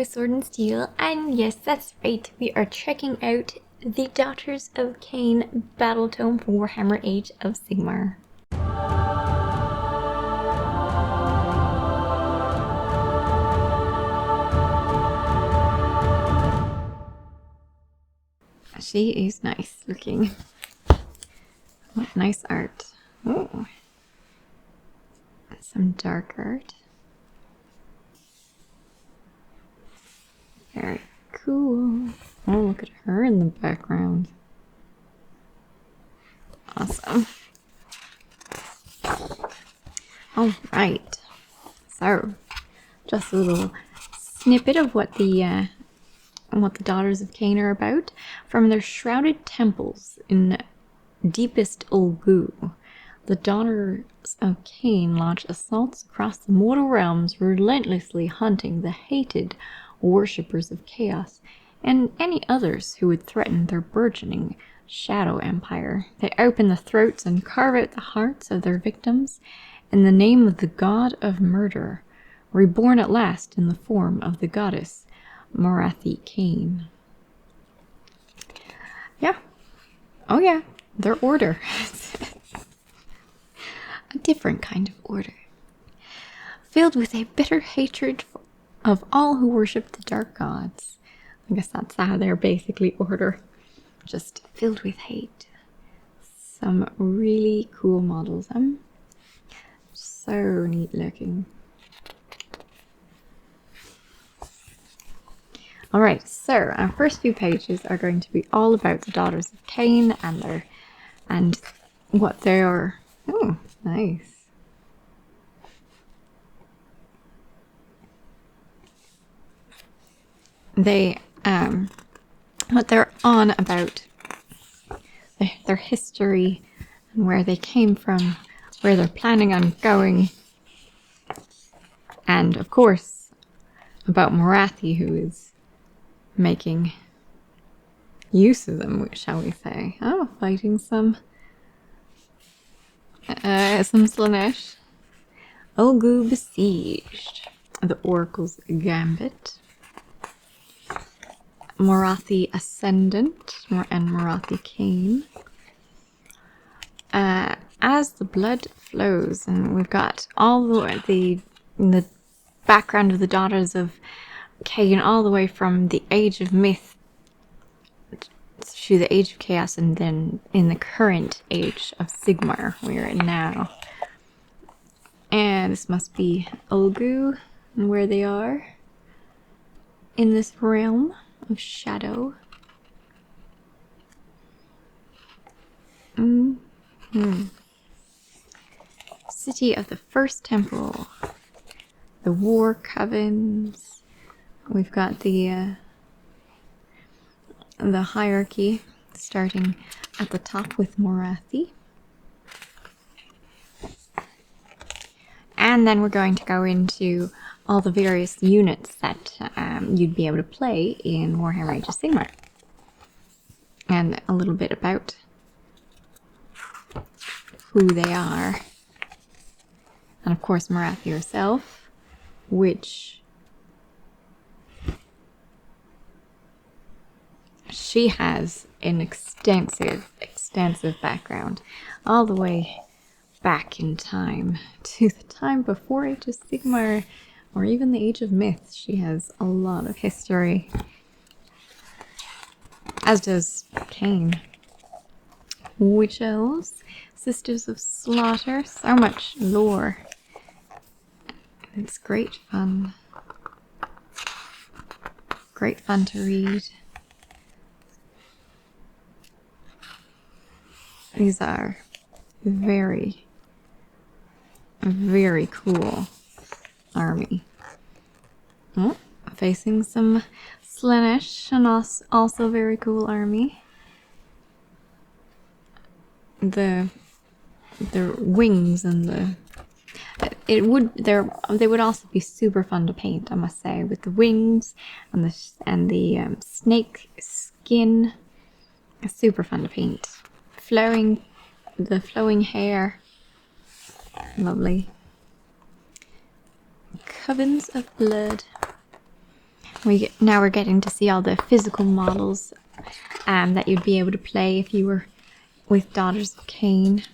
with Sword and Steel, and yes, that's right, we are checking out the Daughters of Kane Battletome for Warhammer Age of Sigmar. She is nice looking. What nice art. Oh, some dark art. Very cool. Oh, look at her in the background. Awesome. Alright. So, just a little snippet of what the Daughters of Kane are about. From their shrouded temples in deepest Ulgu, the Daughters of Kane launch assaults across the mortal realms, relentlessly hunting the hated worshippers of chaos and any others who would threaten their burgeoning shadow empire. They open the throats and carve out the hearts of their victims in the name of the god of murder, reborn at last in the form of the goddess Marathi Kane. Yeah. Oh yeah, their order. A different kind of order. Filled with a bitter hatred of all who worship the dark gods. I guess that's how they're basically order. Just filled with hate. Some really cool models. So neat looking. Alright, so our first few pages are going to be all about the Daughters of Kane and what they are. Oh, nice. They what they're on about, their history and where they came from, where they're planning on going, and of course about Morathi, who is making use of them, shall we say. Oh, fighting some Slaanesh. Ulgu besieged. The Oracle's Gambit. Morathi Ascendant and Marathi Kane. As the blood flows, and we've got all the background of the Daughters of Kane all the way from the Age of Myth to the Age of Chaos, and then in the current Age of Sigmar we're in now. And this must be Ulgu and where they are in this realm of shadow. City of the First Temple. The War Covens. We've got the hierarchy starting at the top with Morathi. And then we're going to go into all the various units that you'd be able to play in Warhammer Age of Sigmar. And a little bit about who they are. And of course Morathi herself, which she has an extensive background, all the way back in time to the time before Age of Sigmar, or even the Age of Myth. She has a lot of history, as does Kane. Witch Elves, Sisters of Slaughter, so much lore. It's great fun. Great fun to read. These are very, very cool army. Oh, facing some Slaanesh, and also very cool army. The wings and they would also be super fun to paint, I must say, with the wings and the snake skin. Super fun to paint. The flowing hair. Lovely. Covens of Blood. Now we're getting to see all the physical models that you'd be able to play if you were with Daughters of Kane.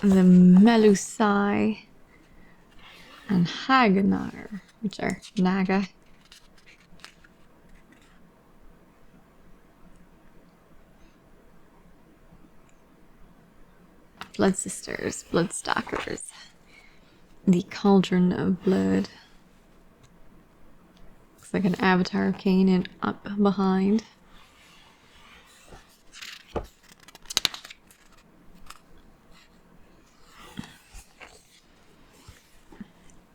The Melusai and Hagunar, which are Naga. Blood Sisters, Blood Stalkers. The Cauldron of Blood. Looks like an avatar of Khaine and up behind.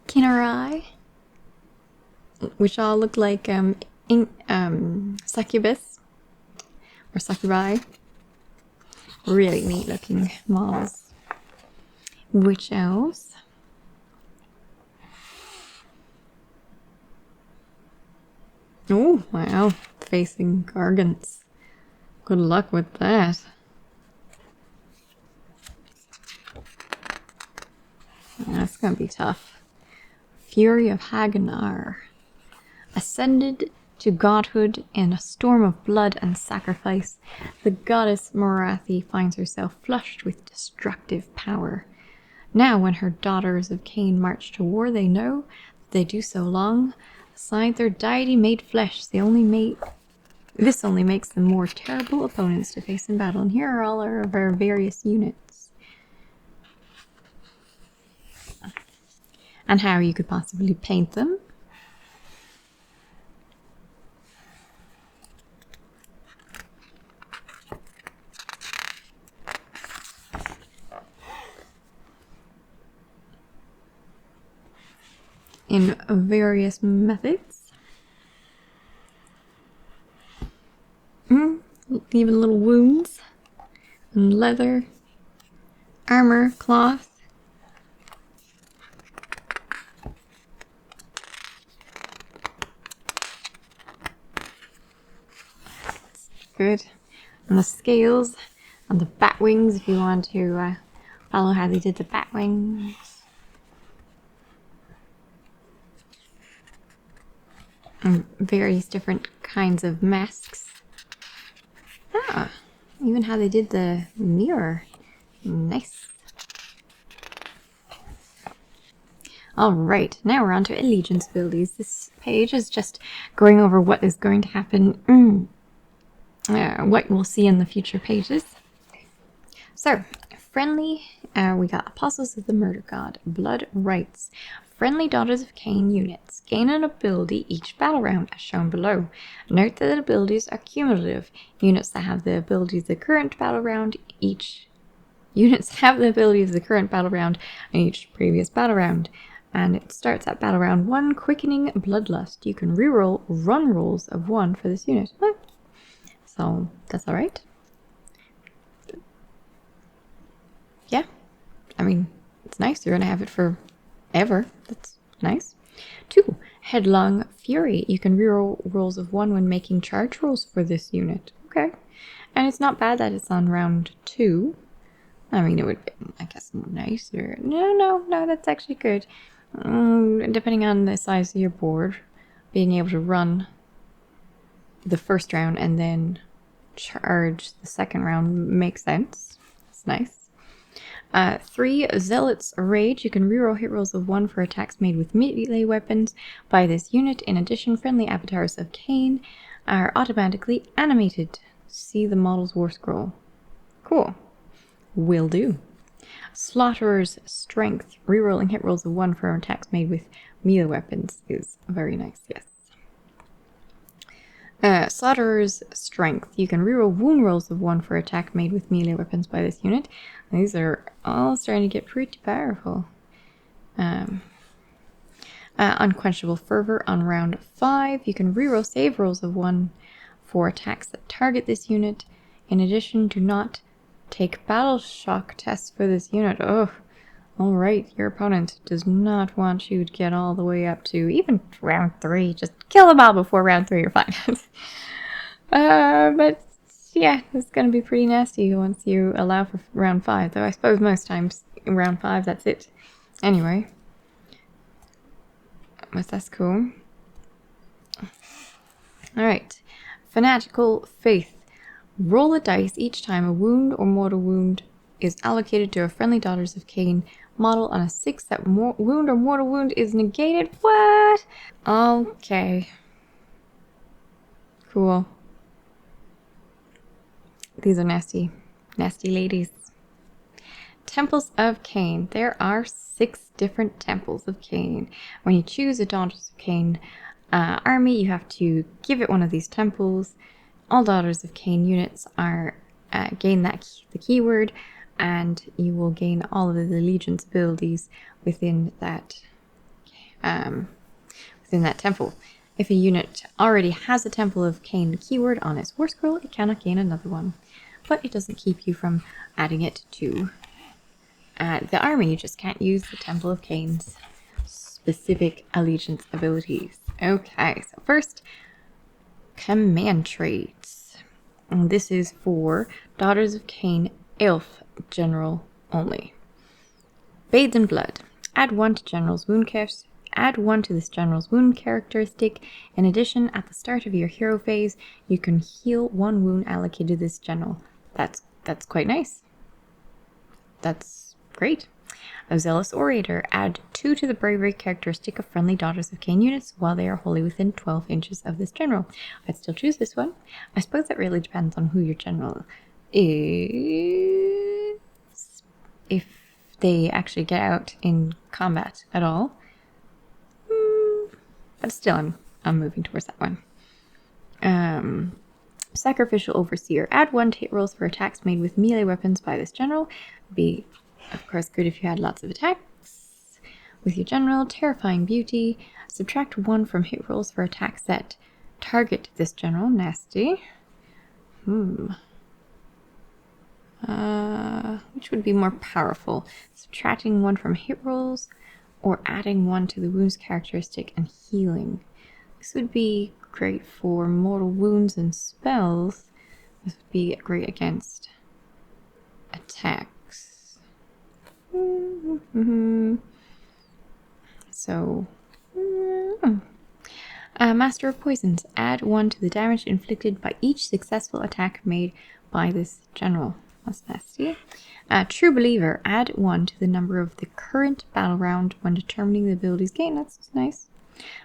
Kinnarai, which all look like succubus or succubi. Really neat looking models. Witch elves. Oh wow, facing gargants. Good luck with that. That's gonna be tough. Fury of Hagunar. Ascended to godhood in a storm of blood and sacrifice, the goddess Morathi finds herself flushed with destructive power. Now when her daughters of Khaine march to war, they know that they do so long beside their deity made flesh. This only makes them more terrible opponents to face in battle. And here are all of our various units. And how you could possibly paint them. In various methods. Even little wounds. And leather. Armor, cloth. Good. And the scales. And the bat wings if you want to follow how they did the bat wings. And various different kinds of masks. Ah, even how they did the mirror. Nice. Alright, now we're on to allegiance abilities. This page is just going over what is going to happen, what we'll see in the future pages. So, friendly, we got Apostles of the Murder God, Blood Rights, friendly Daughters of Khaine units. Gain an ability each battle round as shown below. Note that abilities are cumulative. Units that have the abilities of the current battle round in each previous battle round. And it starts at battle round 1, Quickening Bloodlust. You can reroll run rolls of 1 for this unit. So that's alright. Yeah. I mean, it's nice. You're gonna have it for ever. That's nice. 2. Headlong Fury. You can reroll rolls of 1 when making charge rolls for this unit. Okay. And it's not bad that it's on round 2. I mean, it would be, I guess, nicer. No, that's actually good. Depending on the size of your board, being able to run the first round and then charge the second round makes sense. It's nice. 3. Zealot's Rage. You can reroll hit rolls of 1 for attacks made with melee weapons by this unit. In addition, friendly avatars of Khaine are automatically animated. See the model's war scroll. Cool. Will do. Slaughterer's Strength. Rerolling hit rolls of 1 for attacks made with melee weapons is very nice, yes. Slaughterer's Strength. You can reroll wound rolls of 1 for attack made with melee weapons by this unit. These are all starting to get pretty powerful. Unquenchable Fervor on round 5. You can reroll save rolls of 1 for attacks that target this unit. In addition, do not take battle shock tests for this unit. Oh, alright. Your opponent does not want you to get all the way up to even round 3. Just kill them all before round 3, you're fine. But yeah, it's going to be pretty nasty once you allow for round 5. Though I suppose most times in round 5, that's it. Anyway. But that's cool. Alright. Fanatical Faith. Roll a dice each time a wound or mortal wound is allocated to a friendly Daughters of Khaine model on a 6 that wound or mortal wound is negated. What? Okay. Cool. These are nasty. Nasty ladies. Temples of Khaine. There are 6 different Temples of Khaine. When you choose a Daughters of Khaine army, you have to give it one of these temples. All Daughters of Khaine units are gain the keyword, and you will gain all of the allegiance abilities within that temple. If a unit already has a Temple of Khaine keyword on its war scroll, it cannot gain another one, but it doesn't keep you from adding it to the army. You just can't use the Temple of Khaine's specific allegiance abilities. Okay, so first, command traits. And this is for Daughters of Khaine Elf General only. Bathed in Blood. Add 1 to General's wound Add 1 to this General's wound characteristic. In addition, at the start of your hero phase, you can heal 1 wound allocated to this General. That's quite nice. That's great. A Zealous Orator. Add 2 to the bravery characteristic of friendly Daughters of Khaine units while they are wholly within 12 inches of this general. I'd still choose this one. I suppose that really depends on who your general is. If they actually get out in combat at all. But still, I'm moving towards that one. Sacrificial Overseer. Add 1 to hit rolls for attacks made with melee weapons by this general. Would be, of course, good if you had lots of attacks with your general. Terrifying Beauty. Subtract 1 from hit rolls for attacks that target this general. Nasty. Which would be more powerful? Subtracting 1 from hit rolls or adding 1 to the wounds characteristic and healing. This would be great for mortal wounds and spells. This would be great against attacks. So, Master of Poisons. Add 1 to the damage inflicted by each successful attack made by this general. That's nasty. True Believer. Add 1 to the number of the current battle round when determining the abilities gained. That's nice.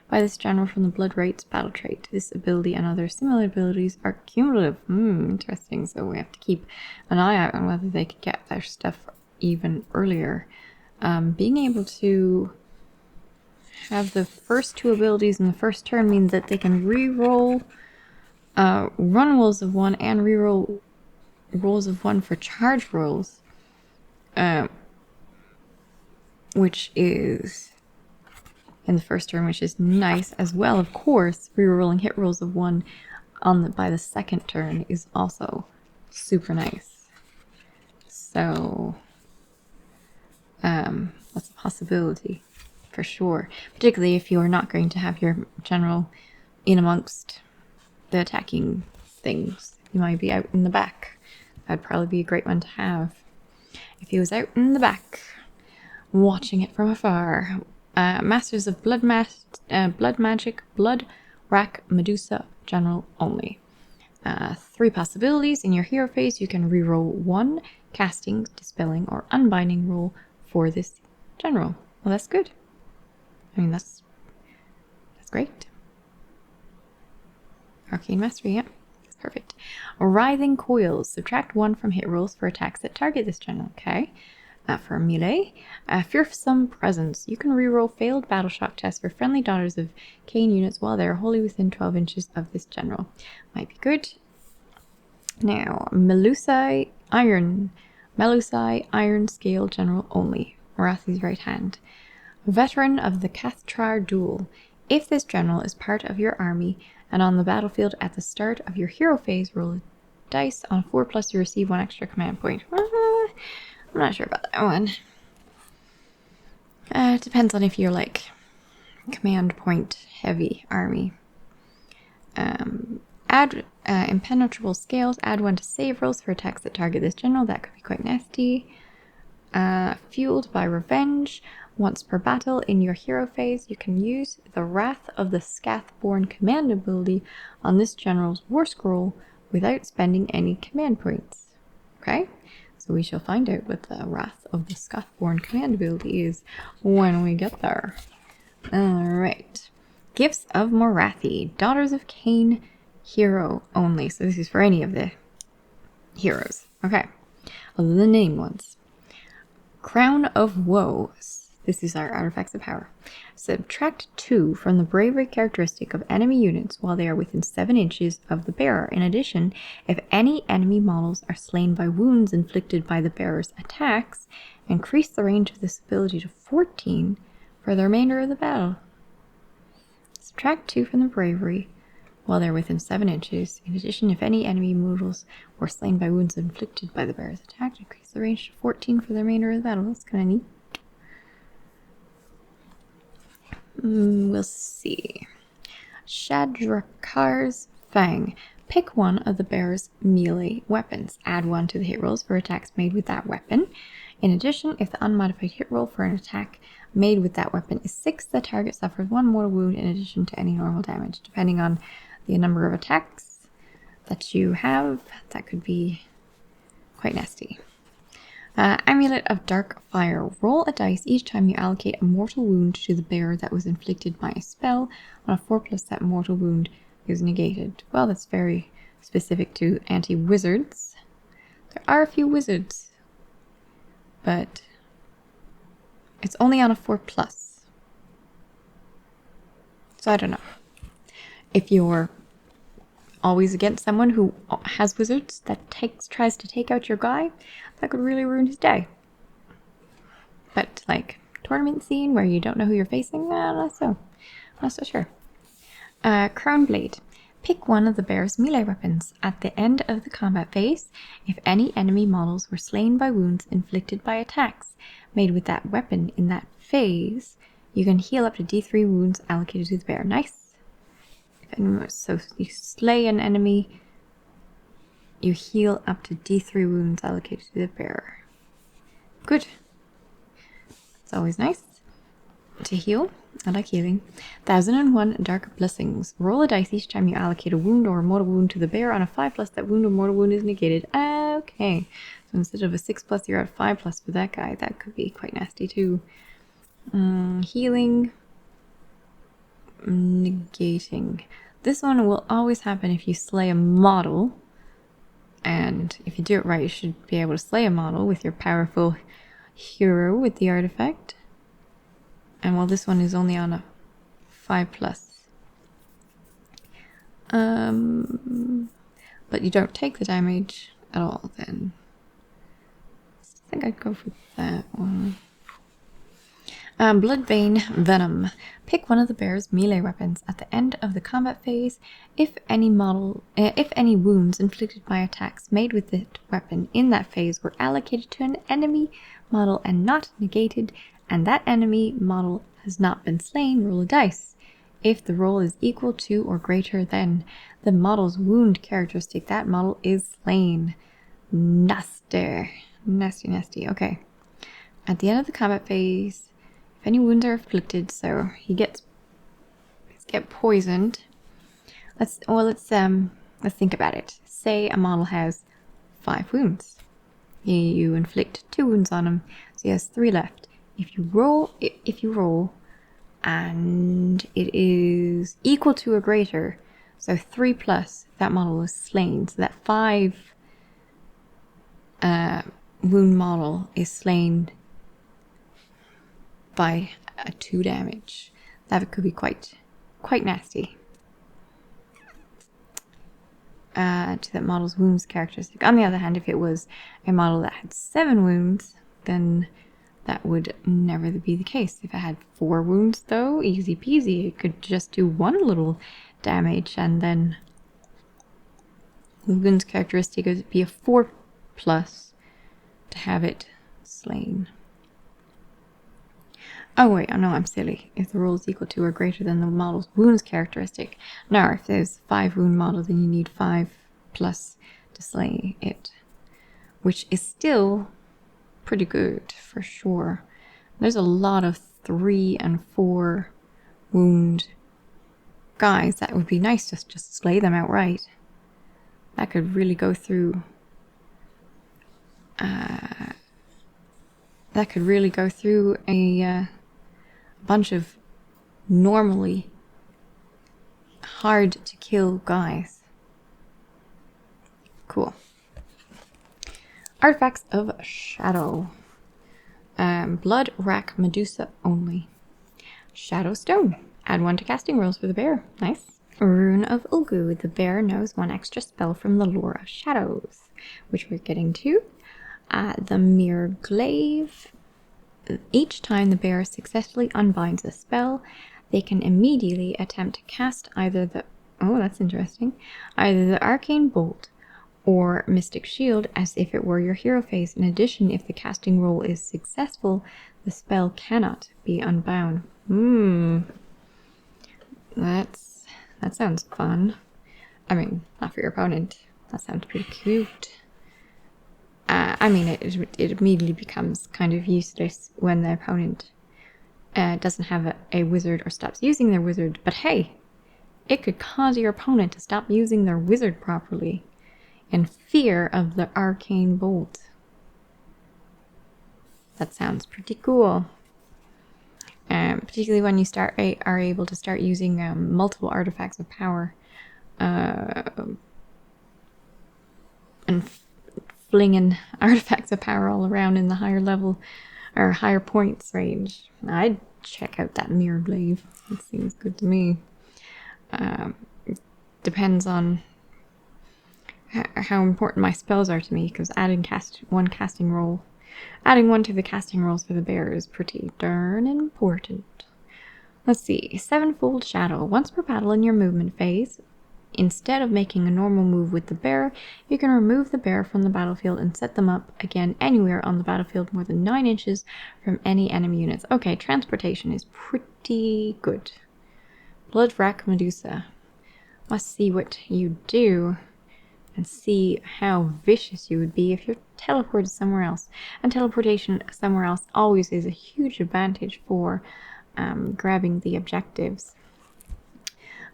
By this general from the Blood Rites battle trait. This ability and other similar abilities are cumulative. Interesting. So we have to keep an eye out on whether they could get their stuff even earlier. Being able to have the first 2 abilities in the first turn means that they can re-roll run rolls of 1 and re-roll rolls of 1 for charge rolls, which is in the first turn, which is nice as well. Of course, re-rolling hit rolls of 1 by the second turn is also super nice. So that's a possibility for sure, particularly if you are not going to have your general in amongst the attacking things. You might be out in the back. That'd probably be a great one to have if he was out in the back watching it from afar. Masters of Blood Magic, Blood Rack Medusa General only. 3 possibilities. In your hero phase, you can reroll 1 casting, dispelling, or unbinding roll for this general. Well, that's good. I mean, that's great. Arcane Mastery, yeah. Perfect. Writhing Coils. Subtract 1 from hit rolls for attacks that target this general. Okay. For melee. Fearsome Presence. You can reroll failed battle shock tests for friendly Daughters of Khaine units while they are wholly within 12 inches of this general. Might be good. Now, Melusai Iron Scale General only. Morathi's right hand. Veteran of the Cathrar Duel. If this general is part of your army and on the battlefield at the start of your hero phase, roll a dice. On 4+, you receive 1 extra command point. I'm not sure about that one. It depends on if you're like command point heavy army. Add impenetrable scales. Add 1 to save rolls for attacks that target this general. That could be quite nasty. Fueled by Revenge. Once per battle in your hero phase, you can use the Wrath of the Scathborn command ability on this general's war scroll without spending any command points. Okay, so we shall find out what the Wrath of the Scathborn command ability is when we get there. Alright. Gifts of Morathi. Daughters of Kane, hero only. So this is for any of the heroes. Okay. Other than the named ones. Crown of Woe. This is our artifacts of power. Subtract 2 from the bravery characteristic of enemy units while they are within 7 inches of the bearer. In addition, if any enemy models are slain by wounds inflicted by the bearer's attacks, increase the range of this ability to 14 for the remainder of the battle. Subtract 2 from the bravery while they're within 7 inches. In addition, if any enemy models were slain by wounds inflicted by the bearer's attack, increase the range to 14 for the remainder of the battle. That's kind of neat. We'll see. Shadrakar's Fang. Pick one of the bearer's melee weapons. Add 1 to the hit rolls for attacks made with that weapon. In addition, if the unmodified hit roll for an attack made with that weapon is 6, the target suffers 1 mortal wound in addition to any normal damage. Depending on the number of attacks that you have, that could be quite nasty. Amulet of Dark Fire. Roll a dice each time you allocate a mortal wound to the bearer that was inflicted by a spell. On a 4+, that mortal wound is negated. Well, that's very specific to anti-wizards. There are a few wizards, but it's only on a 4+. So I don't know. If you're always against someone who has wizards that tries to take out your guy, that could really ruin his day. But like tournament scene where you don't know who you're facing, not so sure. Crown Blade. Pick one of the bear's melee weapons. At the end of the combat phase, if any enemy models were slain by wounds inflicted by attacks made with that weapon in that phase, you can heal up to D3 wounds allocated to the bear. Nice. So you slay an enemy, you heal up to D3 wounds allocated to the bearer. Good. It's always nice to heal. I like healing. 1001 Dark Blessings. Roll a dice each time you allocate a wound or a mortal wound to the bearer. On a 5+, that wound or mortal wound is negated. Okay. So instead of a 6+, you're at 5+ for that guy. That could be quite nasty too. Healing. Negating. This one will always happen if you slay a model. And if you do it right, you should be able to slay a model with your powerful hero with the artifact. And while this one is only on a 5+. But you don't take the damage at all, then I think I'd go for that one. Bloodvein Venom. Pick one of the bear's melee weapons at the end of the combat phase. If any wounds inflicted by attacks made with the weapon in that phase were allocated to an enemy model and not negated, and that enemy model has not been slain, roll a dice. If the roll is equal to or greater than the model's wound characteristic, that model is slain. Nasty. Nasty. Okay. At the end of the combat phase, if any wounds are inflicted, so he gets poisoned. Let's think about it. Say a model has 5 wounds. You inflict 2 wounds on him, so he has 3 left. If you roll, and it is equal to or greater, so 3+, that model is slain. So that 5 wound model is slain by a 2 damage. That could be quite nasty. To that model's wounds characteristic. On the other hand, if it was a model that had 7 wounds, then that would never be the case. If it had 4 wounds, though, easy peasy. It could just do 1 little damage, and then the wounds characteristic would be a 4+ to have it slain. Oh wait, oh no, I'm silly. If the roll is equal to or greater than the model's wounds characteristic. Now, if there's 5 wound model, then you need 5+ to slay it, which is still pretty good for sure. There's a lot of 3 and 4 wound guys, that would be nice to just slay them outright. That could really go through a bunch of normally hard to kill guys. Cool. Artifacts of Shadow. Blood Rack Medusa only. Shadow Stone. Add 1 to casting rolls for the bear. Nice. Rune of Ulgu. The bear knows 1 extra spell from the Lore of Shadows, which we're getting to. The Mirror Glaive. Each time the bear successfully unbinds a spell, they can immediately attempt to cast either the... Oh, that's interesting. Either the Arcane Bolt or Mystic Shield as if it were your hero phase. In addition, if the casting roll is successful, the spell cannot be unbound. That sounds fun. I mean, not for your opponent. That sounds pretty cute. I mean, it immediately becomes kind of useless when the opponent doesn't have a wizard or stops using their wizard. But hey, it could cause your opponent to stop using their wizard properly in fear of the Arcane Bolt. That sounds pretty cool. Particularly when you are able to start using multiple artifacts of power and flinging artifacts of power all around in the higher level or higher points range. I'd check out that Mirror Glaive. It seems good to me. Depends on how important my spells are to me, because adding 1 casting roll. Adding 1 to the casting rolls for the bear is pretty darn important. Let's see. Sevenfold Shadow. Once per battle in your movement phase, instead of making a normal move with the bear, you can remove the bear from the battlefield and set them up again anywhere on the battlefield more than 9 inches from any enemy units. Okay, transportation is pretty good. Blood Rack Medusa. Must see what you do and see how vicious you would be if you're teleported somewhere else. And teleportation somewhere else always is a huge advantage for grabbing the objectives.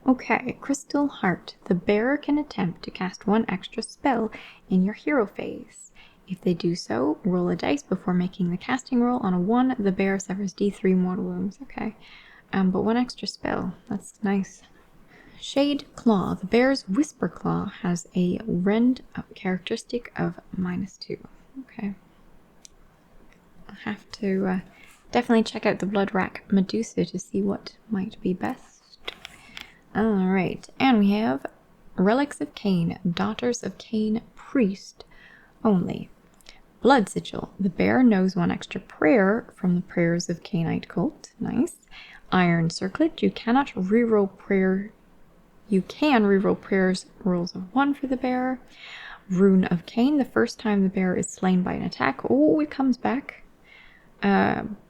Okay, Crystal Heart. The bearer can attempt to cast 1 extra spell in your hero phase. If they do so, roll a dice before making the casting roll. On a 1, the bearer suffers D3 mortal wounds. Okay, but 1 extra spell. That's nice. Shade Claw. The bear's Whisper Claw has a rend characteristic of -2. Okay. I'll have to definitely check out the Blood Rack Medusa to see what might be best. Alright, and we have Relics of Kane. Daughters of Kane Priest only. Blood Sigil. The bear knows 1 extra prayer from the Prayers of Cainite Cult. Nice. Iron Circlet. You cannot reroll prayer... You can reroll prayers rolls of 1 for the bearer. Rune of Kane. The first time the bearer is slain by an attack, it comes back.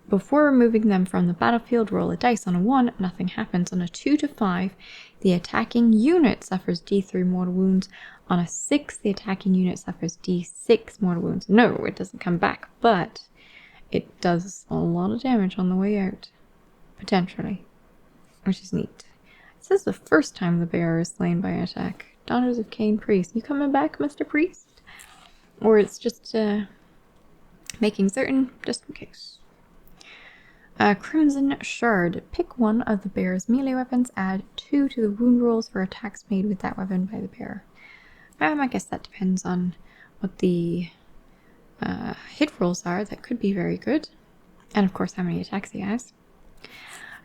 Before removing them from the battlefield, roll a dice. On a 1, nothing happens. On a 2 to 5, the attacking unit suffers D3 mortal wounds. On a 6, the attacking unit suffers D6 mortal wounds. No, it doesn't come back, but it does a lot of damage on the way out. Potentially. Which is neat. This is the first time the bearer is slain by an attack. Daughters of Kane Priest. You coming back, Mr. Priest? Or it's just making certain, just in case. Crimson Shard. Pick 1 of the bear's melee weapons. Add 2 to the wound rolls for attacks made with that weapon by the bearer. I guess that depends on what the hit rolls are. That could be very good. And of course how many attacks he has.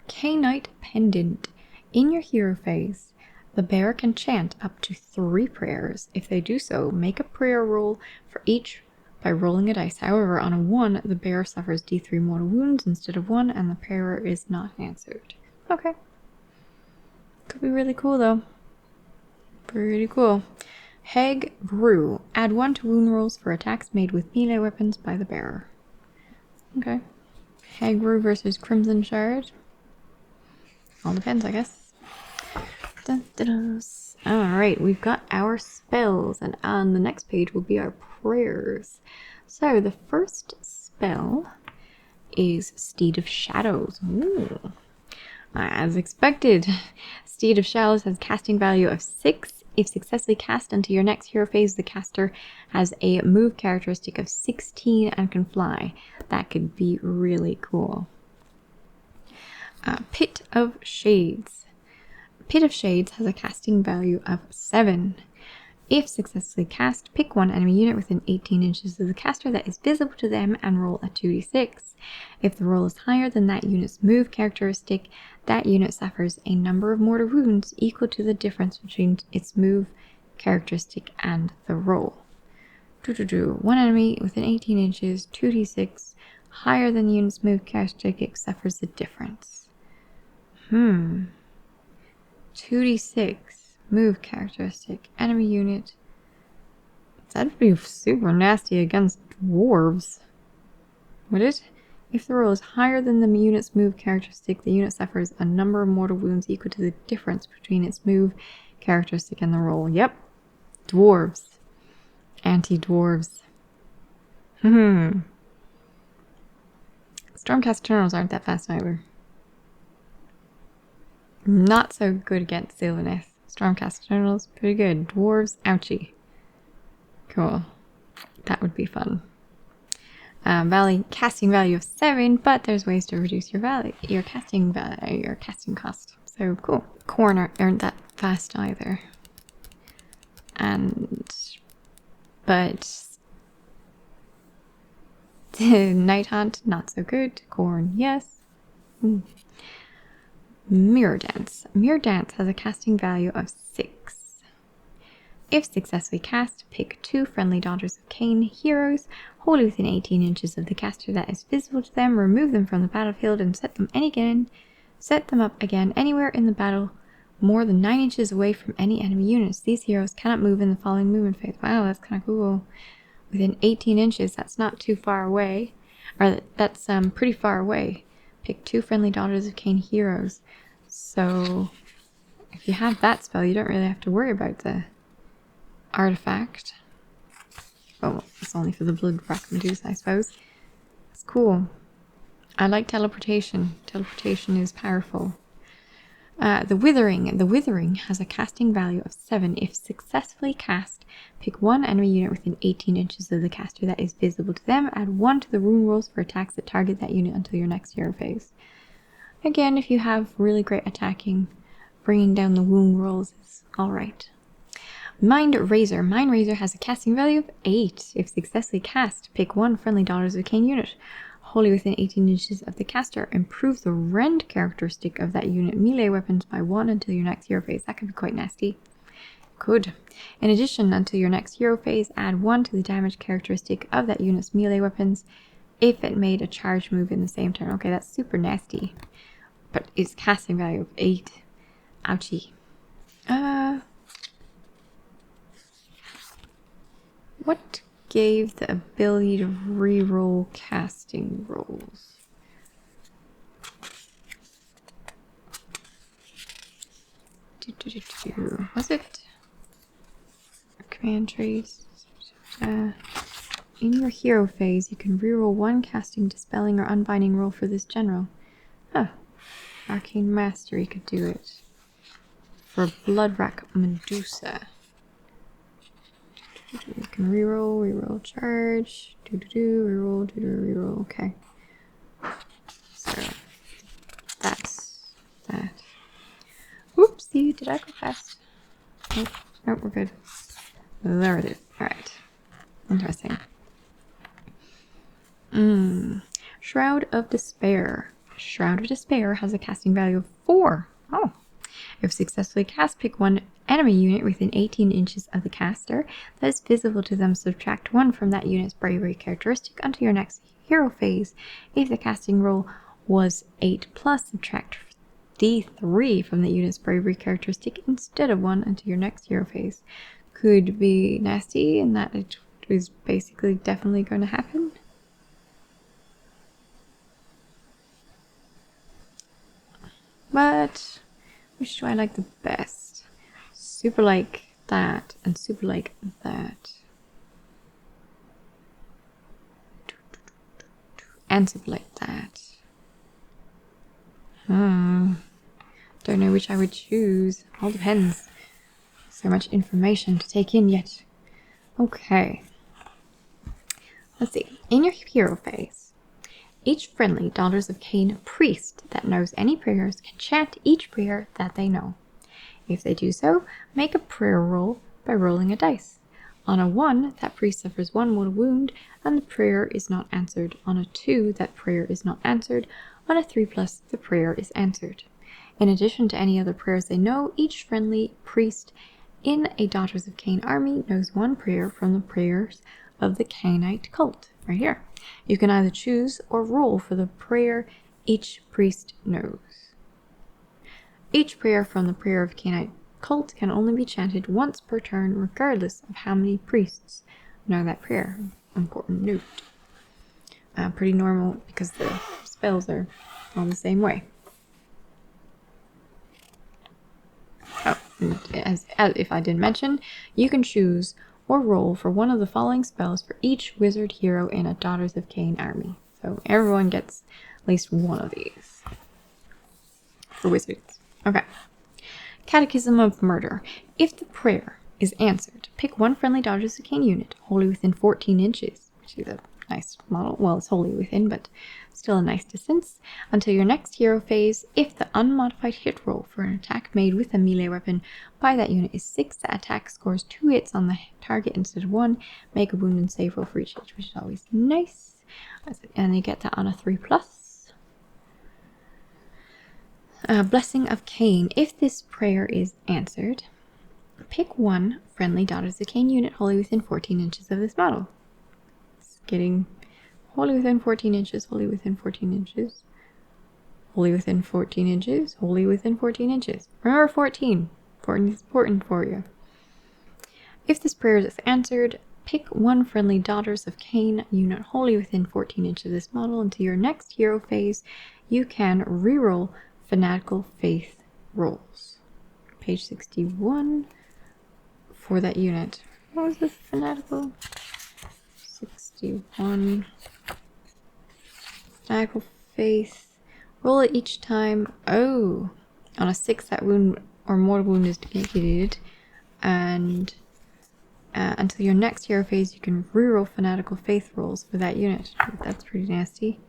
Cainite Pendant. In your hero phase, the bearer can chant up to 3 prayers. If they do so, make a prayer roll for each by rolling a dice. However, on a 1, the bearer suffers D3 mortal wounds instead of 1, and the prayer is not answered. Okay. Could be really cool, though. Pretty cool. Hag Queen. Add 1 to wound rolls for attacks made with melee weapons by the bearer. Okay. Hag Queen versus Crimson Shard. All depends, I guess. Alright, we've got our spells, and on the next page will be our prayers. So, the first spell is Steed of Shadows. Ooh. As expected, Steed of Shadows has casting value of 6. If successfully cast until your next hero phase, the caster has a move characteristic of 16 and can fly. That could be really cool. Pit of Shades. Pit of Shades has a casting value of 7. If successfully cast, pick one enemy unit within 18 inches of the caster that is visible to them and roll a 2d6. If the roll is higher than that unit's move characteristic, that unit suffers a number of mortal wounds equal to the difference between its move characteristic and the roll. One enemy within 18 inches, 2d6, higher than the unit's move characteristic suffers the difference. 2d6, move characteristic, enemy unit. That'd be super nasty against dwarves. Would it? If the roll is higher than the unit's move characteristic, the unit suffers a number of mortal wounds equal to the difference between its move characteristic and the roll. Yep. Dwarves. Anti-dwarves. Stormcast generals aren't that fast either. Not so good against Sylvaneth. Stormcast generals, pretty good. Dwarves, ouchie. Cool. That would be fun. Casting value of 7, but there's ways to reduce your casting cost. So cool. Corn aren't that fast either. But Night Hunt, not so good. Corn, yes. Mirror Dance. Mirror Dance has a casting value of 6. If successfully cast, pick 2 friendly Daughters of Khaine heroes, wholly within 18 inches of the caster that is visible to them, remove them from the battlefield and set them up again anywhere in the battle more than 9 inches away from any enemy units. These heroes cannot move in the following movement phase. Wow, that's kind of cool. Within 18 inches, that's not too far away. Or that's pretty far away. Pick 2 friendly Daughters of Khaine heroes. So, if you have that spell, you don't really have to worry about the artifact. Oh, it's only for the Bloodwrack Medusa, I suppose. It's cool. I like teleportation. Teleportation is powerful. The Withering. The Withering has a casting value of 7. If successfully cast, pick 1 enemy unit within 18 inches of the caster that is visible to them. Add 1 to the rune rolls for attacks that target that unit until your next hero phase. Again, if you have really great attacking, bringing down the wound rolls is alright. Mind Razor. Mind Razor has a casting value of 8. If successfully cast, pick 1 friendly Daughters of Khaine unit, wholly within 18 inches of the caster. Improve the rend characteristic of that unit melee weapons by 1 until your next hero phase. That could be quite nasty. Could. In addition, until your next hero phase, add 1 to the damage characteristic of that unit's melee weapons if it made a charge move in the same turn. Okay, that's super nasty. But its casting value of 8. Ouchie. What gave the ability to reroll casting rolls? Was it command trees? In your hero phase, you can reroll 1 casting, dispelling, or unbinding roll for this general. Huh. Arcane Mastery could do it. For Bloodwrack Medusa. You can reroll charge, reroll, okay. So, that's that. Oopsie, did I go fast? Nope, we're good. There it is. Alright. Interesting. Shroud of Despair. Shroud of Despair has a casting value of 4. Oh. If successfully cast, pick 1 enemy unit within 18 inches of the caster that is visible to them. Subtract 1 from that unit's bravery characteristic until your next hero phase. If the casting roll was 8+, subtract D3 from the unit's bravery characteristic instead of 1 until your next hero phase. Could be nasty in that it is basically definitely going to happen. But which do I like the best? Super like that and super like that. answered like that. Don't know which I would choose. All depends. So much information to take in yet. Okay. Let's see. In your hero phase, each friendly Daughters of Kane priest that knows any prayers can chant each prayer that they know. If they do so, make a prayer roll by rolling a dice. On a 1, that priest suffers 1 mortal wound, and the prayer is not answered. On a 2, that prayer is not answered. On a 3+, the prayer is answered. In addition to any other prayers they know, each friendly priest in a Daughters of Kane army knows 1 prayer from the prayers of the Cainite cult, right here. You can either choose or roll for the prayer each priest knows. Each prayer from the prayer of Cainite cult can only be chanted once per turn, regardless of how many priests know that prayer. Important note. Pretty normal because the spells are all the same way. Oh, as if I didn't mention, you can choose or roll for one of the following spells for each wizard hero in a Daughters of Kane army. So everyone gets at least one of these for wizards. Okay. Catechism of Murder. If the prayer is answered, pick 1 friendly Daughters of Kane unit, wholly within 14 inches, which is a nice model. Well, it's wholly within, but still a nice distance. Until your next hero phase, if the unmodified hit roll for an attack made with a melee weapon by that unit is 6, the attack scores 2 hits on the target instead of 1. Make a wound and save roll for each hit, which is always nice. And you get that on a 3+. Blessing of Kane. If this prayer is answered, pick 1 friendly Daughters of Kane unit wholly within 14 inches of this model. It's getting wholly within 14 inches, wholly within 14 inches, wholly within 14 inches, wholly within 14 inches. Remember 14. 14 is important for you. If this prayer is answered, pick 1 friendly Daughters of Kane unit wholly within 14 inches of this model. Until your next hero phase, you can reroll Fanatical Faith rolls. Page 61 for that unit. What was this? Fanatical? 61. Fanatical Faith. Roll it each time. Oh! On a 6, that wound or mortal wound is negated. And until your next hero phase, you can reroll Fanatical Faith rolls for that unit. That's pretty nasty.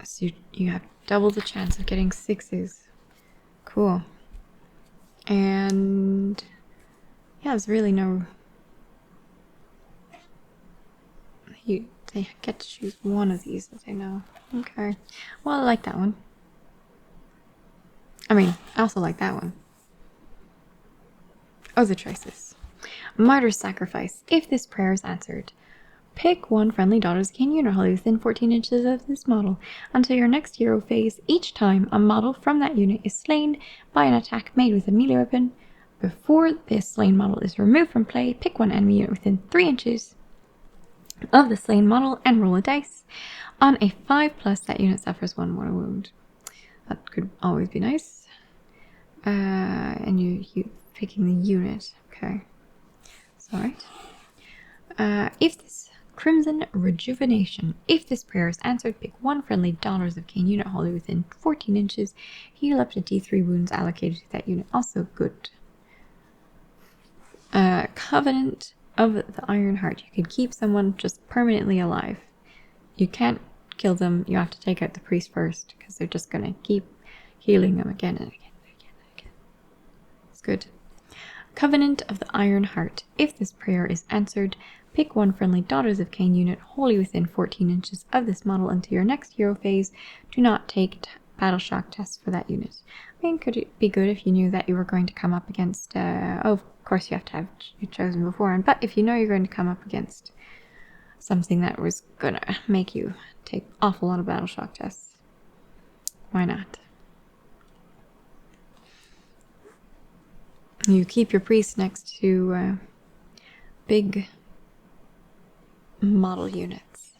So you have double the chance of getting 6s. Cool. And yeah, there's really no... They get to choose one of these that they know. Okay. Well, I like that one. I mean, I also like that one. Other choices. Martyr's Sacrifice. If this prayer is answered, pick 1 friendly Daughters of Kane unit wholly within 14 inches of this model. Until your next hero phase, each time a model from that unit is slain by an attack made with a melee weapon, before this slain model is removed from play, pick 1 enemy unit within 3 inches of the slain model and roll a dice. On a 5+, that unit suffers 1 mortal wound. That could always be nice. And you picking the unit. Okay. It's alright. If this Crimson Rejuvenation. If this prayer is answered, pick 1 friendly Daughters of Kane unit wholly within 14 inches. Heal up to D3 wounds allocated to that unit. Also good. Covenant of the Iron Heart. You could keep someone just permanently alive. You can't kill them. You have to take out the priest first, because they're just going to keep healing them again and again and again and again. It's good. Covenant of the Iron Heart. If this prayer is answered, pick 1 friendly Daughters of Kane unit wholly within 14 inches of this model until your next hero phase. Do not take battle shock tests for that unit. I mean, could it be good if you knew that you were going to come up against... of course you have to have it chosen beforehand, but if you know you're going to come up against something that was going to make you take an awful lot of battle shock tests, why not? You keep your priest next to big model units.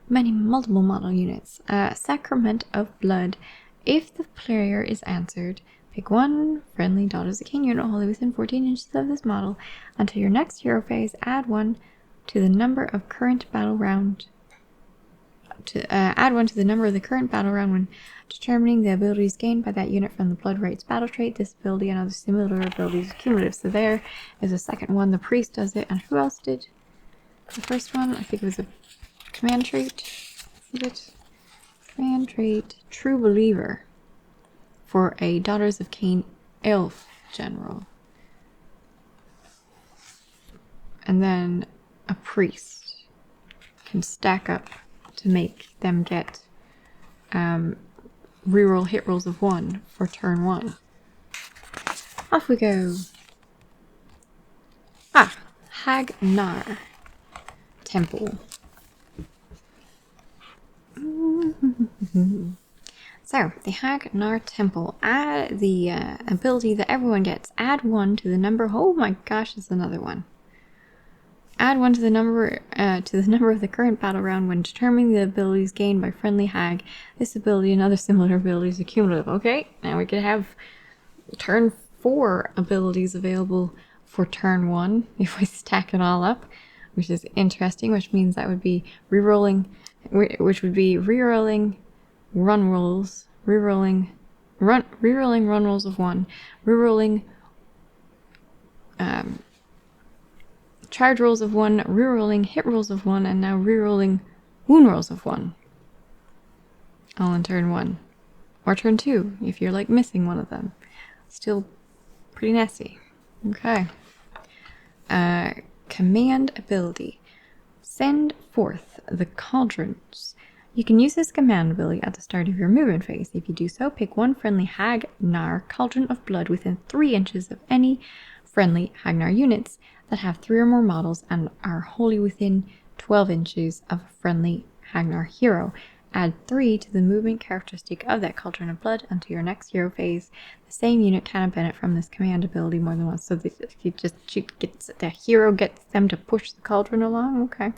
Multiple model units. Sacrament of Blood. If the prayer is answered, pick 1 friendly Daughters of Kane unit wholly within 14 inches of this model. Until your next hero phase, add 1 to the number of current battle round add 1 to the number of the current battle round when determining the abilities gained by that unit from the Blood Rights battle trait. This ability and other similar abilities are cumulative. So there is a second one. The priest does it. And who else did the first one? I think it was a command trait. Is it? Command trait. True Believer. For a Daughters of Kane elf general. And then a priest can stack up to make them get reroll hit rolls of 1 for turn 1. Off we go. Hag Temple. So, the Hag Temple. Add the ability that everyone gets. Add 1 to the number. Oh my gosh, it's another one. Add 1 to the number of the current battle round when determining the abilities gained by friendly hag. This ability and other similar abilities are cumulative. Okay, now we could have turn 4 abilities available for turn 1 if we stack it all up, which is interesting. Which means that would be rerolling, run rolls, rerolling run rolls of 1, rerolling charge rolls of 1, rerolling hit rolls of 1, and now rerolling wound rolls of 1. All in turn 1. Or turn 2, if you're like missing one of them. Still pretty nasty. Okay. Command ability. Send forth the Cauldrons. You can use this command ability at the start of your movement phase. If you do so, pick one friendly Hag Cauldron of Blood within 3 inches of any friendly Hag units that have 3 or more models and are wholly within 12 inches of a friendly Hag hero. Add 3 to the movement characteristic of that Cauldron of Blood until your next hero phase. The same unit cannot benefit from this command ability more than once. So the hero gets them to push the Cauldron along. Okay.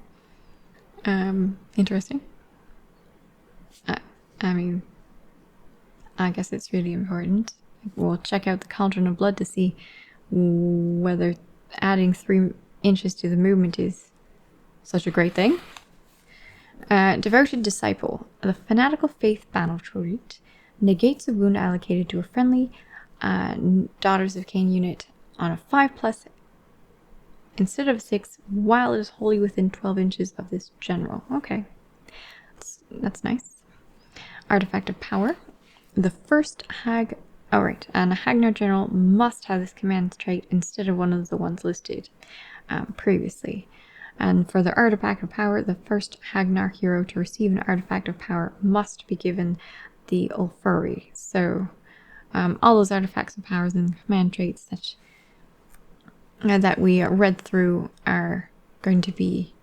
Interesting. I mean, I guess it's really important. We'll check out the Cauldron of Blood to see whether adding 3 inches to the movement is such a great thing. Devoted Disciple. The Fanatical Faith battle trait negates a wound allocated to a friendly Daughters of Kane unit on a 5+ instead of 6 while it is wholly within 12 inches of this general. Okay. That's nice. Artifact of Power. The first Hag... Oh, right. And a Hagnar general must have this command trait instead of one of the ones listed previously. And for the Artifact of Power, the first Hagnar hero to receive an Artifact of Power must be given the Ulfuri. So, all those Artifacts of Powers and command traits that we read through are going to be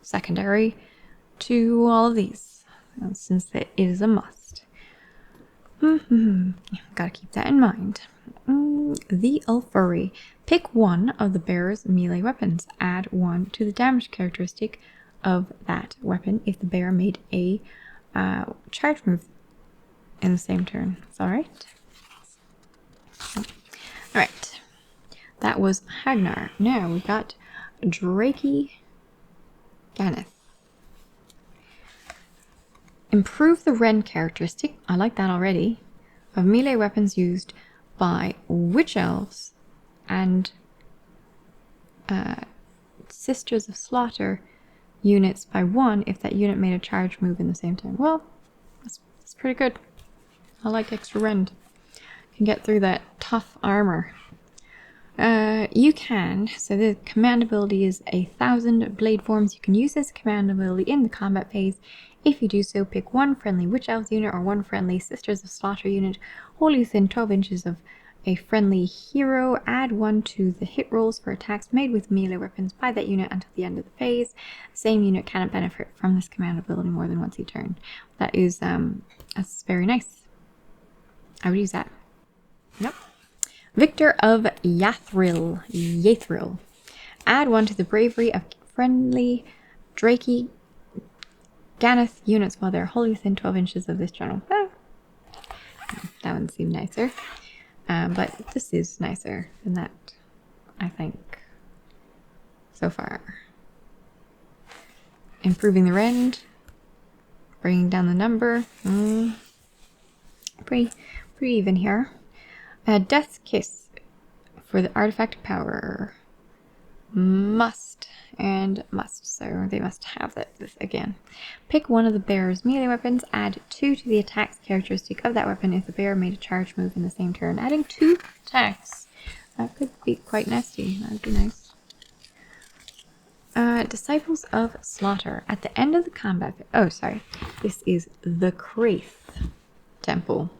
secondary to all of these, since it is a must. Gotta keep that in mind. The Ulfuri. Pick one of the bearer's melee weapons. Add 1 to the damage characteristic of that weapon if the bearer made a charge move in the same turn. Is that alright? Alright. That was Hagnar. Now we got Draki Ganeth. Improve the Ren characteristic, I like that already, of melee weapons used by Witch Elves and Sisters of Slaughter units by 1 if that unit made a charge move in the same turn. Well, that's pretty good. I like extra Rend. Can get through that tough armor. You can, so the command ability is 1,000 blade forms. You can use this command ability in the combat phase. If you do so, pick one friendly Witch Elves unit or one friendly Sisters of Slaughter unit wholly within 12 inches of a friendly hero. Add 1 to the hit rolls for attacks made with melee weapons by that unit until the end of the phase. The same unit cannot benefit from this command ability more than once a turn. That is, that's very nice. I would use that. Yep. Victor of Yathril. Add 1 to the bravery of friendly Draki Ganeth units while they're wholly within 12 inches of this general. Ah. That one seemed nicer. But this is nicer than that, I think, so far. Improving the Rend. Bringing down the number. Pretty even here. Death's Kiss for the artifact power. Must. So they must have this again. Pick one of the bearer's melee weapons. Add 2 to the attack's characteristic of that weapon if the bearer made a charge move in the same turn. Adding 2 attacks. That could be quite nasty. That would be nice. Disciples of Slaughter. At the end of the combat... Oh, sorry. This is the Kraith Temple.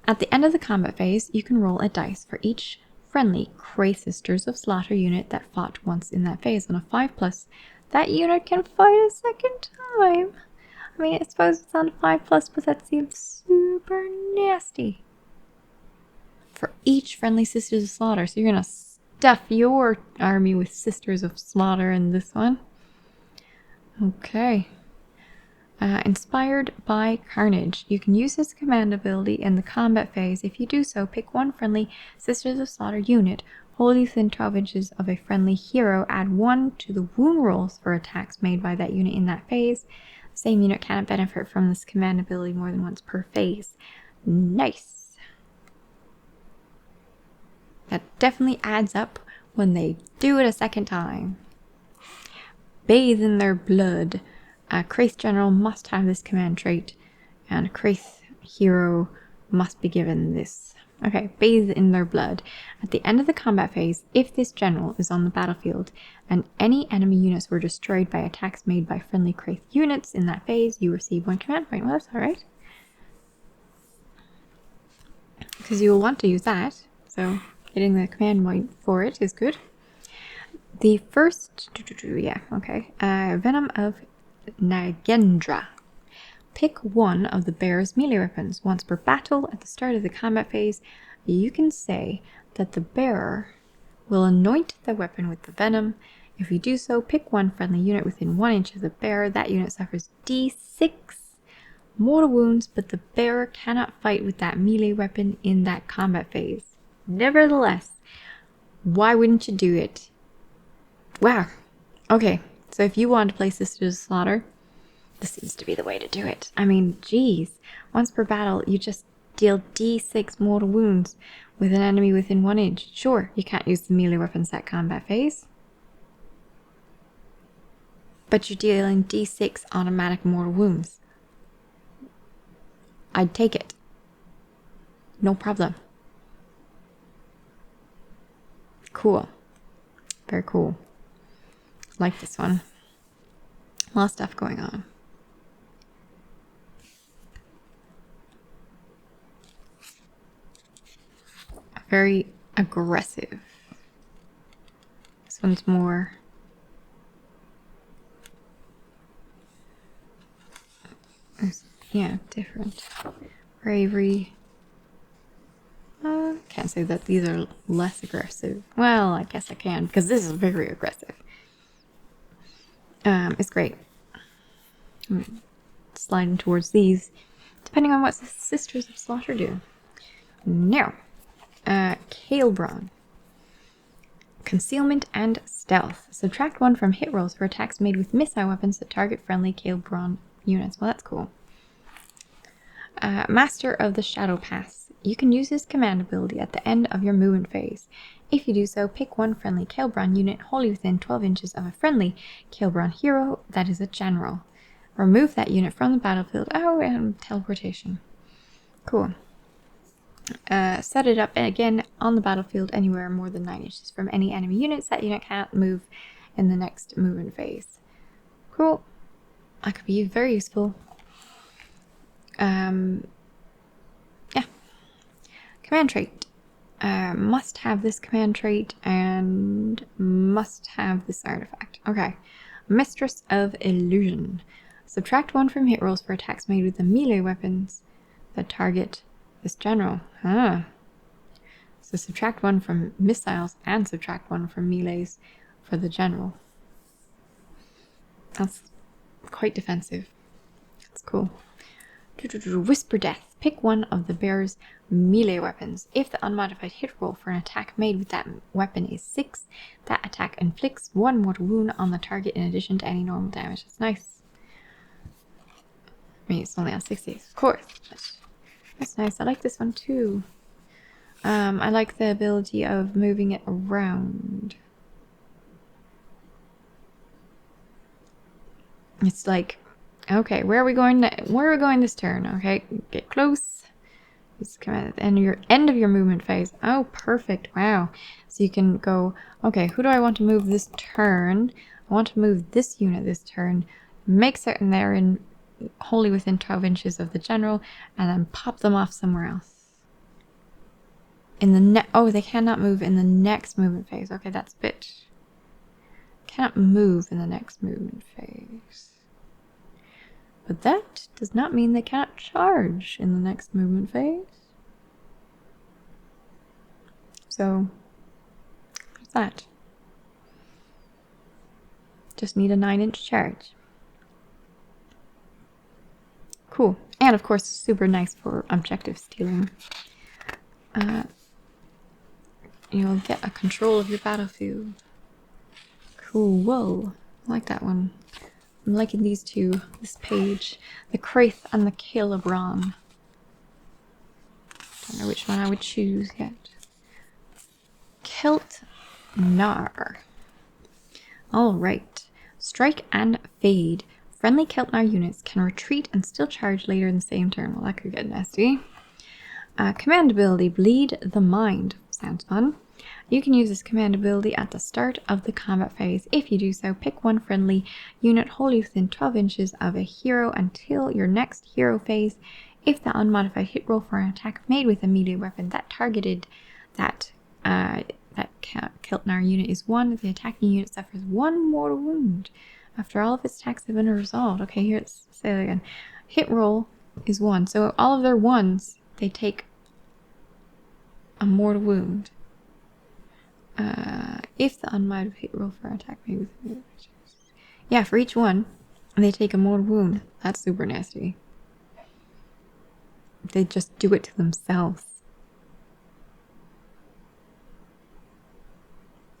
At the end of the combat phase, you can roll a dice for each friendly Kraith Sisters of Slaughter unit that fought once in that phase. On a 5+, that unit can fight a second time. I mean, I suppose it's on a 5+, but that seems super nasty. For each friendly Sisters of Slaughter. So you're going to stuff your army with Sisters of Slaughter in this one. Okay. Inspired by Carnage. You can use this command ability in the combat phase. If you do so, pick one friendly Sisters of Slaughter unit, hold within 12 inches of a friendly hero, add 1 to the wound rolls for attacks made by that unit in that phase. The same unit cannot benefit from this command ability more than once per phase. Nice! That definitely adds up when they do it a second time. Bathe in their blood. A Kraith General must have this command trait, and a Kraith Hero must be given this. Okay, bathe in their blood. At the end of the combat phase, if this general is on the battlefield, and any enemy units were destroyed by attacks made by friendly Kraith units in that phase, you receive 1 command point. Well, that's alright. Because you will want to use that, so getting the command point for it is good. The first... yeah, okay. Venom of Nigendra. Pick one of the bearer's melee weapons. Once per battle, at the start of the combat phase, you can say that the bearer will anoint the weapon with the venom. If you do so, pick one friendly unit within 1 inch of the bearer. That unit suffers D6 mortal wounds, but the bearer cannot fight with that melee weapon in that combat phase. Nevertheless, why wouldn't you do it? Wow. Okay. So if you want to play Sisters of Slaughter, this seems to be the way to do it. I mean, geez. Once per battle, you just deal D6 mortal wounds with an enemy within 1 inch. Sure, you can't use the melee weapons that combat phase, but you're dealing D6 automatic mortal wounds. I'd take it. No problem. Cool. Very cool. Like this one. A lot of stuff going on. Very aggressive. This one's more... yeah, different. Bravery. Can't say that these are less aggressive. Well, I guess I can, because this is very aggressive. It's great. I'm sliding towards these, depending on what the Sisters of Slaughter do. Now, Cauldron. Concealment and Stealth. Subtract 1 from hit rolls for attacks made with missile weapons that target friendly Cauldron units. Well, that's cool. Master of the Shadow Pass. You can use this command ability at the end of your movement phase. If you do so, pick one friendly Cauldron unit wholly within 12 inches of a friendly Cauldron hero that is a general. Remove that unit from the battlefield. Oh, and teleportation. Cool. Set it up again on the battlefield anywhere more than 9 inches from any enemy units. That unit can't move in the next movement phase. Cool. That could be very useful. Yeah. Command trait. Must have this command trait and must have this artifact. Okay. Mistress of Illusion. Subtract 1 from hit rolls for attacks made with the melee weapons that target this general. Huh. So subtract 1 from missiles and subtract 1 from melees for the general. That's quite defensive. That's cool. Whisper Death. Pick one of the bearer's melee weapons. If the unmodified hit roll for an attack made with that weapon is 6, that attack inflicts 1 mortal wound on the target in addition to any normal damage. That's nice. I mean, it's only on 6 days, of course. That's nice. I like this one too. I like the ability of moving it around. It's like, okay, where are we going? Where are we going this turn? Okay, get close. It's kind of end of your movement phase. Oh, perfect! Wow. So you can go. Okay, who do I want to move this turn? I want to move this unit this turn. Make certain they're in wholly within 12 inches of the general, and then pop them off somewhere else. In the oh, they cannot move in the next movement phase. Okay, that's a bit. Cannot move in the next movement phase. But that does not mean they cannot charge in the next movement phase. So, what's that? Just need a 9-inch charge. Cool. And of course, super nice for objective stealing. You'll get a control of your battlefield. Cool. Whoa. I like that one. I'm liking these two. This page. The Craith and the Calebron. Don't know which one I would choose yet. Kilt Nar. Alright. Strike and Fade. Friendly Keltnar units can retreat and still charge later in the same turn. Well, that could get nasty. Commandability, Bleed the Mind. Sounds fun. You can use this command ability at the start of the combat phase. If you do so, pick one friendly unit wholly within 12 inches of a hero until your next hero phase. If the unmodified hit roll for an attack made with a melee weapon that targeted that Keltnar unit is 1, the attacking unit suffers 1 mortal wound after all of its attacks have been resolved. Okay, here let's say that again. Hit roll is 1, so all of their 1s, they take a mortal wound. If the unmodified hit roll for an attack made with yeah, for each one, they take a mortal wound. That's super nasty. They just do it to themselves.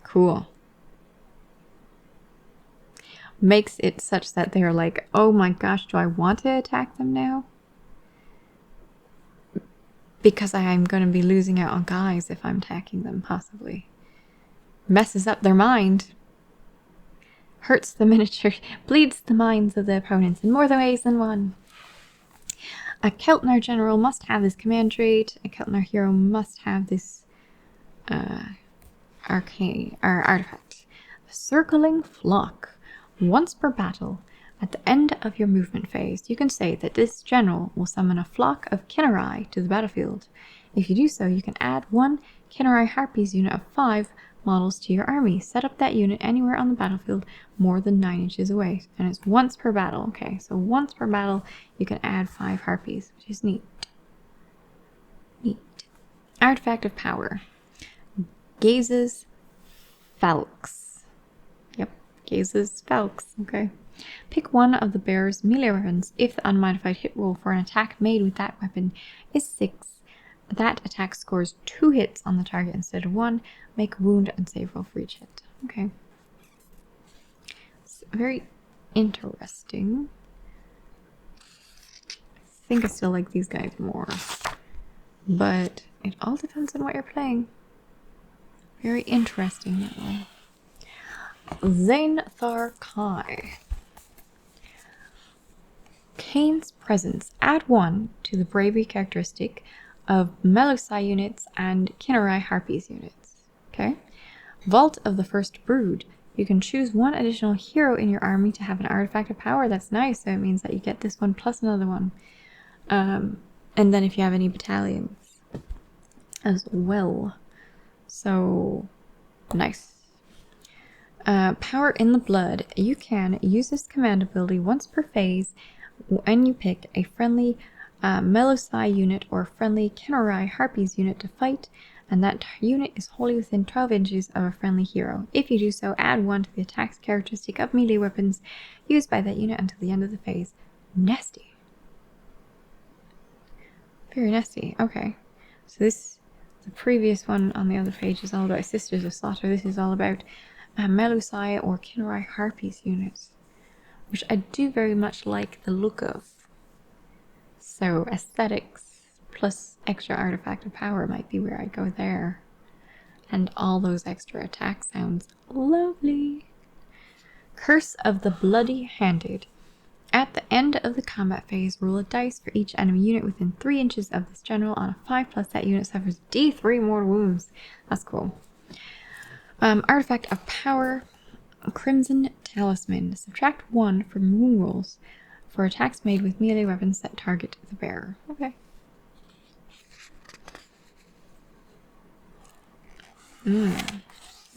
Cool. Makes it such that they're like, oh my gosh, do I want to attack them now? Because I'm going to be losing out on guys if I'm attacking them, possibly. Messes up their mind. Hurts the miniature. Bleeds the minds of the opponents in more ways than one. A Keltnar general must have this command trait. A Keltnar hero must have this artifact. The Circling Flock. Once per battle, at the end of your movement phase, you can say that this general will summon a flock of Kinnerai to the battlefield. If you do so, you can add 1 Kinnerai Harpies unit of 5 models to your army. Set up that unit anywhere on the battlefield more than 9 inches away. And it's once per battle. Okay, so once per battle, you can add 5 Harpies, which is neat. Neat. Artifact of Power. Gazes Falx. Yep, Gazes Falx. Okay. Pick one of the bearer's melee weapons. If the unmodified hit roll for an attack made with that weapon is 6, that attack scores 2 hits on the target instead of 1. Make a wound and save roll for each hit. Okay. It's very interesting. I think I still like these guys more. But it all depends on what you're playing. Very interesting, that one. Zainthar Kai. Kaine's Presence. Add 1 to the bravery characteristic of Melusai units and Kinnerai Harpies units. Okay. Vault of the First Brood. You can choose 1 additional hero in your army to have an artifact of power. That's nice. So it means that you get this one plus another one. And then if you have any battalions as well. So nice. Power in the Blood. You can use this command ability once per phase when you pick a friendly Melusai unit or friendly Kinnerai Harpies unit to fight, and that unit is wholly within 12 inches of a friendly hero. If you do so, add 1 to the attack's characteristic of melee weapons used by that unit until the end of the phase. Nasty. Very nasty. Okay. So this, the previous one on the other page is all about Sisters of Slaughter. This is all about Melusai or Kinnerai Harpies units, which I do very much like the look of. So aesthetics plus extra artifact of power might be where I go there. And all those extra attack sounds lovely. Curse of the Bloody-Handed. At the end of the combat phase, roll a dice for each enemy unit within 3 inches of this general. On a 5+, that unit suffers D3 mortal wounds. That's cool. Artifact of Power. Crimson Talisman. Subtract 1 from wound rolls for attacks made with melee weapons that target the bearer. Okay.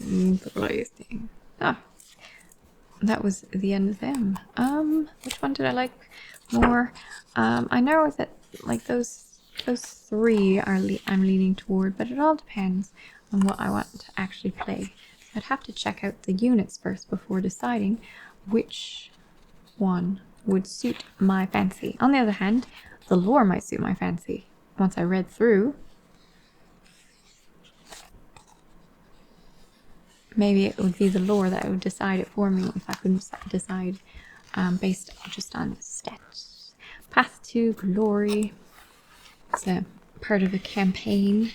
Interesting. Ah, that was the end of them. Which one did I like more? I know that like those 3 are I'm leaning toward, but it all depends on what I want to actually play. I'd have to check out the units first before deciding which one would suit my fancy. On the other hand, the lore might suit my fancy. Once I read through, maybe it would be the lore that would decide it for me if I couldn't decide based just on stats. Path to Glory. It's a part of a campaign.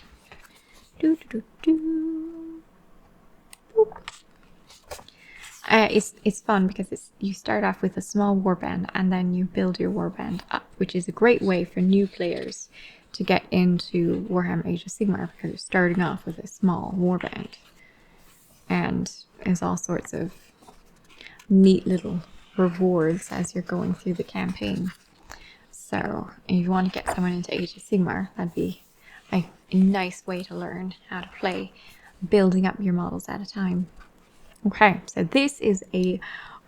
It's fun because you start off with a small warband and then you build your warband up, which is a great way for new players to get into Warhammer Age of Sigmar because you're starting off with a small warband. And there's all sorts of neat little rewards as you're going through the campaign. So if you want to get someone into Age of Sigmar, that'd be a nice way to learn how to play, building up your models at a time. Okay, so this is a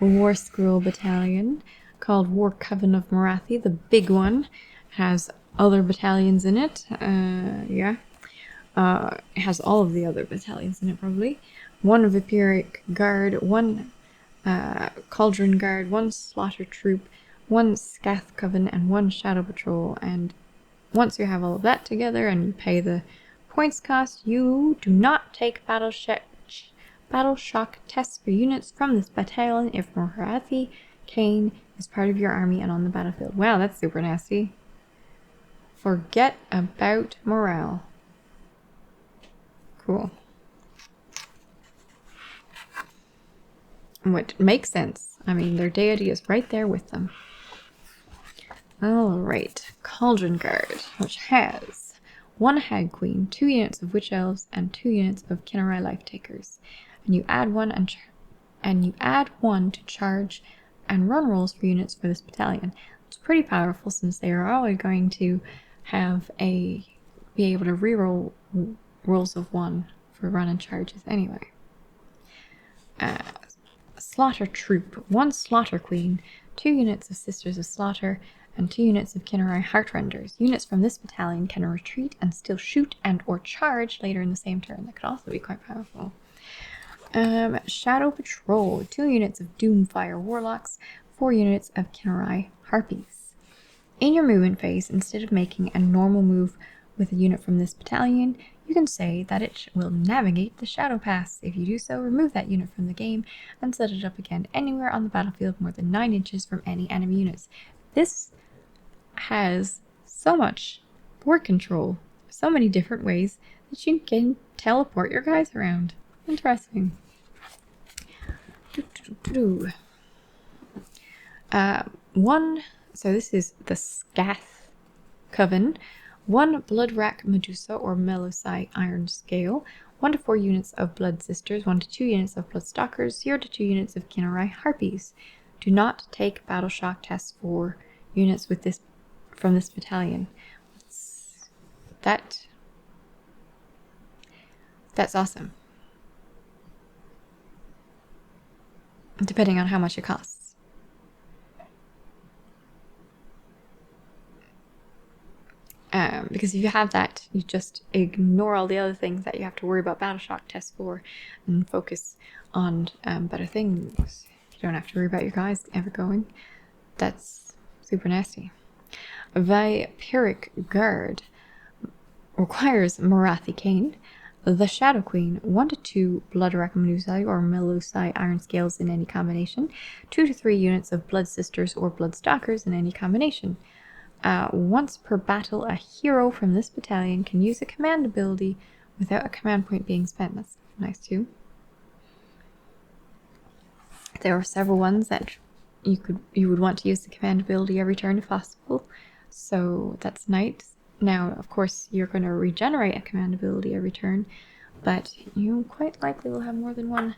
War Scroll battalion called War Coven of Marathi. The big one has other battalions in it. It has all of the other battalions in it, probably. 1 Vampiric Guard, 1 Cauldron Guard, 1 Slaughter Troop, 1 Scath Coven, and 1 Shadow Patrol. And once you have all of that together and you pay the points cost, you do not take battle shock tests for units from this battalion if Marathi Khaine is part of your army and on the battlefield. Wow, that's super nasty. Forget about morale. Cool. Which makes sense. I mean, their deity is right there with them. Alright, Cauldron Guard, which has 1 Hag Queen, 2 units of Witch Elves, and 2 units of Khaine Life Takers. And you add 1 to charge and run rolls for units for this battalion. It's pretty powerful since they are always going to have be able to reroll rolls of 1 for run and charges anyway. Slaughter Troop, 1 Slaughter Queen, 2 units of Sisters of Slaughter, and 2 units of Khaine Heartrenders. Units from this battalion can retreat and still shoot and or charge later in the same turn. That could also be quite powerful. Shadow Patrol, 2 units of Doomfire Warlocks, 4 units of Khaine Harpies. In your movement phase, instead of making a normal move with a unit from this battalion, you can say that it will navigate the Shadow Pass. If you do so, remove that unit from the game and set it up again anywhere on the battlefield more than 9 inches from any enemy units. This has so much board control, so many different ways that you can teleport your guys around. Interesting. So this is the Scath Coven. 1 Bloodrack Medusa or Melusai Iron Scale, 1 to 4 units of Blood Sisters, 1 to 2 units of Blood Stalkers, 0 to 2 units of Khaine Harpies. Do not take battle shock tests for units with this from this battalion. That's awesome. Depending on how much it costs. Because if you have that, you just ignore all the other things that you have to worry about battle shock tests for and focus on better things. You don't have to worry about your guys ever going. That's super nasty. Vampiric Guard requires Marathi Khaine, the Shadow Queen, 1 to 2 Bloodrack Melusai or Melusai Iron Scales in any combination, 2 to 3 units of Blood Sisters or Blood Stalkers in any combination. Once per battle, a hero from this battalion can use a command ability without a command point being spent. That's nice too. There are several ones that you would want to use the command ability every turn if possible. So that's nice. Now, of course, you're going to regenerate a command ability every turn, but you quite likely will have more than one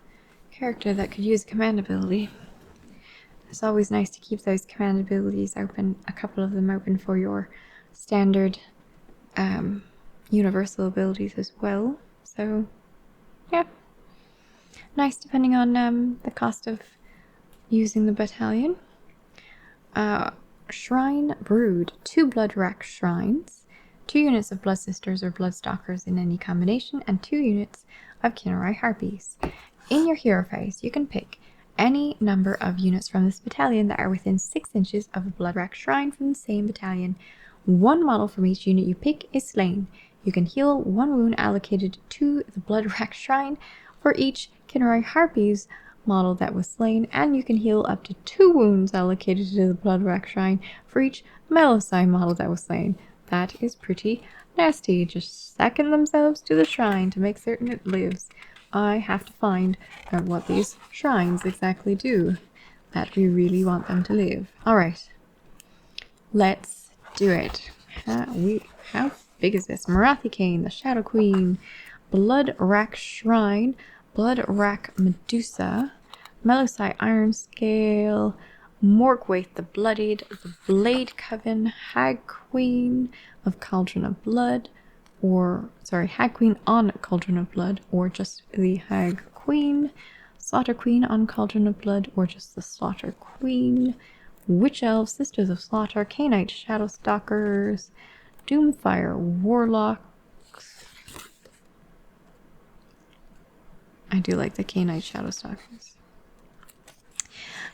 character that could use a command ability. It's always nice to keep those command abilities open, a couple of them open for your standard universal abilities as well. So, yeah. Nice depending on the cost of using the battalion. Shrine Brood. 2 Blood Rack Shrines. 2 units of Blood Sisters or Blood Stalkers in any combination, and 2 units of Kinerai Harpies. In your hero phase, you can pick any number of units from this battalion that are within 6 inches of a Blood Rack Shrine from the same battalion. 1 model from each unit you pick is slain. You can heal 1 wound allocated to the Blood Rack Shrine for each Kinerai Harpies model that was slain, and you can heal up to 2 wounds allocated to the Blood Rack Shrine for each Melusai model that was slain. That is pretty nasty. Just second themselves to the shrine to make certain it lives. I have to find out what these shrines exactly do that we really want them to live. Alright, let's do it. How big is this? Marathi Kane, the Shadow Queen, Blood Rack Shrine, Blood Rack Medusa, Melusai Iron Scale, Morgwaith the Bloodied, the Blade Coven, Hag Queen of Cauldron of Blood, Hag Queen on Cauldron of Blood, or just the Hag Queen, Slaughter Queen on Cauldron of Blood, or just the Slaughter Queen, Witch Elves, Sisters of Slaughter, Khaine Shadow Stalkers, Doomfire Warlocks. I do like the Khaine Shadow Stalkers.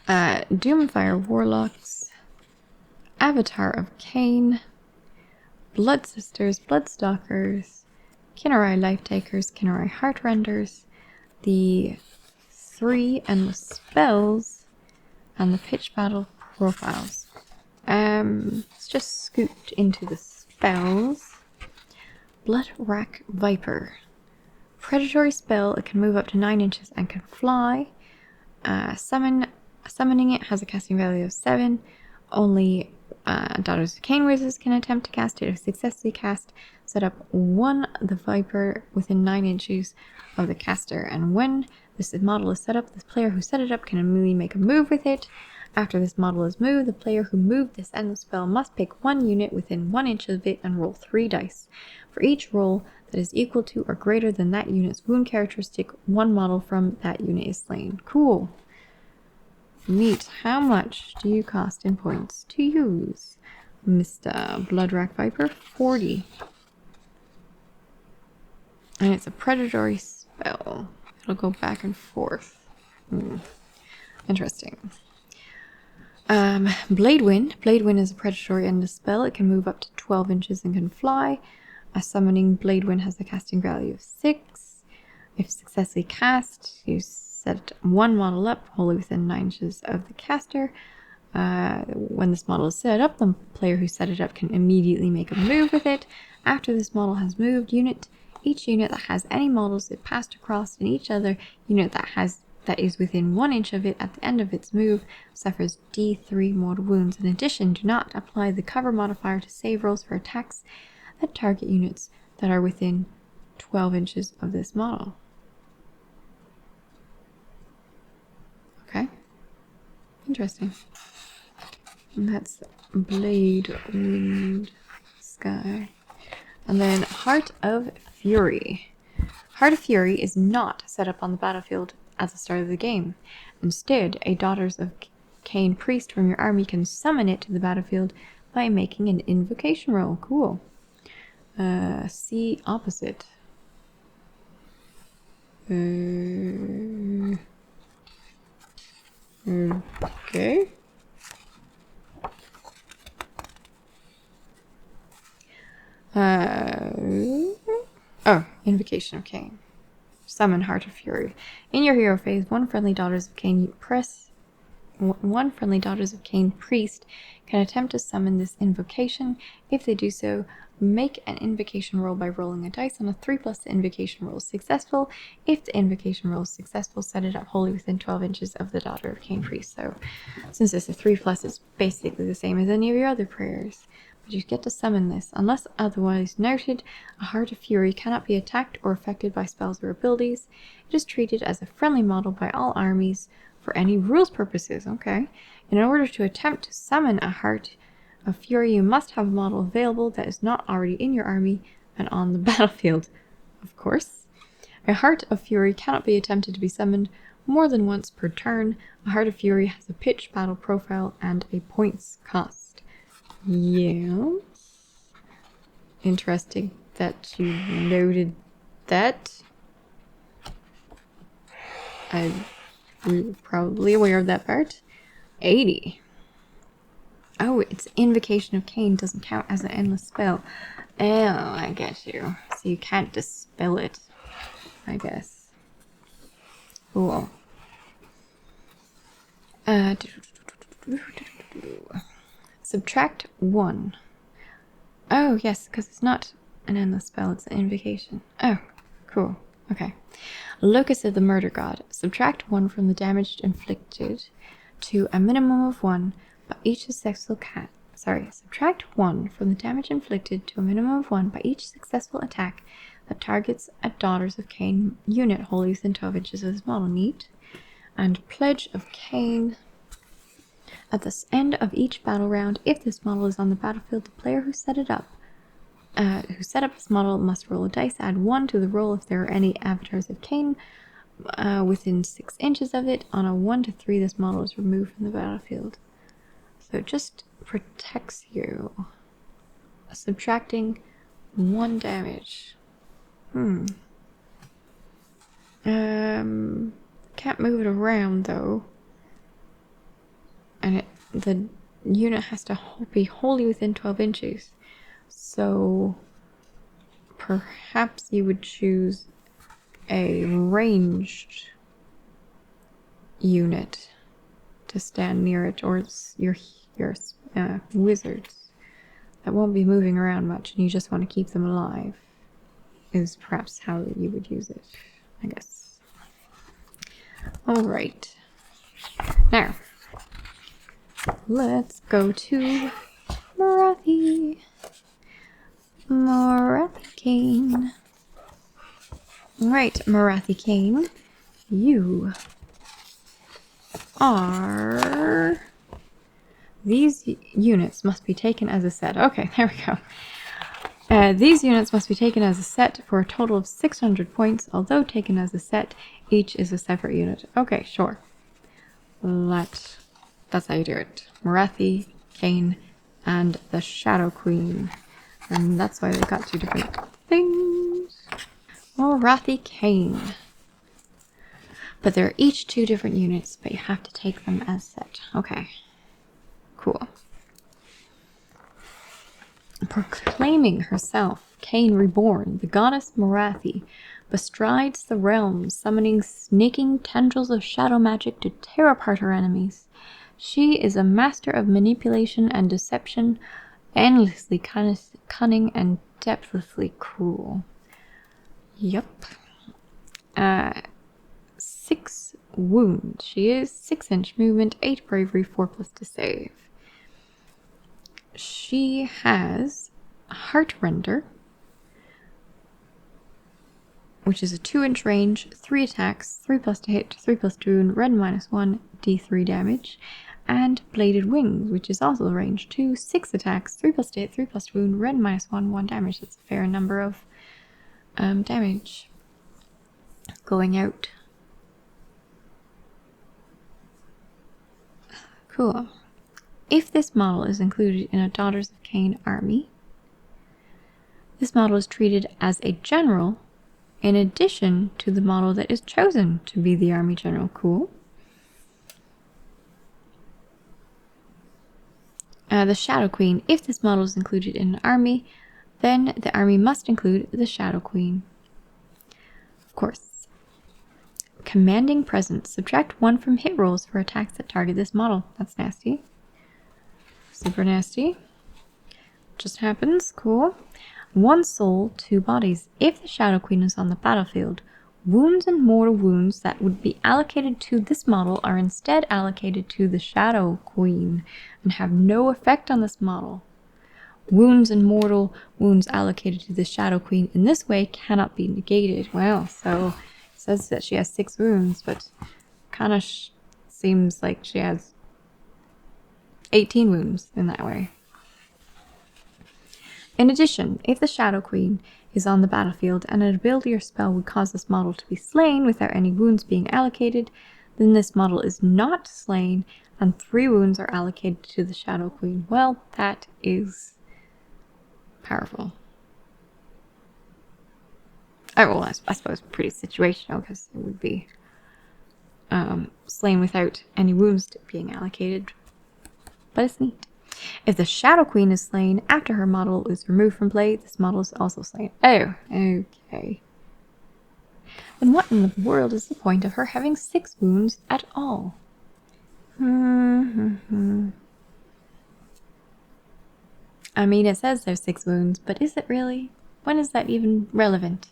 Doomfire Warlocks, Avatar of Kane, Blood Sisters, Blood Stalkers, Kinerai Life Takers, Kinerai Heartrenders, the 3 Endless Spells, and the Pitch Battle Profiles. Let's just scoot into the spells. Blood Rack Viper. Predatory spell, it can move up to 9 inches and can fly. Summoning it has a casting value of 7. Only Daughters of Kane wizards can attempt to cast it. If successfully cast, set up the Viper within 9 inches of the caster. And when this model is set up, the player who set it up can immediately make a move with it. After this model is moved, the player who moved this endless spell must pick 1 unit within 1 inch of it and roll 3 dice. For each roll that is equal to or greater than that unit's wound characteristic, 1 model from that unit is slain. Cool. Neat. How much do you cost in points to use, Mr. Bloodrack Viper? 40. And it's a predatory spell. It'll go back and forth. Interesting. Bladewind. Bladewind is a predatory endless spell. It can move up to 12 inches and can fly. A summoning Bladewind has a casting value of 6. If successfully cast, you set 1 model up wholly within 9 inches of the caster. When this model is set up, the player who set it up can immediately make a move with it. After this model has moved, each unit that has any models it passed across and each other unit that is within 1 inch of it at the end of its move suffers D3 mortal wounds. In addition, do not apply the cover modifier to save rolls for attacks that target units that are within 12 inches of this model. Okay. Interesting. And that's Bladewind Sky. And then Heart of Fury. Heart of Fury is not set up on the battlefield at the start of the game. Instead, a Daughters of Kane priest from your army can summon it to the battlefield by making an invocation roll. Cool. See opposite. Okay. Invocation of Kane. Summon Heart of Fury. In your hero phase, 1 friendly Daughters of Kane, you press one friendly Daughters of Kane priest can attempt to summon this invocation. If they do so, make an invocation roll by rolling a dice. On a 3+, the invocation roll is successful. If the invocation roll is successful, set it up wholly within 12 inches of the Daughter of Kane priest. So, since it's a 3+, it's basically the same as any of your other prayers. But you get to summon this. Unless otherwise noted, a Heart of Fury cannot be attacked or affected by spells or abilities. It is treated as a friendly model by all armies for any rules purposes. Okay. In order to attempt to summon a Heart of Fury, you must have a model available that is not already in your army and on the battlefield. Of course. A Heart of Fury cannot be attempted to be summoned more than once per turn. A Heart of Fury has a pitch battle profile and a points cost. Yeah. Interesting that you noted that. I'm probably aware of that part. 80. Oh, it's Invocation of Kane doesn't count as an endless spell. Oh, I get you. So you can't dispel it, I guess. Cool. Subtract 1. Oh, yes, because it's not an endless spell, it's an invocation. Oh, cool. Okay. Locus of the Murder God. Subtract 1 from the damage inflicted to a minimum of 1 by each successful subtract 1 from the damage inflicted to a minimum of 1 by each successful attack that targets a Daughters of Kane unit wholly within 12 inches of this model. Neat. And Pledge of Kane. At the end of each battle round, if this model is on the battlefield, the player who set up this model must roll a dice, add 1 to the roll if there are any avatars of Kane within 6 inches of it. On a 1 to 3, this model is removed from the battlefield. So it just protects you. Subtracting 1 damage. Can't move it around though. And the unit has to be wholly within 12 inches. So perhaps you would choose a ranged unit to stand near it, or your wizards that won't be moving around much and you just want to keep them alive, is perhaps how you would use it, I guess. Alright. Now, let's go to Marathi. Marathi Kane. Right, Marathi Kane. You are... These units must be taken as a set. Okay, there we go. These units must be taken as a set for a total of 600 points. Although taken as a set, each is a separate unit. Okay, sure. That's how you do it. Marathi, Kane, and the Shadow Queen. And that's why they got 2 different things. Marathi Kane. But they're each 2 different units, but you have to take them as set. Okay. Cool. Proclaiming herself, Kane Reborn, the goddess Morathi, bestrides the realms, summoning snaking tendrils of shadow magic to tear apart her enemies. She is a master of manipulation and deception, endlessly cunning and depthlessly cruel. Yup. 6 wound. She is 6-inch movement, 8 bravery, 4+ to save. She has Heartrender, which is a 2-inch range, 3 attacks, 3+ to hit, 3+ to wound, red -1, d3 damage, and Bladed Wings, which is also range 2, 6 attacks, 3+ to hit, 3+ to wound, red -1, 1 damage. That's a fair number of damage going out. Cool. If this model is included in a Daughters of Kane army, this model is treated as a general in addition to the model that is chosen to be the army general. Cool. The Shadow Queen. If this model is included in an army, then the army must include the Shadow Queen. Of course. Commanding Presence. Subtract 1 from hit rolls for attacks that target this model. That's nasty. Super nasty. Just happens. Cool. 1 soul, 2 bodies. If the Shadow Queen is on the battlefield, wounds and mortal wounds that would be allocated to this model are instead allocated to the Shadow Queen and have no effect on this model. Wounds and mortal wounds allocated to the Shadow Queen in this way cannot be negated. Well, so it says that she has 6 wounds, but kind of seems like she has 18 wounds in that way. In addition, if the Shadow Queen is on the battlefield and an ability or spell would cause this model to be slain without any wounds being allocated, then this model is not slain and 3 wounds are allocated to the Shadow Queen. Well, that is powerful. Oh, well, I suppose pretty situational because it would be slain without any wounds being allocated. But it's neat. If the Shadow Queen is slain after her model is removed from play, this model is also slain. Oh, okay. Then what in the world is the point of her having 6 wounds at all? I mean, it says there's 6 wounds, but is it really? When is that even relevant?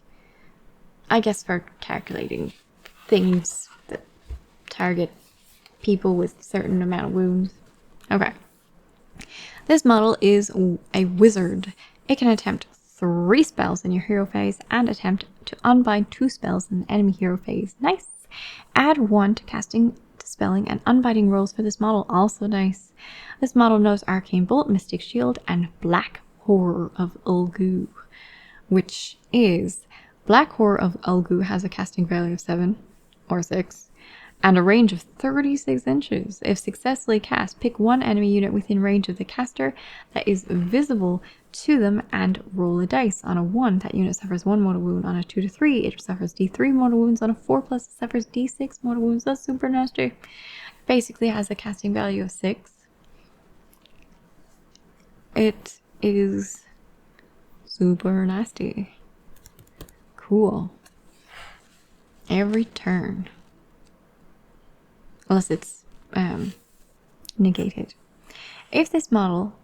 I guess for calculating things that target people with a certain amount of wounds. Okay. This model is a wizard. It can attempt 3 spells in your hero phase and attempt to unbind 2 spells in the enemy hero phase. Nice. Add 1 to casting, dispelling, and unbinding rolls for this model. Also nice. This model knows Arcane Bolt, Mystic Shield, and Black Horror of Ulgu, which is Black Horror of Ulgu has a casting value of 7 or 6 and a range of 36 inches. If successfully cast, pick 1 enemy unit within range of the caster that is visible to them and roll a dice. On a 1, that unit suffers 1 mortal wound. On a 2 to 3, it suffers D3 mortal wounds. On a 4+, it suffers D6 mortal wounds. That's super nasty. Basically has a casting value of 6. It is super nasty. Cool. Every turn. Unless it's negated. If this model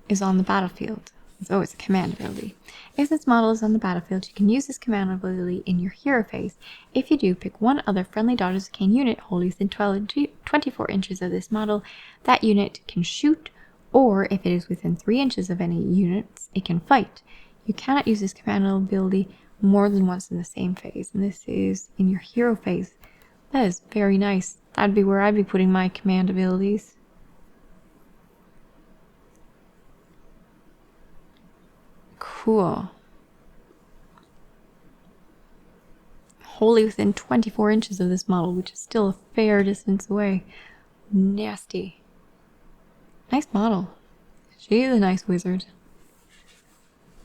is on the battlefield, oh, it's a command ability. If this model is on the battlefield, you can use this command ability in your hero phase. If you do, pick 1 other friendly Daughters of Khaine unit wholly within 24 inches of this model. That unit can shoot, or if it is within 3 inches of any units, it can fight. You cannot use this command ability more than once in the same phase, and this is in your hero phase. That is very nice. That'd be where I'd be putting my command abilities. Cool. Wholly within 24 inches of this model, which is still a fair distance away. Nasty. Nice model. She is a nice wizard.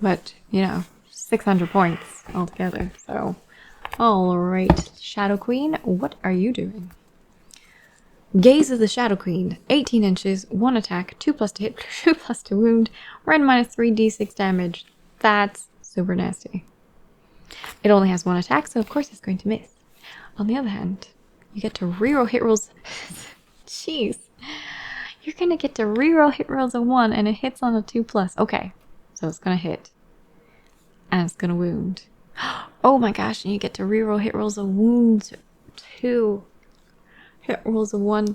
But, you know, 600 points altogether, so... Alright, Shadow Queen, what are you doing? Gaze of the Shadow Queen, 18 inches, 1 attack, 2+ to hit, 2+ to wound, rend -3 d6 damage. That's super nasty. It only has 1 attack, so of course it's going to miss. On the other hand, you get to reroll hit rolls. Jeez. You're going to get to reroll hit rolls of 1 and it hits on a 2+. Okay, so it's going to hit. And it's going to wound. Oh my gosh, and you get to reroll hit rolls of wounds 2. Hit rolls of 1.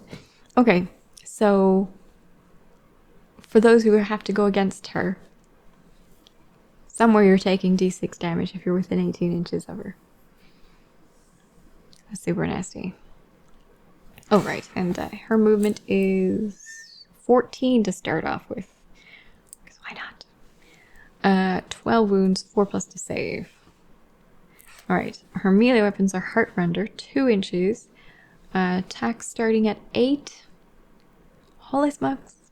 Okay, so for those who have to go against her, somewhere you're taking d6 damage if you're within 18 inches of her. That's super nasty. Oh, right, and her movement is 14 to start off with. Because why not? 12 wounds, 4+ to save. Alright, her melee weapons are Heartrender, 2 inches. Attack starting at 8. Holy smokes.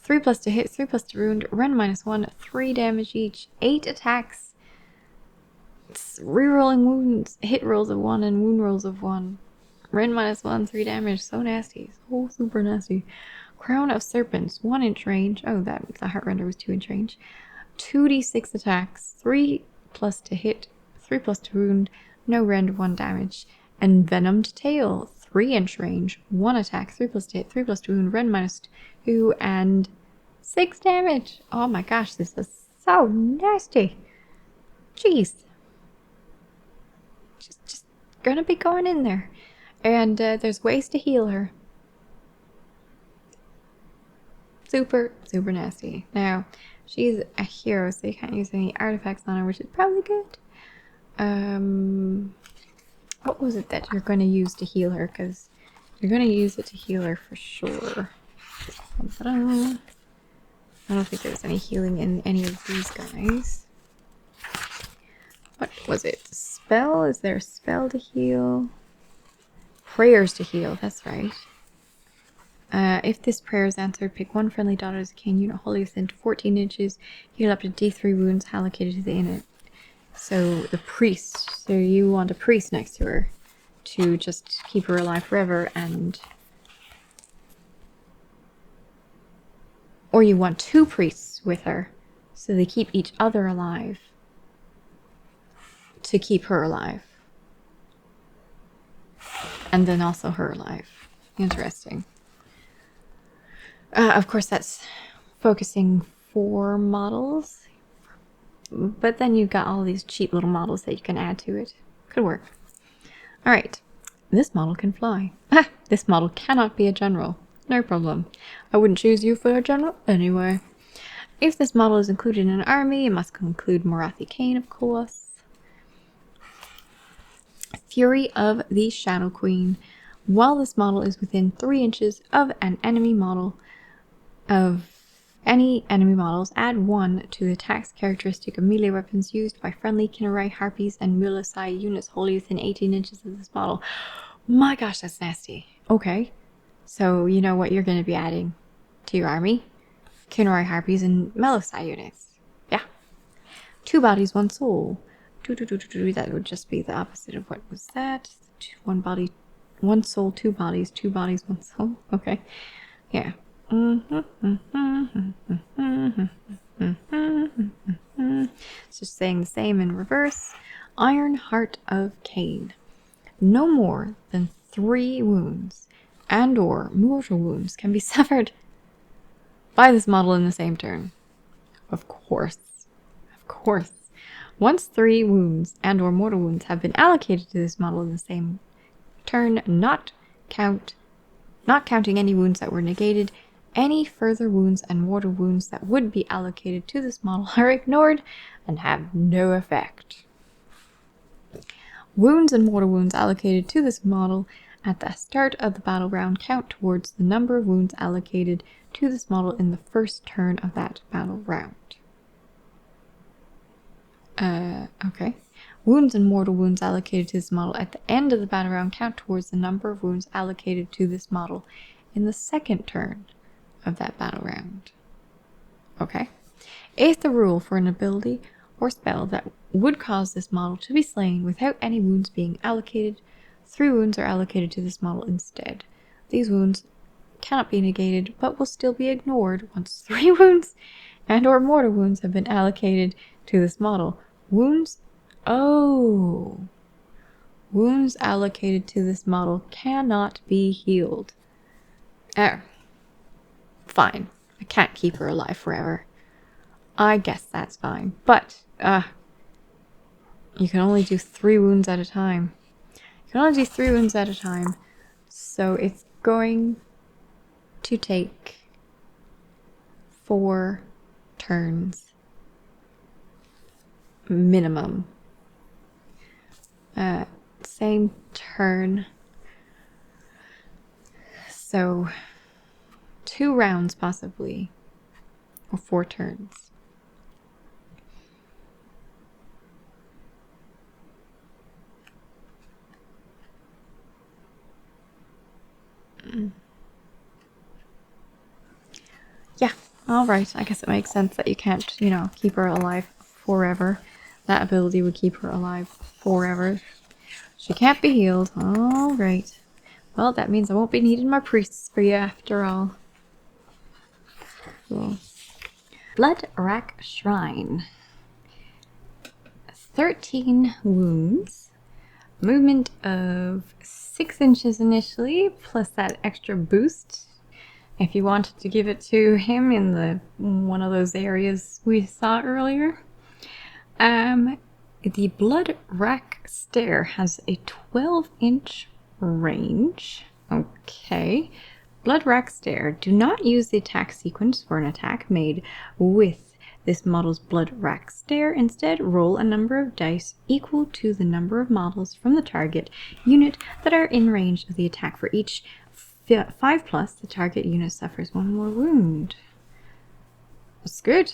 3+ to hit, 3+ to wound, rend -1, 3 damage each. 8 attacks. It's rerolling wounds, hit rolls of 1 and wound rolls of 1. Rend -1, 3 damage. So nasty. So super nasty. Crown of Serpents, 1 inch range. Oh, the Heartrender was 2 inch range. 2d6 attacks, 3+ to hit, 3+ to wound, no rend, 1 damage. Envenomed Tail, 3-inch range, 1 attack, 3+2, 3+2 wound, rend -2, and 6 damage. Oh my gosh, this is so nasty. Jeez. Just gonna be going in there. And there's ways to heal her. Super, super nasty. Now, she's a hero, so you can't use any artifacts on her, which is probably good. What was it that you're going to use to heal her? Because you're going to use it to heal her for sure. I don't think there's any healing in any of these guys. What was it? Spell? Is there a spell to heal? Prayers to heal, that's right. If this prayer is answered, pick one friendly Daughters of Kane unit wholly within 14 inches, heal up to D3 wounds allocated to the unit. So the priest, so you want a priest next to her to just keep her alive forever, and or you want 2 priests with her so they keep each other alive to keep her alive, and then also her alive. Interesting. Of course that's focusing 4 models. But then you've got all these cheap little models that you can add to it. Could work. Alright. This model can fly. This model cannot be a general. No problem. I wouldn't choose you for a general anyway. If this model is included in an army, it must include Marathi Kane, of course. Fury of the Shadow Queen. While this model is within 3 inches of an enemy model of any enemy models, add 1 to the attacks characteristic of melee weapons used by friendly Kinnarai Harpies and Melusai units wholly within 18 inches of this model. My gosh, that's nasty. Okay, so you know what you're going to be adding to your army? Kinnarai Harpies and Melusai units. Yeah. 2 bodies, 1 soul. That would just be the opposite of what was that. 1 body, 1 soul, 2 bodies, 2 bodies, 1 soul. Okay. Yeah. It's just saying the same in reverse. Iron Heart of Kane. No more than 3 wounds and or mortal wounds can be suffered by this model in the same turn. Of course. Of course. Once 3 wounds and or mortal wounds have been allocated to this model in the same turn, not counting any wounds that were negated, any further wounds and mortal wounds that would be allocated to this model are ignored and have no effect. Wounds and mortal wounds allocated to this model at the start of the battle round count towards the number of wounds allocated to this model in the first turn of that battle round. Okay. Wounds and mortal wounds allocated to this model at the end of the battle round count towards the number of wounds allocated to this model in the second turn of that battle round. Okay. If the rule for an ability or spell that would cause this model to be slain without any wounds being allocated, 3 wounds are allocated to this model instead. These wounds cannot be negated, but will still be ignored once 3 wounds and or mortal wounds have been allocated to this model. Wounds allocated to this model cannot be healed. Oh. Fine. I can't keep her alive forever. I guess that's fine. But, you can only do 3 wounds at a time. You can only do 3 wounds at a time. So it's going to take 4 turns. Minimum. Same turn. So 2 rounds possibly, or 4 turns. Yeah, alright, I guess it makes sense that you can't, keep her alive forever. That ability would keep her alive forever. She can't be healed. Alright. Well, that means I won't be needing my priests for you after all. Cool. Blood Rack Shrine. 13 wounds. movement of 6 inches initially, plus that extra boost if you wanted to give it to him in the one of those areas we saw earlier. The Blood Rack Stare has a 12-inch range. Okay. Blood Rack Stare. Do not use the attack sequence for an attack made with this model's Blood Rack Stare. Instead, roll a number of dice equal to the number of models from the target unit that are in range of the attack. For each 5+, the target unit suffers 1 more wound. That's good.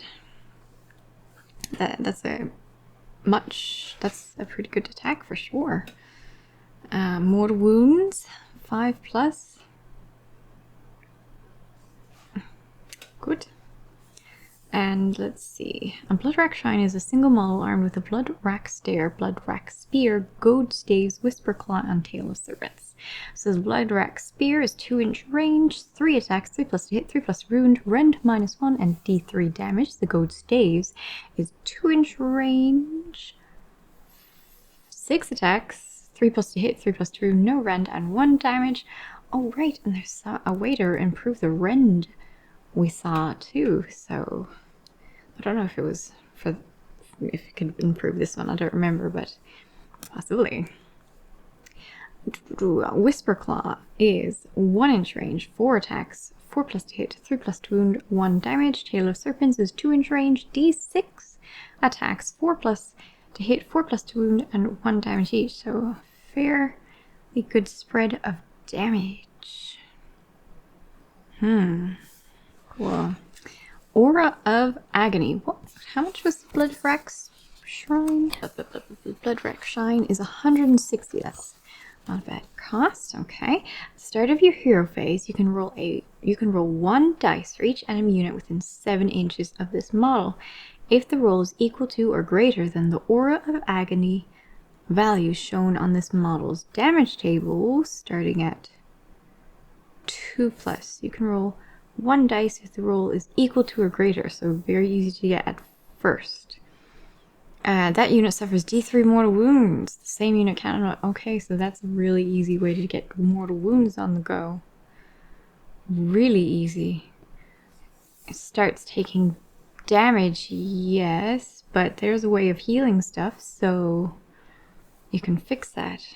That's a pretty good attack for sure. More wounds, 5+. Good. And let's see. A Blood Rack Shrine is a single model armed with a Blood Rack Stare, Blood Rack Spear, Goad Staves, Whisper Claw, and Tail of Serpents. So the Blood Rack Spear is 2-inch range, 3 attacks, 3+ to hit, 3+ wound, rend -1, and D3 damage. The Goad Staves is 2-inch range, 6 attacks, 3+ to hit, 3+ to wound, no rend, and 1 damage. Oh right, and there's a way to improve the rend we saw too, so I don't know if it was if it could improve this one, I don't remember, but possibly. Whisper Claw is 1-inch range, 4 attacks, 4+ to hit, 3+ to wound, 1 damage. Tail of Serpents is 2-inch range, D6 attacks, 4+ to hit, 4+ to wound, and 1 damage each, so fairly good spread of damage. Cool. Aura of Agony. What? How much was the Blood Rack Shrine? Blood Rack Shrine is 160. That's not a bad cost. Okay. At the start of your hero phase, you can roll 1 dice for each enemy unit within 7 inches of this model. If the roll is equal to or greater than the Aura of Agony value shown on this model's damage table, starting at 2+, you can roll 1 dice if the roll is equal to or greater, so very easy to get at first. That unit suffers D3 mortal wounds. The same unit cannot. Okay, so that's a really easy way to get mortal wounds on the go. Really easy. It starts taking damage, yes, but there's a way of healing stuff, so you can fix that.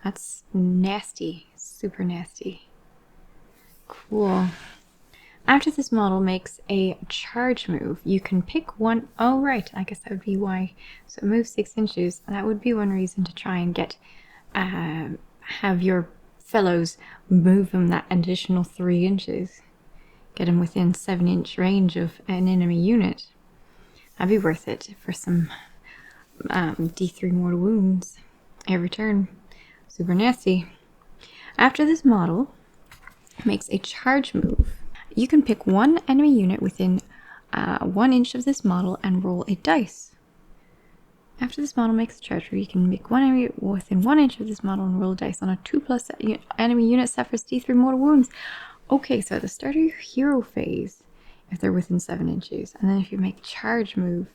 That's nasty, super nasty. Cool. After this model makes a charge move, you can pick one. Oh, right. I guess that would be why. So it moves 6 inches. That would be one reason to try and get, have your fellows move them that additional 3 inches. Get them within 7-inch range of an enemy unit. That'd be worth it for some D3 mortal wounds every turn. Super nasty. After this model makes a charge move, you can pick one enemy unit within 1 inch of this model and roll a dice. After this model makes a charge move, you can pick one enemy within 1 inch of this model and roll a dice. On a 2+ enemy unit suffers D3 mortal wounds. Okay, so at the start of your hero phase, if they're within 7 inches, and then if you make a charge move,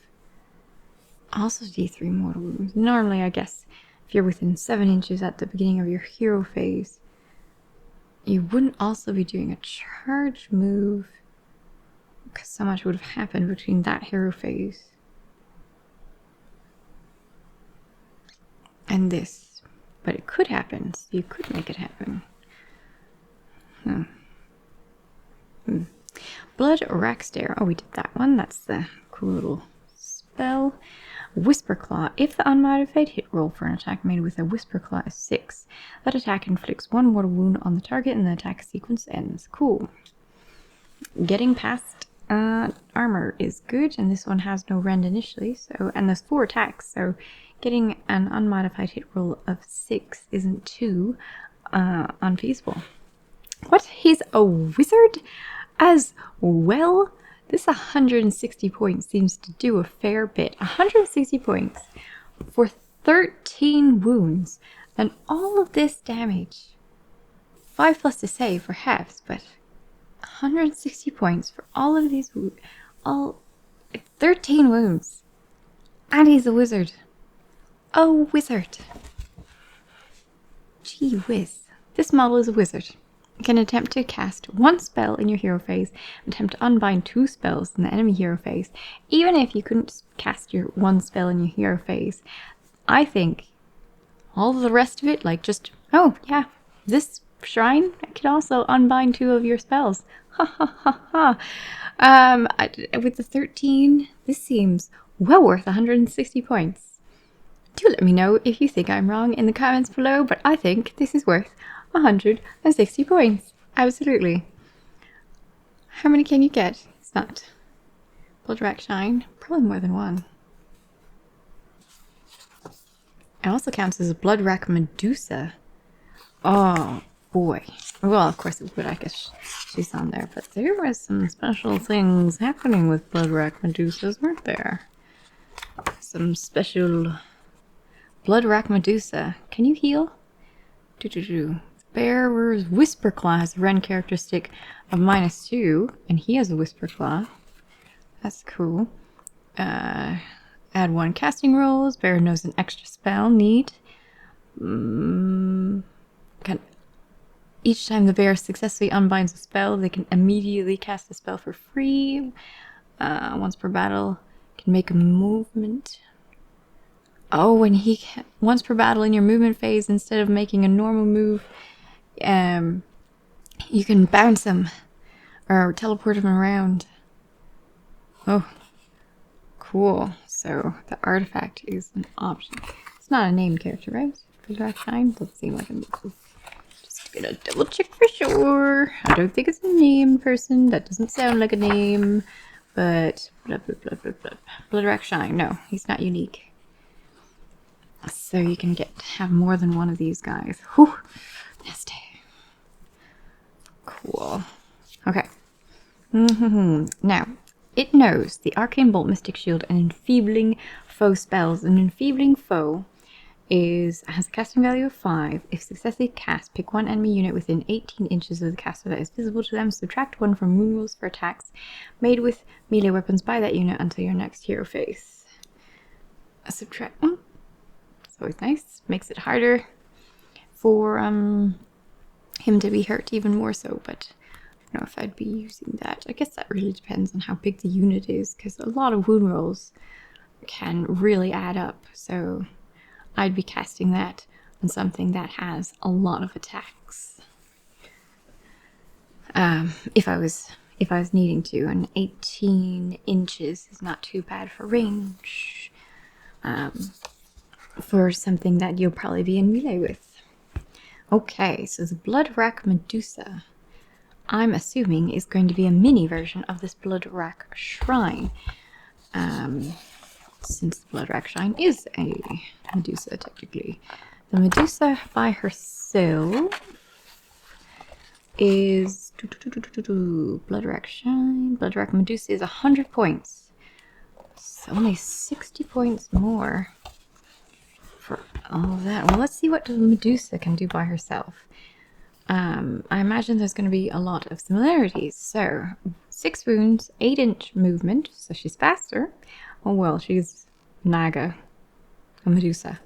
also D3 mortal wounds. Normally, I guess, if you're within 7 inches at the beginning of your hero phase, you wouldn't also be doing a charge move, because so much would have happened between that hero phase and this. But it could happen, so you could make it happen. Blood Rack Stare. Oh, we did that one. That's the cool little spell. Whisper Claw. If the unmodified hit roll for an attack made with a Whisper Claw is 6, that attack inflicts 1 mortal wound on the target and the attack sequence ends. Cool. Getting past armor is good, and this one has no rend initially, so, and there's 4 attacks, so getting an unmodified hit roll of 6 isn't too unfeasible. What? He's a wizard as well? This 160 points seems to do a fair bit. 160 points for 13 wounds and all of this damage. 5+ to save for halves, but 160 points for all of these all 13 wounds. And he's a wizard. A wizard. Gee whiz. This model is a wizard. You can attempt to cast one spell in your hero phase, attempt to unbind 2 spells in the enemy hero phase, even if you couldn't cast your one spell in your hero phase. I think all the rest of it, like just, oh yeah, this shrine could also unbind 2 of your spells. Ha ha ha ha. With the 13, this seems well worth 160 points. Do let me know if you think I'm wrong in the comments below, but I think this is worth 160 points. Absolutely. How many can you get? It's not. Blood Shine? Probably more than one. It also counts as a Blood Medusa. Oh boy. Well, of course it would, I guess she's on there, but there were some special things happening with Blood Medusas, weren't there? Some special Blood Medusa. Can you heal? Bearer's Whisper Claw has a Ren characteristic of -2, and he has a Whisper Claw. That's cool. Add 1 casting rolls. Bearer knows an extra spell. Neat. Each time the bearer successfully unbinds a spell, they can immediately cast the spell for free. Once per battle, can make a movement. Oh, when once per battle in your movement phase, instead of making a normal move, you can bounce him or teleport him around. Oh, cool. So the artifact is an option. It's not a named character, right? Shine doesn't seem like a name. Just gonna double check for sure. I don't think it's a named person. That doesn't sound like a name. But blah blah blah blah blah. Blood Shine. No, he's not unique. So you can have more than one of these guys. Whew, nasty. Cool. Okay. Now, it knows the Arcane Bolt, Mystic Shield, and Enfeebling Foe spells. An Enfeebling Foe has a casting value of 5. If successfully cast, pick 1 enemy unit within 18 inches of the caster that is visible to them. Subtract 1 from wound rolls for attacks made with melee weapons by that unit until your next hero phase. Subtract 1. It's always nice. Makes it harder for him to be hurt even more so, but I don't know if I'd be using that. I guess that really depends on how big the unit is, because a lot of wound rolls can really add up. So I'd be casting that on something that has a lot of attacks. If I was needing to, and 18 inches is not too bad for range. For something that you'll probably be in melee with. Okay, so the Blood Medusa, I'm assuming, is going to be a mini version of this Blood Shrine. Since the Blood Shrine is a Medusa, technically. The Medusa by herself is Blood Shine. Blood Medusa is 100 points. It's only 60 points more for all of that. Well, let's see what the Medusa can do by herself. I imagine there's going to be a lot of similarities. So, 6 wounds, 8-inch movement, so she's faster. Oh well, she's Naga, a Medusa.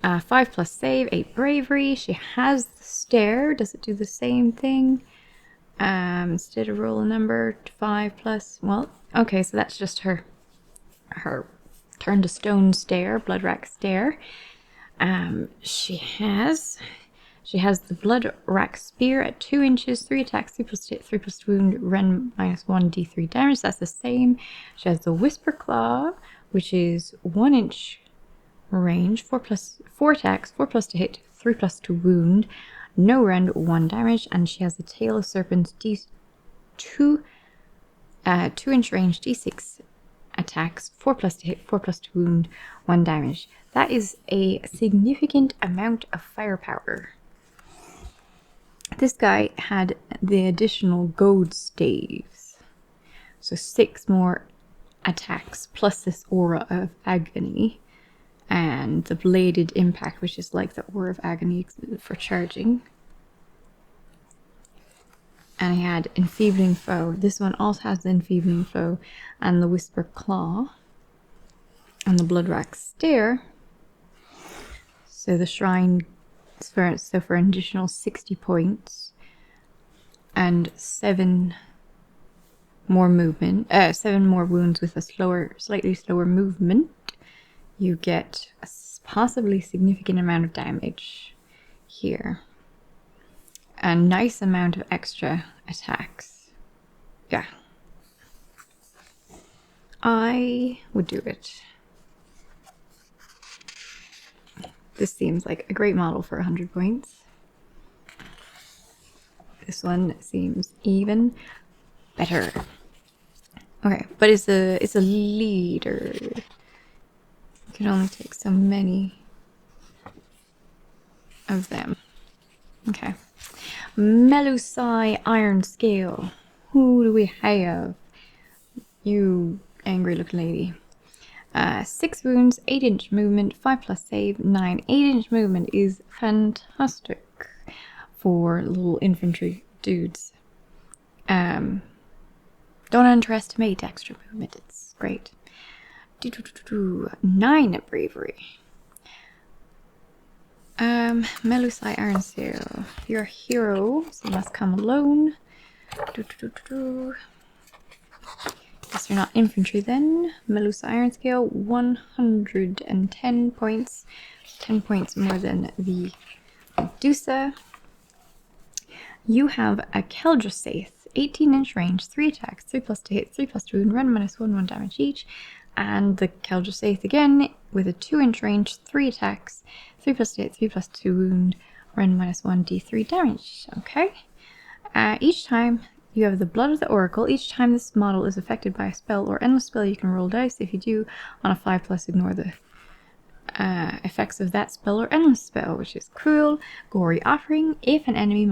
5+ save, 8 bravery. She has the stare. Does it do the same thing? Instead of roll a number, 5+. Well, okay, so that's just her turn to stone stare, blood rack stare. She has the blood rack spear at 2 inches, 3 attacks, 3+ hit, 3+ wound, Ren -1 d3 damage. That's the same. She has the whisper claw, which is 1 inch range, 4 attacks, 4+ to hit, 3+ to wound, no rend, 1 damage, and she has the tail of serpents, 2 inch range, d6 attacks, 4+ to hit, 4+ to wound, 1 damage. That is a significant amount of firepower. This guy had the additional gold staves, so 6 more attacks plus this aura of agony, and the bladed impact, which is like the aura of agony for charging. And he had Enfeebling Foe. This one also has the Enfeebling Foe and the Whisper Claw and the Blood Rack Stare. So the shrine So for an additional 60 points and 7 more movement, 7 more wounds with a slightly slower movement, you get a possibly significant amount of damage here. A nice amount of extra attacks. Yeah. I would do it. This seems like a great model for 100 points. This one seems even better. Okay, but it's a leader. You can only take so many of them. Okay. Melusai Iron Scale. Who do we have? You angry looking lady. 6 wounds, 8-inch movement, 5+ save, 9. 8-inch movement is fantastic for little infantry dudes. Don't underestimate extra movement, it's great. 9 bravery. Melusai Iron Scale. You're a hero, so you must come alone. Guess you're not infantry then. Melusai Iron Scale, 110 points. 10 points more than the Medusa. You have a Cauldrons, 18-inch range, 3 attacks, 3+ to hit, 3+ to wound, run -1, 1 damage each. And the Cauldrons again with a 2-inch range, 3 attacks, 3+ to hit, 3+ to wound, run -1 d3 damage. Okay. Each time you have the Blood of the Oracle. Each time this model is affected by a spell or endless spell, you can roll dice. If you do, on a 5+, ignore the effects of that spell or endless spell, which is Cruel, Gory Offering. If any enemy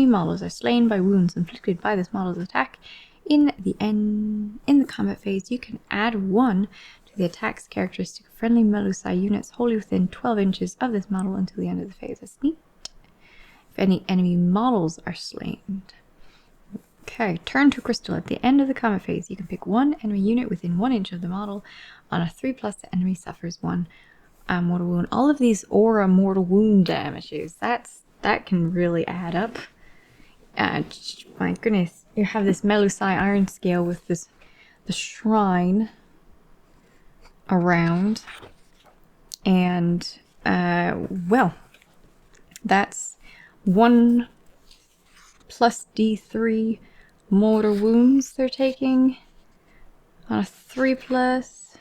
models are slain by wounds inflicted by this model's attack in the combat phase, you can add 1 to the attack's characteristic of friendly Melusai units wholly within 12 inches of this model until the end of the phase. That's neat. If any enemy models are slain. Okay, turn to crystal. At the end of the combat phase, you can pick 1 enemy unit within 1 inch of the model. On a 3+, the enemy suffers 1 mortal wound. All of these aura mortal wound damages, that can really add up. My goodness, you have this Melusai Iron Scale with the shrine around, and well, that's 1+ d3 mortal wounds they're taking on a 3+.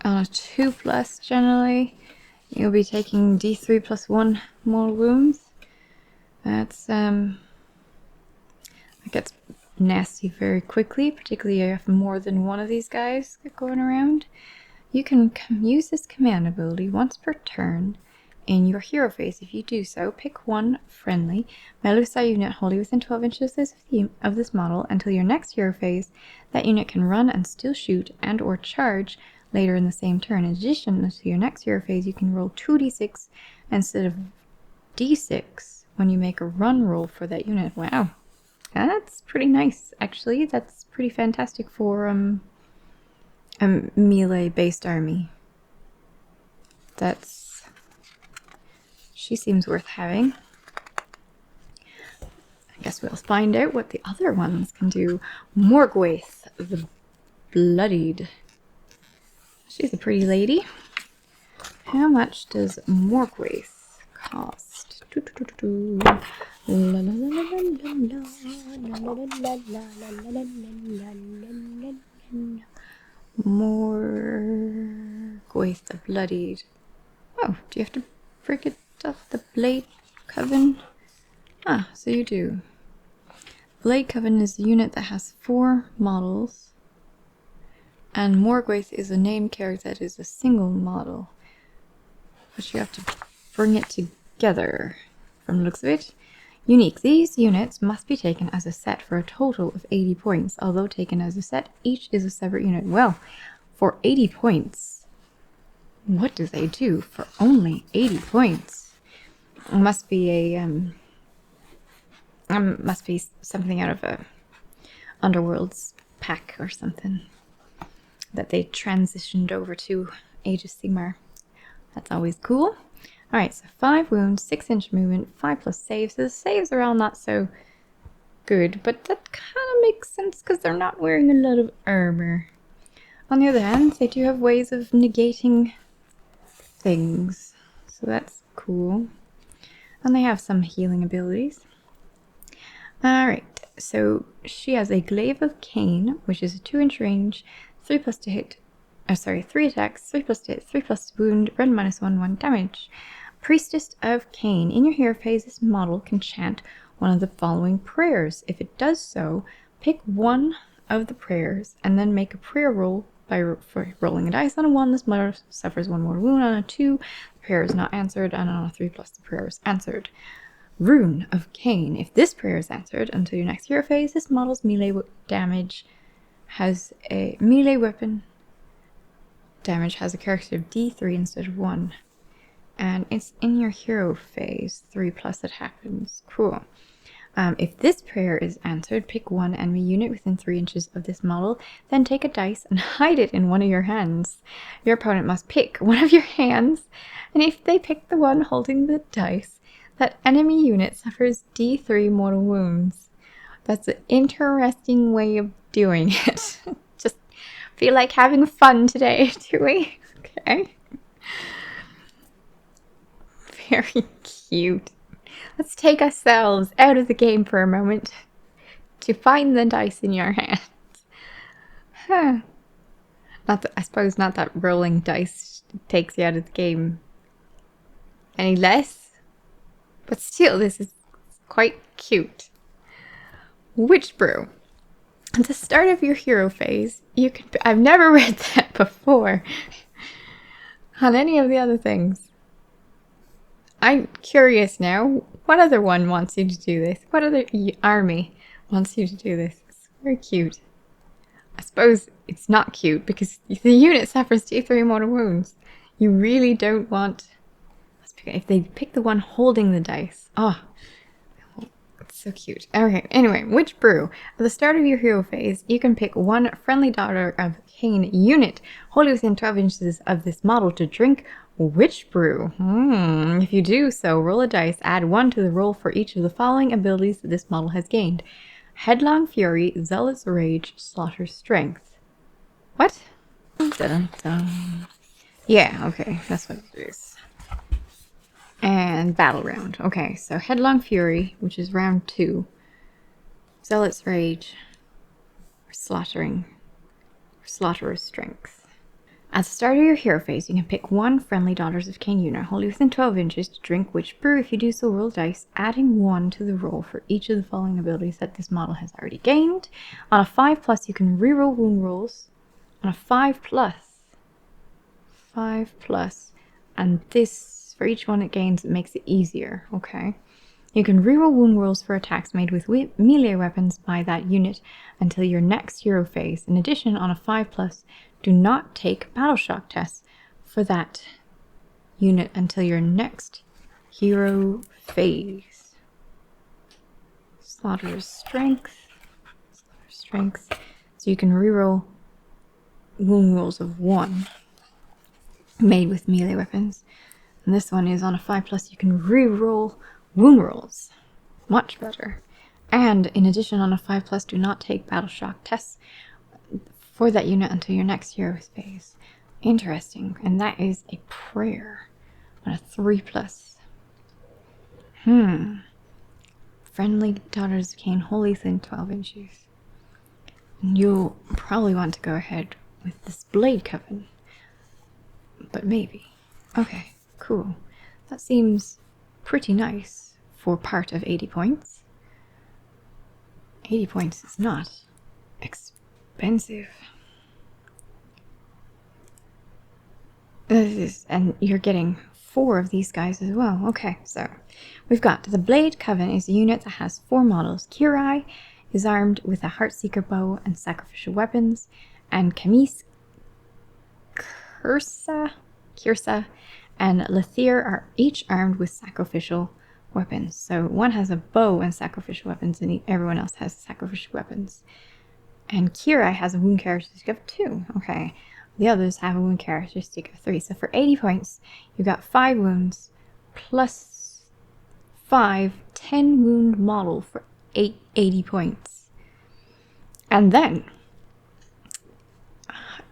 On a 2+, generally, you'll be taking d3 + 1 mortal wounds. That's that gets nasty very quickly, particularly if you have more than one of these guys going around. You can use this command ability once per turn in your hero phase. If you do so, pick 1 friendly Melusai unit wholly within 12 inches of this model until your next hero phase. That unit can run and still shoot and or charge later in the same turn. In addition to your next hero phase, you can roll 2d6 instead of d6 when you make a run roll for that unit. Wow, that's pretty nice, actually. That's pretty fantastic for a melee-based army. She seems worth having. I guess we'll find out what the other ones can do. Morgwaith, the Bloodied. She's a pretty lady. How much does Morgwaith cost? Morgwaith the Bloodied. Oh, do you have to break it off the Blade Coven? Ah, so you do. Blade Coven is a unit that has 4 models, and Morgwaith is a named character that is a single model, but you have to bring it together from the looks of it. Unique. These units must be taken as a set for a total of 80 points. Although taken as a set, each is a separate unit. Well, for 80 points, what do they do for only 80 points? It must be must be something out of a Underworld's pack or something that they transitioned over to Age of Sigmar. That's always cool. Alright, so 5 wounds, 6-inch movement, 5+ saves. So the saves are all not so good, but that kind of makes sense because they're not wearing a lot of armor. On the other hand, they do have ways of negating things, so that's cool. And they have some healing abilities. Alright, so she has a Glaive of Kane, which is a 2-inch range, 3+ to hit. 3 attacks, 3+ to hit, 3+ to wound, rend -1/1 damage. Priestess of Cain. In your hero phase, this model can chant one of the following prayers. If it does so, pick one of the prayers and then make a prayer roll for rolling a dice. On a 1, this model suffers 1 more wound. On a 2, the prayer is not answered, and on a 3+, the prayer is answered. Rune of Cain. If this prayer is answered until your next hero phase, this model's melee damage has a melee weapon. Damage has a character of D3 instead of 1. And it's in your hero phase, 3+ it happens. Cool. If this prayer is answered, pick one enemy unit within 3 inches of this model, then take a dice and hide it in one of your hands. Your opponent must pick one of your hands, and if they pick the one holding the dice, that enemy unit suffers D3 mortal wounds. That's an interesting way of doing it. Just feel like having fun today, do we? Okay. Very cute. Let's take ourselves out of the game for a moment to find the dice in your hands. Huh. I suppose not that rolling dice takes you out of the game any less, but still, this is quite cute. Witch Brew. At the start of your hero phase, you can. I've never read that before on any of the other things. I'm curious now, what other one wants you to do this? What other army wants you to do this? It's very cute. I suppose it's not cute because the unit suffers D3 mortal wounds. You really don't want... If they pick the one holding the dice. Oh, it's so cute. Okay, anyway, Witch Brew. At the start of your hero phase, you can pick one friendly daughter of Khaine unit wholly within 12 inches of this model to drink Witch Brew. If you do so, roll a dice, add 1 to the roll for each of the following abilities that this model has gained. Headlong Fury, Zealot's Rage, Slaughter's Strength. What? Dun-dun-dun. Yeah, okay, that's what it is. And Battle Round. Okay, so Headlong Fury, which is round 2. Zealot's Rage, or Slaughterer's Strength. At the start of your hero phase, you can pick one friendly Daughters of Cain unit wholly within 12 inches to drink Witch Brew. If you do so, roll dice, adding 1 to the roll for each of the following abilities that this model has already gained. On a 5+, you can reroll wound rolls. On a 5+, and this, for each one it gains, it makes it easier, okay? You can reroll wound rolls for attacks made with melee weapons by that unit until your next hero phase. In addition, on a 5+, do not take battle shock tests for that unit until your next hero phase. Slaughter's Strength. So you can reroll wound rolls of 1 made with melee weapons. And this one is on a 5+, you can reroll wound rolls. Much better. And in addition, on a 5+, do not take battle shock tests for that unit until your next hero phase. Interesting. And that is a prayer on a 3+. Friendly Daughters of Cain, wholly within 12 inches. And you'll probably want to go ahead with this Blade Coven. But maybe. Okay, cool. That seems pretty nice for part of 80 points. 80 points is not expensive. And you're getting 4 of these guys as well. Okay, so we've got the Blade Coven is a unit that has 4 models. Kirai is armed with a Heartseeker bow and sacrificial weapons, and Camise, Kirsa, and Lethir are each armed with sacrificial weapons. So one has a bow and sacrificial weapons, and everyone else has sacrificial weapons. And Kira has a wound characteristic of 2. Okay. The others have a wound characteristic of 3. So for 80 points, you got 5 wounds plus 5, 10 wound model for 80 points. And then,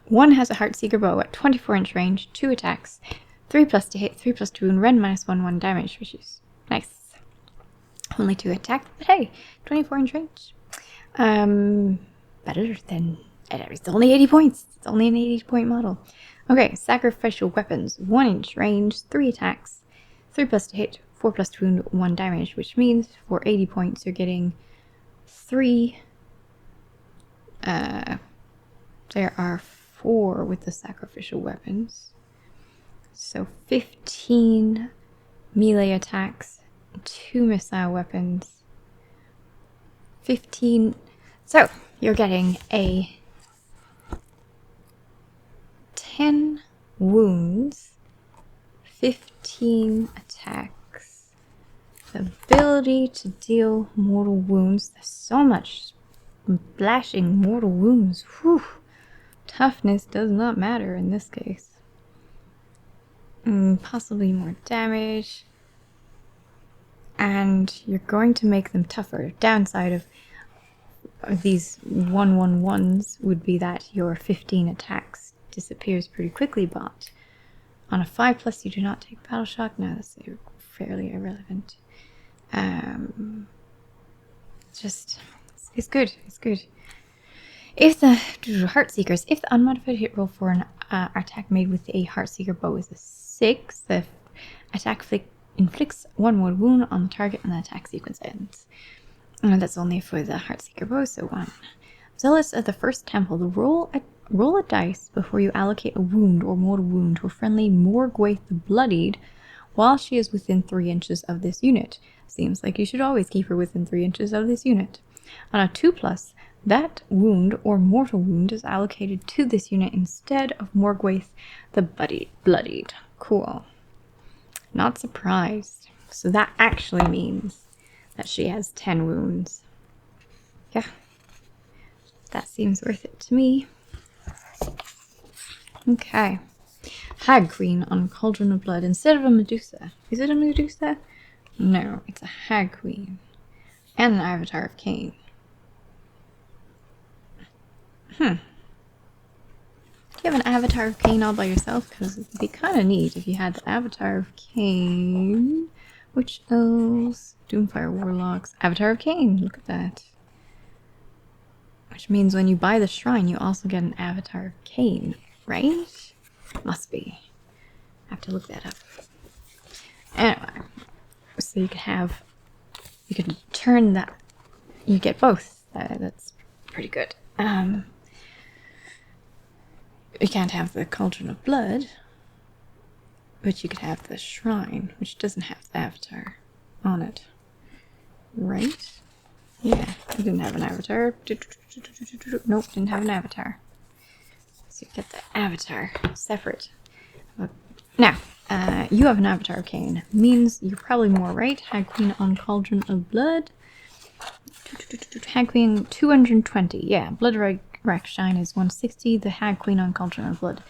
one has a Heartseeker bow at 24-inch range, 2 attacks, 3 plus to hit, 3 plus to wound, rend -1, 1 damage, which is nice. Only 2 attacks, but hey, 24-inch range. Better than... It's only 80 points. It's only an 80-point model. Okay, Sacrificial Weapons, 1-inch range, 3 attacks, 3 plus to hit, 4 plus to wound, 1 damage, which means for 80 points you're getting 3... there are 4 with the Sacrificial Weapons. So 15 melee attacks, 2 missile weapons, 15... So, you're getting a 10 wounds, 15 attacks, the ability to deal mortal wounds. There's so much splashing mortal wounds. Whew. Toughness does not matter in this case. Possibly more damage. And you're going to make them tougher. Downside of these 1/1/1s would be that your 15 attacks disappears pretty quickly, but on a 5+ you do not take battle shock. No, that's fairly irrelevant. It's good. It's good. If the Heartseekers, if the unmodified hit roll for an attack made with a Heartseeker bow is a 6, the attack inflicts 1 more wound on the target and the attack sequence ends. And that's only for the Heartseeker bow, so 1. Zealots of the First Temple, roll a dice before you allocate a wound or mortal wound to a friendly Morgwaith the Bloodied while she is within 3 inches of this unit. Seems like you should always keep her within 3 inches of this unit. On a 2+, that wound or mortal wound is allocated to this unit instead of Morgwaith the Bloodied. Cool. Not surprised. So that actually means that she has 10 wounds. Yeah. That seems worth it to me. Okay. Hag Queen on Cauldron of Blood instead of a Medusa. Is it a Medusa? No, it's a Hag Queen. And an Avatar of Khaine. Do you have an Avatar of Khaine all by yourself? Because it would be kind of neat if you had the Avatar of Khaine. Which else? Doomfire Warlocks. Avatar of Khaine. Look at that. Which means when you buy the shrine, you also get an Avatar of Khaine, right? Must be. I have to look that up. Anyway. So you can turn that. You get both. That's pretty good. You can't have the Cauldron of Blood, but you could have the shrine, which doesn't have the avatar on it. Right? Yeah, you didn't have an avatar. Nope, didn't have an avatar. So you get the avatar separate. Now, you have an Avatar of Khaine. Means you're probably more right. Hag Queen on Cauldron of Blood. Hag Queen 220. Yeah, Blood Rack Shine is 160. The Hag Queen on Cauldron of Blood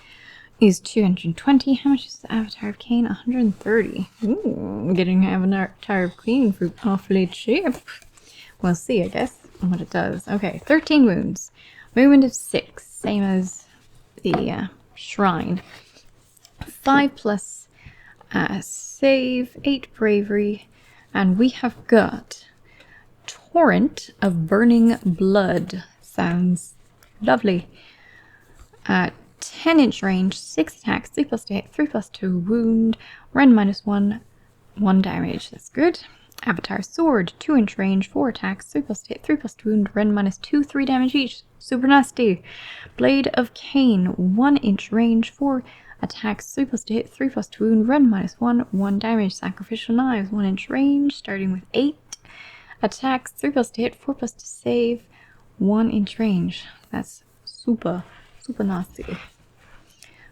is 220. How much is the Avatar of Khaine? 130. Ooh, getting an Avatar of Khaine for awfully cheap. We'll see, I guess, what it does. Okay, 13 wounds. Movement of 6, same as the shrine. 5+ save, 8 bravery, and we have got Torrent of Burning Blood. Sounds lovely. 10-inch range, 6 attacks, 3+ to hit, 3+ to wound, rend -1, 1 damage. That's good. Avatar Sword, 2-inch range, 4 attacks, 3+ to hit, 3+ to wound, rend -2, 3 damage each. Super nasty. Blade of Kane, 1-inch range, 4 attacks, 3+ to hit, 3+ to wound, rend -1, 1 damage. Sacrificial Knives, 1-inch range, starting with 8 attacks, 3+ to hit, 4+ to save, 1-inch range. That's super nasty.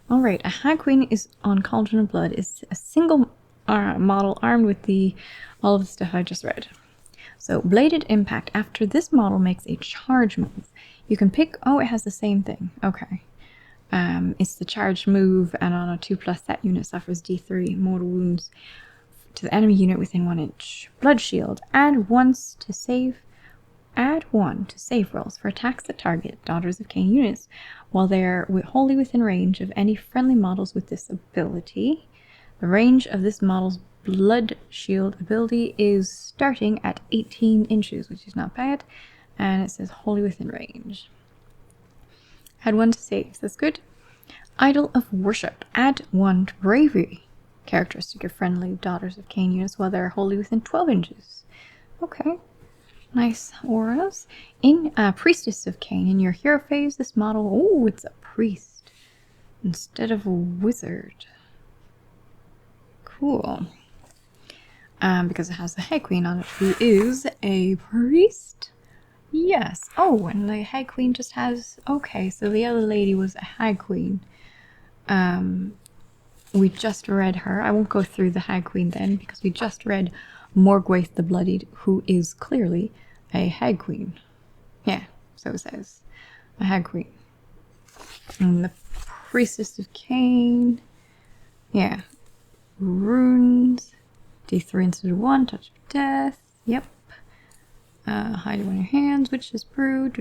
Alright, a Hag Queen is on Cauldron of Blood is a single model armed with all of the stuff I just read. So, Bladed Impact. After this model makes a charge move, you can pick... Oh, it has the same thing. Okay. It's the charge move, and on a 2+, that unit suffers D3 mortal wounds to the enemy unit within 1 inch. Blood Shield. Add 1 to save rolls for attacks that target Daughters of Khaine units while they are wholly within range of any friendly models with this ability. The range of this model's Blood Shield ability is starting at 18 inches, which is not bad, and it says wholly within range. Add 1 to saves, that's good. Idol of Worship. Add 1 to Bravery characteristic of friendly Daughters of Khaine units while they are wholly within 12 inches. Okay. Nice auras. In Priestess of Cain, in your hero phase, this model, oh, it's a priest instead of a wizard. Cool. Because it has the Hag Queen on it, who is a priest. Yes. Oh, and the Hag Queen just has... Okay, so the other lady was a Hag Queen. We just read her. I won't go through the Hag Queen then, because we just read Morgwaith the Bloodied, who is clearly a Hag Queen. Yeah, so it says. A Hag Queen. And the Priestess of Cain. Yeah. Runes. D3 instead of 1. Touch of Death. Yep. Hide it on your hands. Witch's Brew.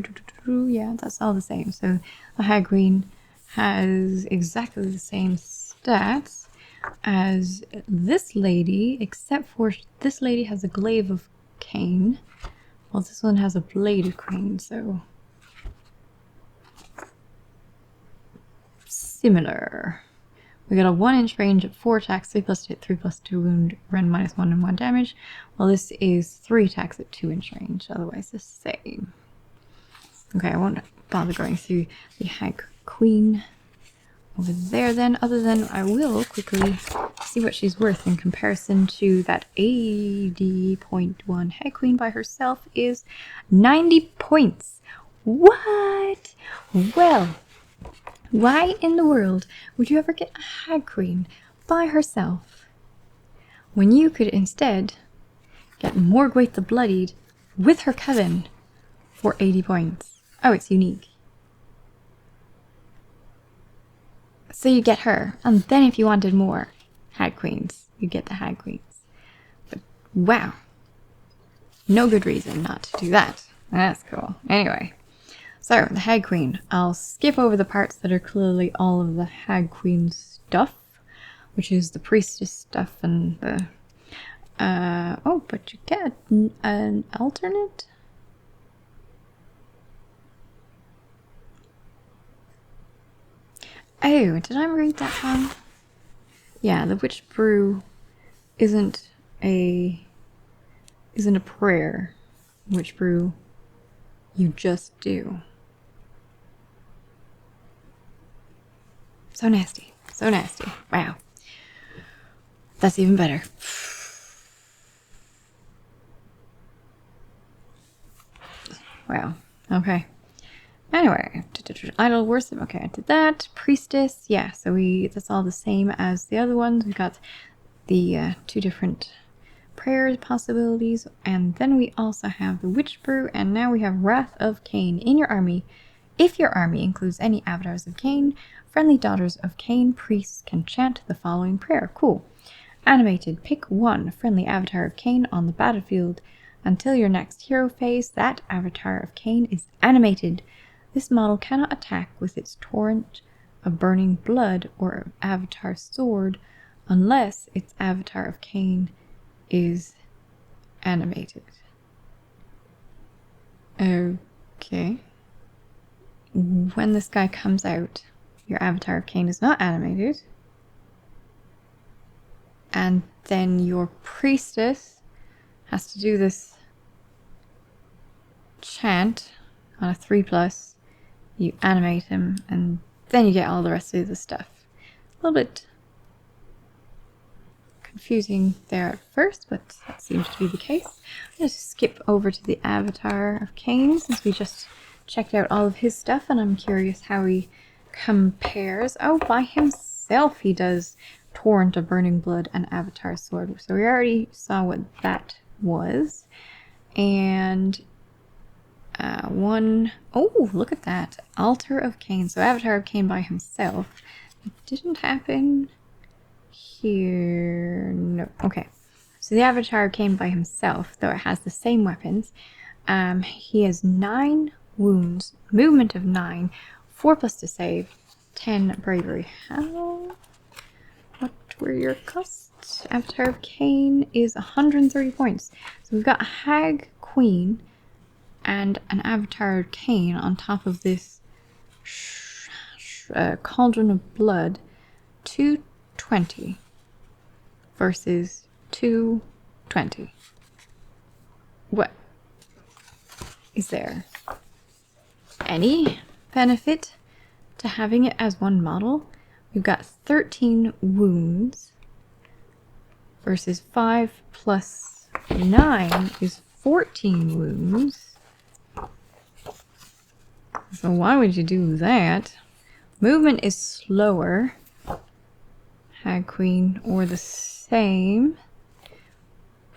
Yeah, that's all the same. So the Hag Queen has exactly the same stats as this lady, except for this lady has a Glaive of Kane, while this one has a Blade of Kane, so similar. We got a 1 inch range of 4 attacks, 3+ hit, 3+2 wound, rend -1 and 1 damage, while this is 3 attacks at 2 inch range, otherwise the same. Okay, I won't bother going through the Hag Queen over there then, other than I will quickly see what she's worth in comparison to that 80.1 Hag Queen by herself is 90 points. What? Well, why in the world would you ever get a Hag Queen by herself when you could instead get Morgwaith the Bloodied with her Coven for 80 points? Oh, it's unique. So you get her, and then if you wanted more Hag Queens, you get the Hag Queens. But wow. No good reason not to do that. That's cool. Anyway, so the Hag Queen. I'll skip over the parts that are clearly all of the Hag Queen stuff, which is the Priestess stuff and the... oh, but you get an alternate? Oh, did I read that wrong? Yeah, the Witch Brew isn't a prayer. Witch Brew, you just do. So nasty. So nasty. Wow. That's even better. Wow. Okay. Anyway, Idol Worship. Okay, I did that. Priestess. Yeah, so that's all the same as the other ones. We got the 2 different prayer possibilities, and then we also have the Witch Brew, and now we have Wrath of Khaine in your army. If your army includes any avatars of Khaine, friendly Daughters of Khaine priests can chant the following prayer. Cool. Animated. Pick 1 friendly avatar of Khaine on the battlefield. Until your next hero phase, that avatar of Khaine is animated. This model cannot attack with its Torrent of Burning Blood or Avatar Sword unless its avatar of Khaine is animated. Okay. When this guy comes out, your avatar of Khaine is not animated. And then your priestess has to do this chant on a 3+. You animate him, and then you get all the rest of the stuff. A little bit confusing there at first, but that seems to be the case. I'm going to skip over to the avatar of Khaine, since we just checked out all of his stuff, and I'm curious how he compares. Oh, by himself he does Torrent of Burning Blood and Avatar Sword. So we already saw what that was. And one... Oh, look at that. Altar of Kane. So Avatar of Kane by himself. It didn't happen here. No. Okay. So the Avatar of Kane by himself, though it has the same weapons. He has 9 wounds, movement of 9, 4+ to save, 10 bravery. What were your costs? Avatar of Kane is 130 points. So we've got a Hag Queen and an Avatar of Kane on top of this Cauldron of Blood. 220 versus 220. What? Is there any benefit to having it as one model? We've got 13 wounds versus 5 plus 9 is 14 wounds. So why would you do that? Movement is slower. Hag Queen, or the same.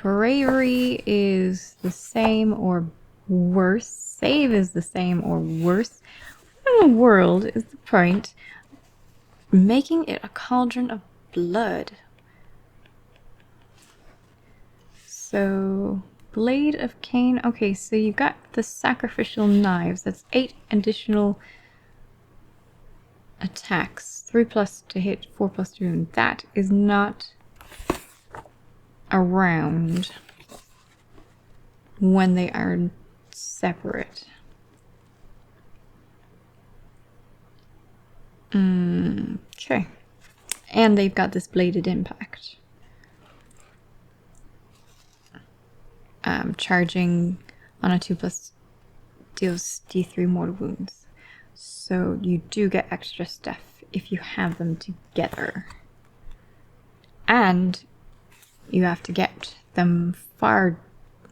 Bravery is the same or worse. Save is the same or worse. What in the world is the point making it a Cauldron of Blood? So, Blade of Kane. Okay, so you got the Sacrificial Knives. That's 8 additional attacks. 3+ to hit, 4+ to wound. That is not around when they are separate. Okay. And they've got this bladed impact. Charging on a 2+ deals D3 mortal wounds. So you do get extra stuff if you have them together. And you have to get them far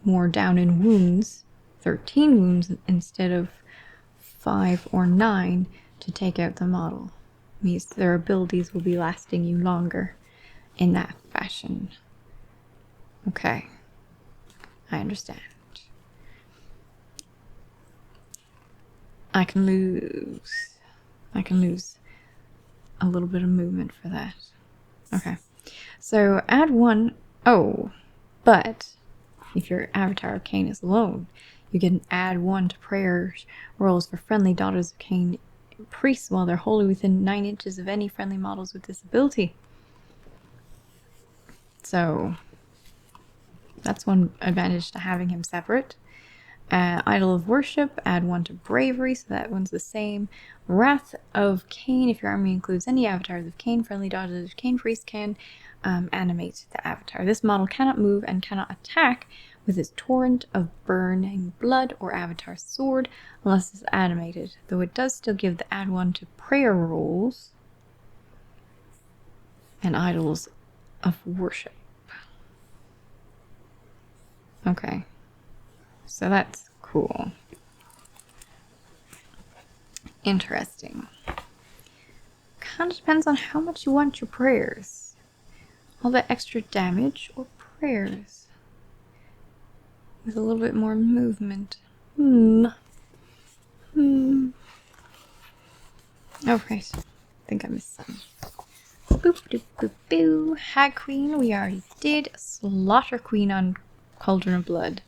more down in wounds, 13 wounds instead of 5 or 9 to take out the model. Means their abilities will be lasting you longer in that fashion. Okay. I understand. I can lose a little bit of movement for that. Okay. So add 1. Oh, but if your Avatar of Kane is alone, you can add 1 to prayer rolls for friendly Daughters of Kane priests while they're wholly within 9 inches of any friendly models with this ability. So that's one advantage to having him separate. Idol of Worship, add 1 to Bravery, so that one's the same. Wrath of Kane, if your army includes any avatars of Kane, friendly Daughters of Kane priest can animate the avatar. This model cannot move and cannot attack with its Torrent of Burning Blood or Avatar Sword unless it's animated, though it does still give the add 1 to prayer rolls and Idols of Worship. Okay, so that's cool. Interesting. Kind of depends on how much you want your prayers. All that extra damage or prayers with a little bit more movement. Oh, right. I think I missed some. Boop, boop, boop, boo. Hag Queen, we already did. Slaughter Queen on Cauldron of Blood.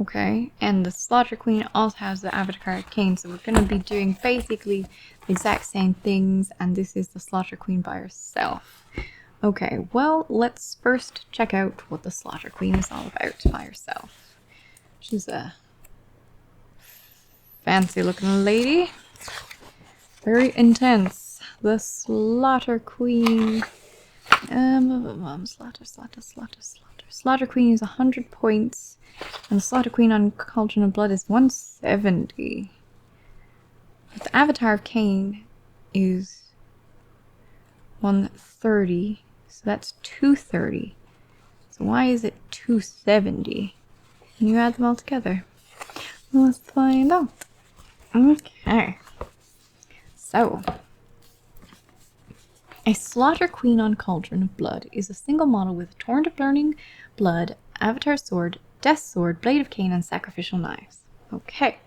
Okay, and the Slaughter Queen also has the Avatar of Kane, so we're going to be doing basically the exact same things, and this is the Slaughter Queen by herself. Okay, well, let's first check out what the Slaughter Queen is all about by herself. She's a fancy looking lady. Very intense. The Slaughter Queen. Slaughter Queen is 100 points. And the Slaughter Queen on Cauldron of Blood is 170. But the Avatar of Kane is 130. So that's 230. So why is it 270? Can you add them all together? Let's find out. Okay. So, a Slaughter Queen on Cauldron of Blood is a single model with a Torrent of Burning Blood, Avatar Sword, Death Sword, Blade of Kane, and Sacrificial Knives. Okay,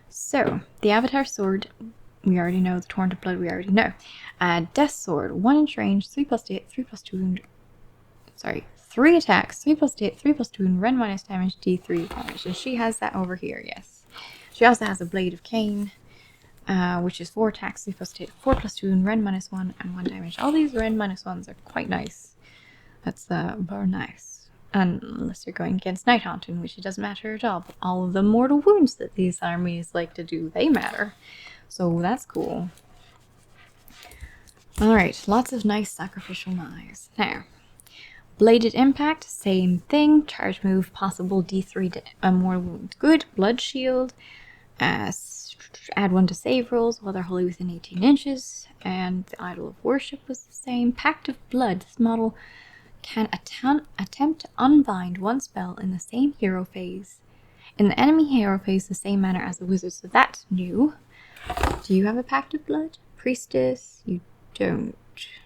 so the Avatar Sword, we already know. The Torrent of Blood, we already know. Death Sword, 1 inch range, 3+8, 3+2 wound. Sorry, 3 attacks, 3+8, 3+2 wound, Ren minus damage, D3 damage. And she has that over here, yes. She also has a Blade of Kane, which is 4 attacks, 3+8, 4+2 wound, Ren minus 1, and 1 damage. All these Ren minus 1s are quite nice. That's very nice. Unless you're going against Night Haunting, which it doesn't matter at all. But all of the mortal wounds that these armies like to do, they matter. So that's cool. Alright, lots of nice Sacrificial Knives. Now, Bladed Impact, same thing. Charge move, possible D3 mortal wound. Good. Blood Shield. Add 1 to save rolls while they're wholly within 18 inches. And the Idol of Worship was the same. Pact of Blood. This model can attempt to unbind 1 spell in the same hero phase. In the enemy hero phase, the same manner as the wizard. So that's new. Do you have a Pact of Blood? Priestess? You don't.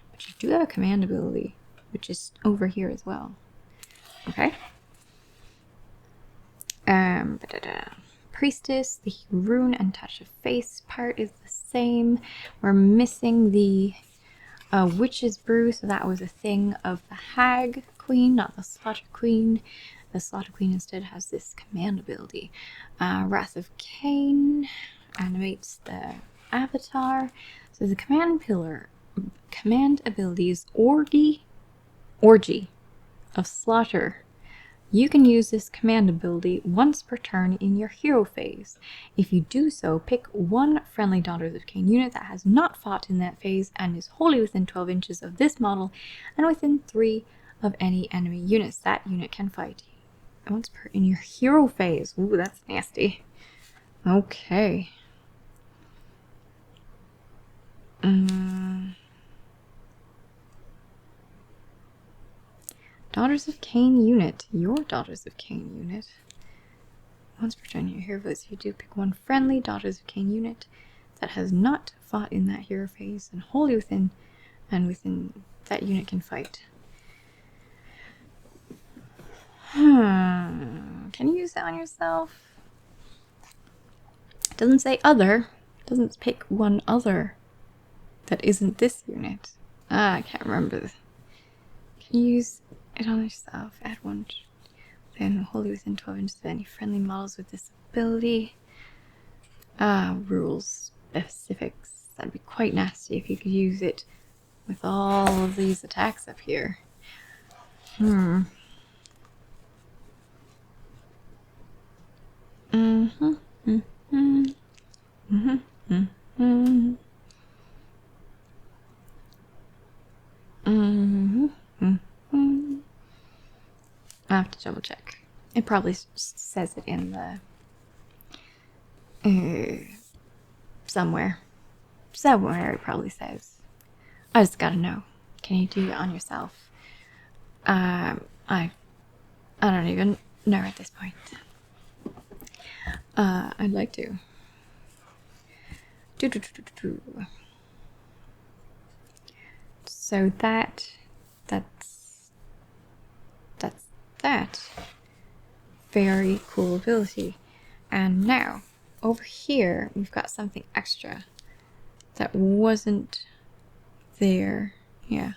But you do have a Commandability, which is over here as well. Okay. Priestess, the rune and touch of face part is the same. We're missing the Witch's Brew, so that was a thing of the Hag Queen, not the Slaughter Queen. The Slaughter Queen instead has this Commandability. Wrath of Kane animates the avatar. So the command ability is Orgy of Slaughter. You can use this command ability once per turn in your hero phase. If you do so, pick 1 friendly Daughters of Kane unit that has not fought in that phase and is wholly within 12 inches of this model and within 3 of any enemy units that unit can fight. Once per in your hero phase. Ooh, that's nasty. Okay. Daughters of Kane unit. Your Daughters of Kane unit. Once per turn in your hero phase, you do pick 1 friendly Daughters of Kane unit that has not fought in that hero phase and wholly within that unit can fight. Can you use that on yourself? It doesn't say other. It doesn't pick 1 other that isn't this unit. I can't remember. Can you use it on yourself? Add 1 then wholly within 12 inches of any friendly models with this ability. Rules specifics. That'd be quite nasty if you could use it with all of these attacks up here. I have to double check. It probably says it in the somewhere it probably says. I just gotta know. Can you do it on yourself? I don't even know at this point. I'd like to. So that's that. Very cool ability. And now, over here, we've got something extra that wasn't there. Yeah.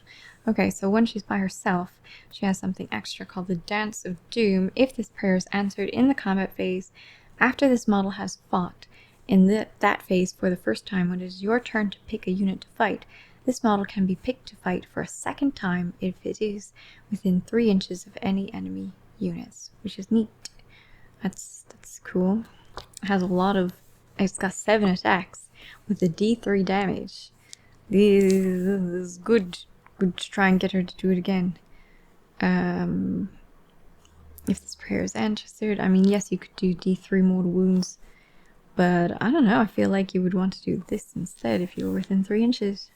Okay, so when she's by herself, she has something extra called the Dance of Doom. If this prayer is answered in the combat phase, after this model has fought in that phase for the first time, when it is your turn to pick a unit to fight, this model can be picked to fight for a second time if it is within 3 inches of any enemy units, which is neat. That's cool. It has it's got 7 attacks with a D3 damage. This is good to try and get her to do it again. If this prayer is answered, I mean, yes, you could do D3 mortal wounds, but I don't know, I feel like you would want to do this instead if you were within 3 inches.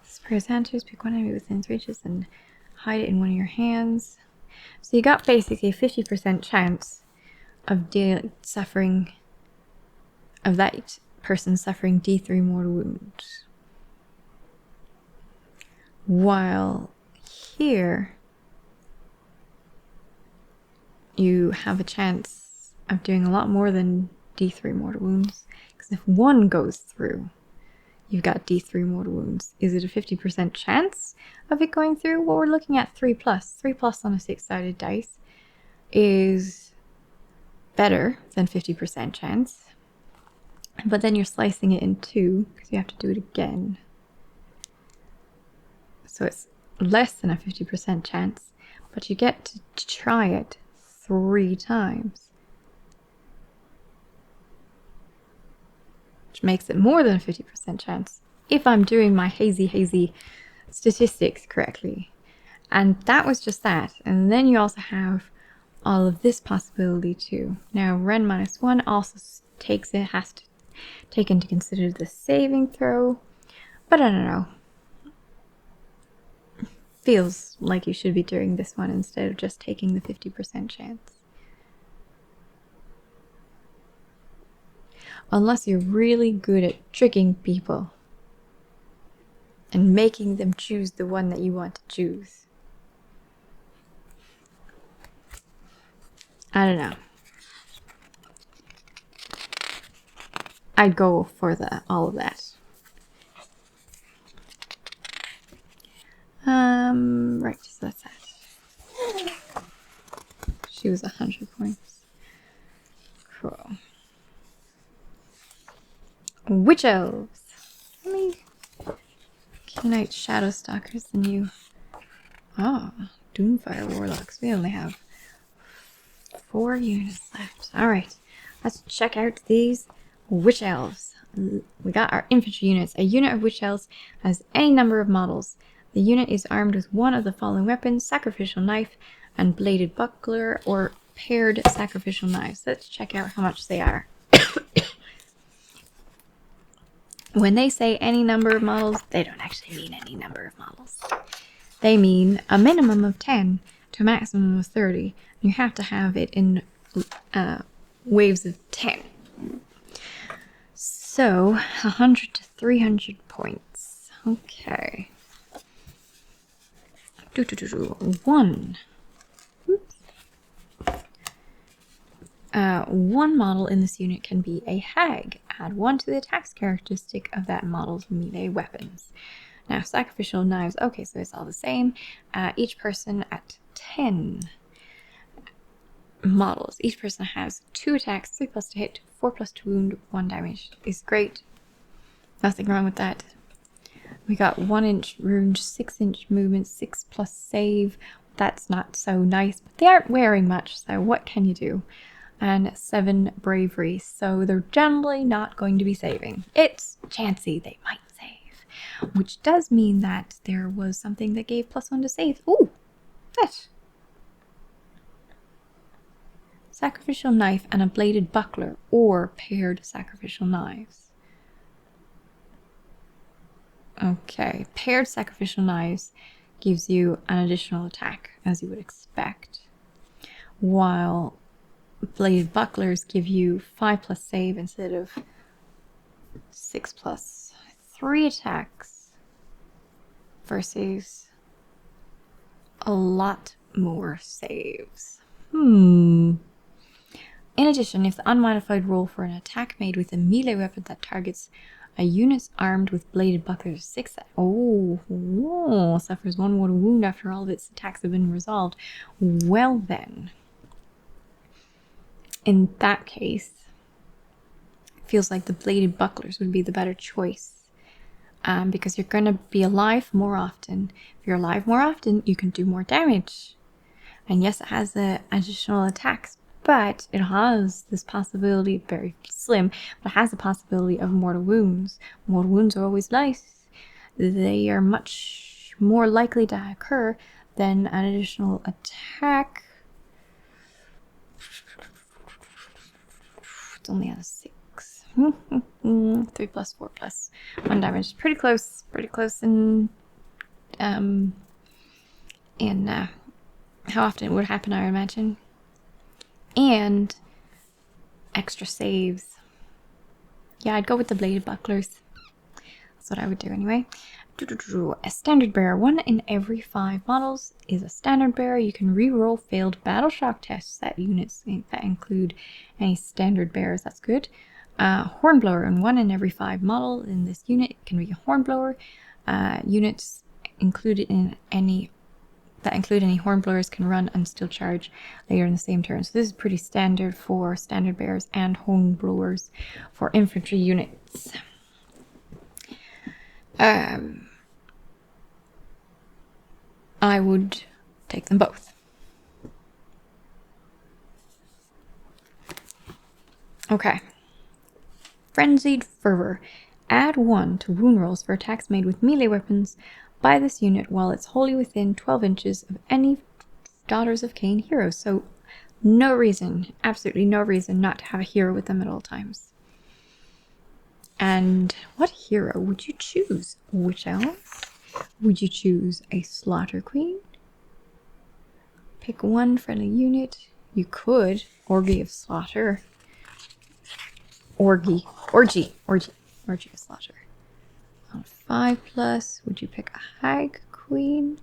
This prayer is answered, pick 1 enemy within 3 inches and hide it in one of your hands. So you got basically a 50% chance of that person suffering D3 mortal wounds. While here, you have a chance of doing a lot more than D3 mortal wounds. Because if one goes through, you've got D3 mortal wounds. Is it a 50% chance of it going through? Well, we're looking at 3+. 3+ on a 6-sided dice is better than 50% chance. But then you're slicing it in 2 because you have to do it again. So it's less than a 50% chance, but you get to try it 3 times. Which makes it more than a 50% chance, if I'm doing my hazy statistics correctly. And that was just that. And then you also have all of this possibility too. Now, Ren -1 also has to take into consider the saving throw, but I don't know. Feels like you should be doing this one instead of just taking the 50% chance. Unless you're really good at tricking people and making them choose the one that you want to choose. I don't know. I'd go for all of that. Right, so that's that. She was 100 points. Cool. Witch elves. Let me Khaine Shadow Stalkers and you. Oh, Doomfire Warlocks. We only have 4 units left. Alright, let's check out these Witch Elves. We got our Infantry Units. A unit of Witch Elves has any number of models. The unit is armed with one of the following weapons: Sacrificial Knife and Bladed Buckler, or paired Sacrificial Knives. Let's check out how much they are. When they say any number of models, they don't actually mean any number of models. They mean a minimum of 10 to a maximum of 30. You have to have it in waves of 10. So, 100 to 300 points. Okay. One. Oops. One model in this unit can be a hag. Add 1 to the attacks characteristic of that model's melee weapons. Now, Sacrificial Knives. Okay, so it's all the same. Each person at 10 models. Each person has 2 attacks, 3+ to hit, 4+ to wound, 1 damage. Is great. Nothing wrong with that. We got 1-inch range, 6-inch movement, 6+ save. That's not so nice, but they aren't wearing much, so what can you do? And 7 bravery, so they're generally not going to be saving. It's chancy they might save, which does mean that there was something that gave +1 to save. Ooh, that. Sacrificial Knife and a Bladed Buckler, or paired Sacrificial Knives. Okay, paired Sacrificial Knives gives you an additional attack, as you would expect, while Bladed Bucklers give you 5+ save instead of 6+. 3 attacks versus a lot more saves. In addition, if the unmodified roll for an attack made with a melee weapon that targets a unit armed with Bladed Bucklers 6 suffers 1 mortal wound after all of its attacks have been resolved. Well then, in that case, it feels like the Bladed Bucklers would be the better choice. Because you're going to be alive more often. If you're alive more often, you can do more damage. And yes, it has the additional attacks, but it has this possibility, very slim, but it has the possibility of mortal wounds. Mortal wounds are always nice. They are much more likely to occur than an additional attack. It's only at a 6. 3+, 4+, 1 damage. Pretty close in how often it would happen, I imagine. And extra saves. Yeah, I'd go with the Bladed Bucklers. That's what I would do anyway. A standard bearer. 1 in every 5 models is a standard bearer. You can re-roll failed battle shock tests that units that include any standard bearers. That's good. Hornblower. And 1 in every 5 model in this unit can be a hornblower. Units included in any that include any hornblowers can run and still charge later in the same turn. So this is pretty standard for standard bearers and hornblowers for infantry units. I would take them both. Okay. Frenzied Fervor. Add 1 to wound rolls for attacks made with melee weapons by this unit while it's wholly within 12 inches of any Daughters of Kane heroes. So no reason, absolutely no reason not to have a hero with them at all times. And what hero would you choose? Which else? Would you choose a Slaughter Queen? Pick 1 friendly unit. You could Orgy of Slaughter. Orgy of Slaughter. On 5+, would you pick a Hag Queen?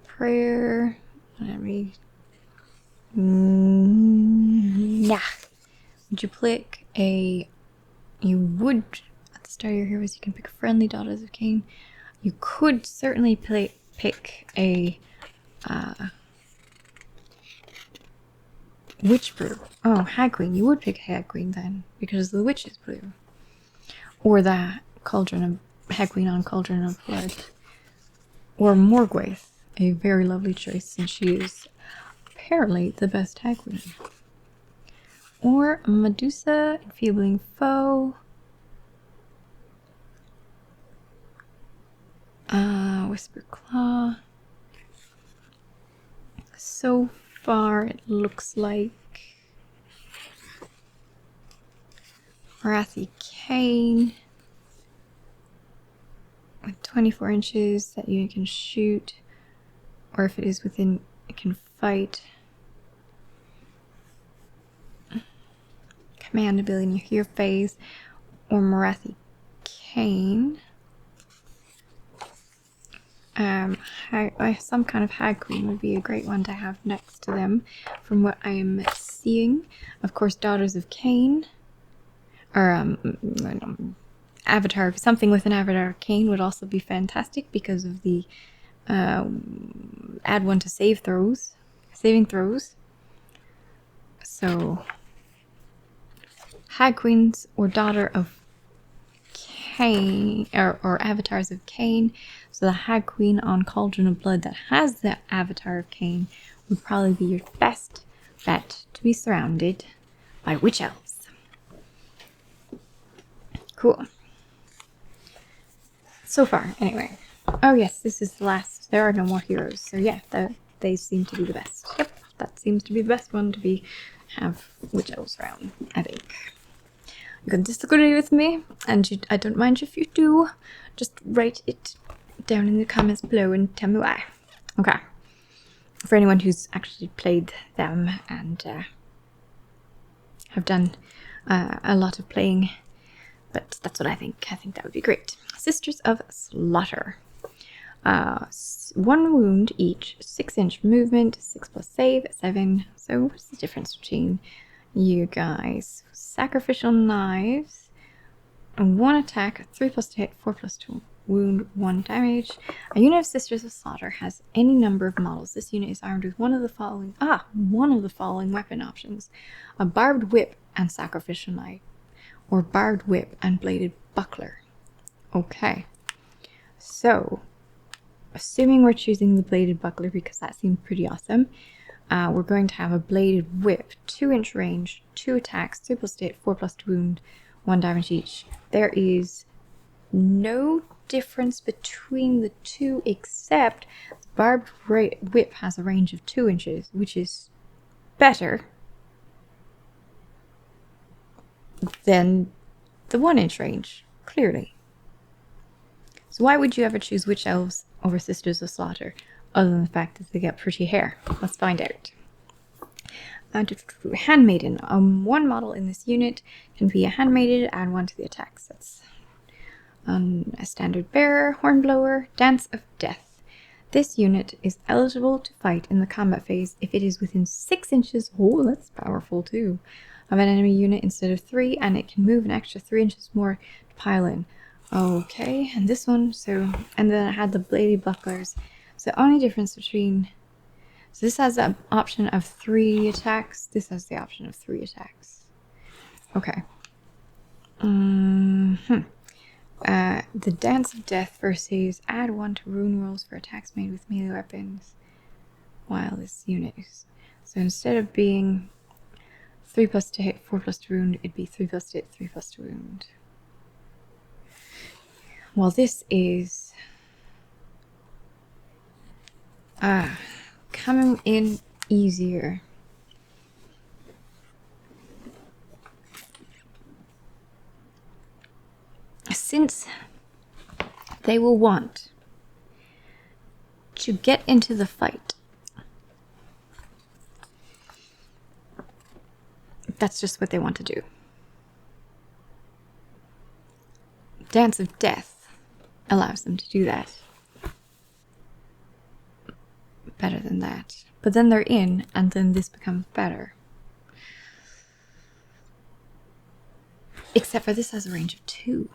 Prayer. Let me. Yeah. Would you pick a? You would at the start of your heroes. You can pick friendly Daughters of Kane. You could certainly pick a Witch Brew. Oh, Hag Queen. You would pick Hag Queen then, because the witch is blue. Or the Cauldron of Hag Queen on Cauldron of Blood. Or Morgwaith. A very lovely choice, since she is apparently the best Hag Queen. Or Medusa, Enfeebling Foe. Whisper Claw. So far, it looks like Marathi Kane with 24 inches that you can shoot, or if it is within, it can fight. Commandability in your phase, or Marathi Kane. Some kind of Hag Queen would be a great one to have next to them, from what I am seeing. Of course, Daughters of Kane, or Avatar, something with an Avatar of Kane would also be fantastic because of the add 1 to saving throws. So Hag Queens or Daughter of Kane, or Avatars of Kane. So the Hag Queen on Cauldron of Blood that has the Avatar of Kane would probably be your best bet to be surrounded by witch elves. Cool. So far, anyway. Oh yes, this is the last. There are no more heroes. So yeah, they seem to be the best. Yep, that seems to be the best one to have witch elves around, I think. You can disagree with me, and I don't mind if you do. Just write it down in the comments below and tell me why. Okay. For anyone who's actually played them and have done a lot of playing, but that's what I think. I think that would be great. Sisters of Slaughter. 1 wound each, 6-inch movement, 6+ save, 7. So what's the difference between you guys? Sacrificial Knives, 1 attack, 3+ hit, 4+2 wound, 1 damage. A unit of Sisters of Slaughter has any number of models. This unit is armed with one of the following weapon options: a barbed whip and sacrificial knife, or barbed whip and bladed buckler. Okay, so assuming we're choosing the bladed buckler because that seems pretty awesome, we're going to have a bladed whip, 2-inch range, 2 attacks, 3+ hit, 4+2 wound, 1 damage each. There is no difference between the two, except the barbed whip has a range of 2 inches, which is better than the 1-inch range, clearly. So why would you ever choose witch elves over Sisters of Slaughter, other than the fact that they get pretty hair? Let's find out. Handmaiden. One model in this unit can be a handmaiden, add 1 to the attacks. That's a standard bearer, hornblower, Dance of Death. This unit is eligible to fight in the combat phase if it is within 6 inches, oh that's powerful too, of an enemy unit instead of 3, and it can move an extra 3 inches more to pile in. Okay, and this one, so, and then I had the bladey bucklers. So the only difference between, so this has the option of 3 attacks, this has the option of 3 attacks. Okay. The Dance of Death versus add 1 to rune rolls for attacks made with melee weapons while this unit is. So instead of being 3+ to hit, 4+ to wound, it'd be 3+ to hit, 3+ to wound. Well, this is coming in easier. Since they will want to get into the fight. That's just what they want to do. Dance of Death allows them to do that. Better than that. But then they're in, and then this becomes better. Except for this has a range of 2.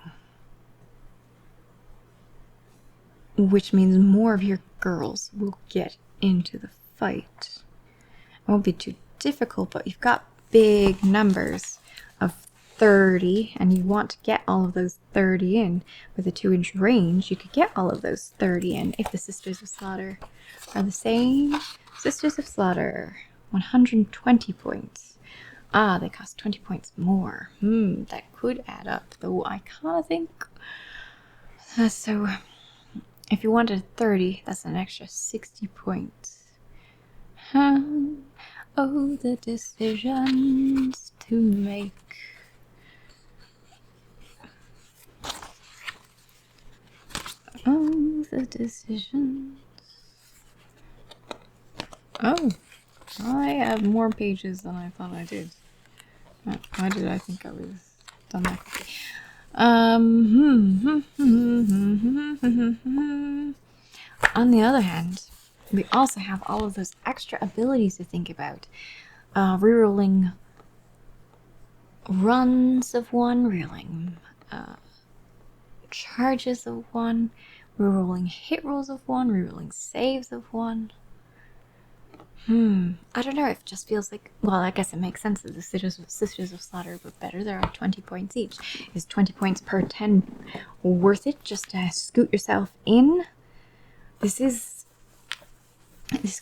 Which means more of your girls will get into the fight. It won't be too difficult, but you've got big numbers of 30, and you want to get all of those 30 in. With a 2-inch range, you could get all of those 30 in if the Sisters of Slaughter are the same. Sisters of Slaughter, 120 points. Ah, they cost 20 points more. That could add up, though I kind of think. So, if you wanted 30, that's an extra 60 points. Oh, the decisions to make. Oh, the decisions. Oh, I have more pages than I thought I did. Why did I think I was done that quickly? On the other hand, we also have all of those extra abilities to think about. Rerolling runs of 1, rerolling charges of 1, rerolling hit rolls of 1, rerolling saves of 1. I don't know, it just feels like, well, I guess it makes sense that the Sisters of Slaughter were better. There are 20 points each. Is 20 points per 10 worth it just to scoot yourself in? This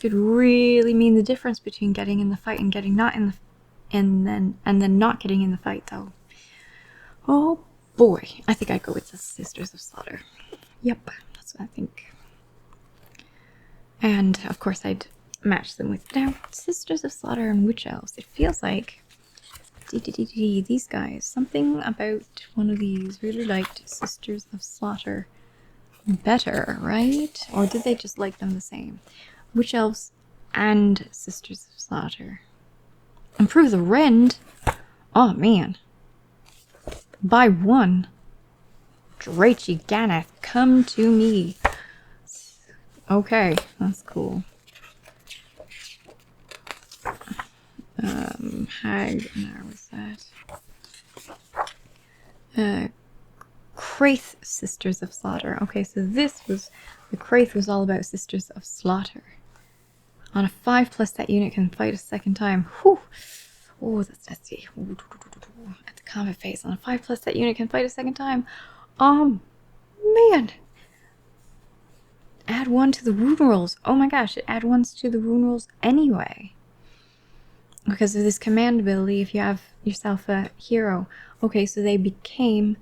could really mean the difference between getting in the fight and getting not in the, and then not getting in the fight, though. Oh boy, I think I'd go with the Sisters of Slaughter. Yep, that's what I think. And of course I'd match them with now Sisters of Slaughter and Witch Elves. It feels like these guys, something about one of these really liked Sisters of Slaughter better, right? Or did they just like them the same? Witch Elves and Sisters of Slaughter. Improve the rend. Oh man. Buy 1. Drachy Ganeth, come to me. Okay, that's cool. Hag, where was that? Craith Sisters of Slaughter. Okay, so this was, the Craith was all about Sisters of Slaughter. On a 5+, that unit can fight a second time. Whew! Oh, that's nasty. At the combat phase, on a 5+, that unit can fight a second time. Man! Add 1 to the rune rolls. Oh my gosh, it add 1s to the rune rolls anyway. Because of this Commandability, if you have yourself a hero. Okay, so they became,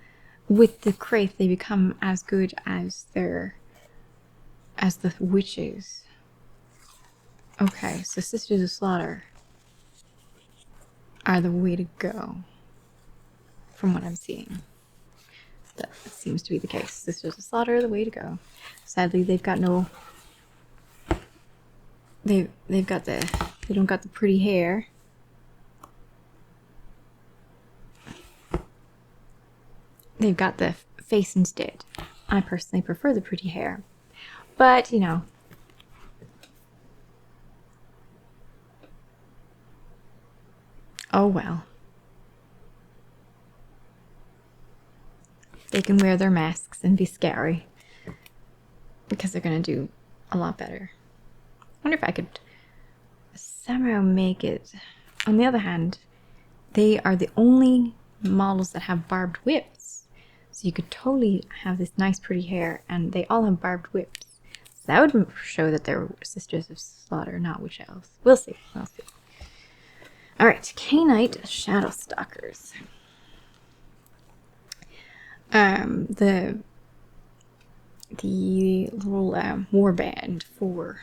with the Craith, they become as good as the witches. Okay, so Sisters of Slaughter are the way to go. From what I'm seeing. That seems to be the case. Sisters of Slaughter are the way to go. Sadly, they've got no... They don't got the pretty hair. they've got the face instead. I personally prefer the pretty hair. But, you know. Oh well. They can wear their masks and be scary. Because they're going to do a lot better. I wonder if I could somehow make it. On the other hand, they are the only models that have barbed whips. So you could totally have this nice pretty hair, and they all have barbed whips. So that would show that they're Sisters of Slaughter, not witch elves. We'll see. We'll see. Alright, Khainite Shadow Stalkers. The little warband for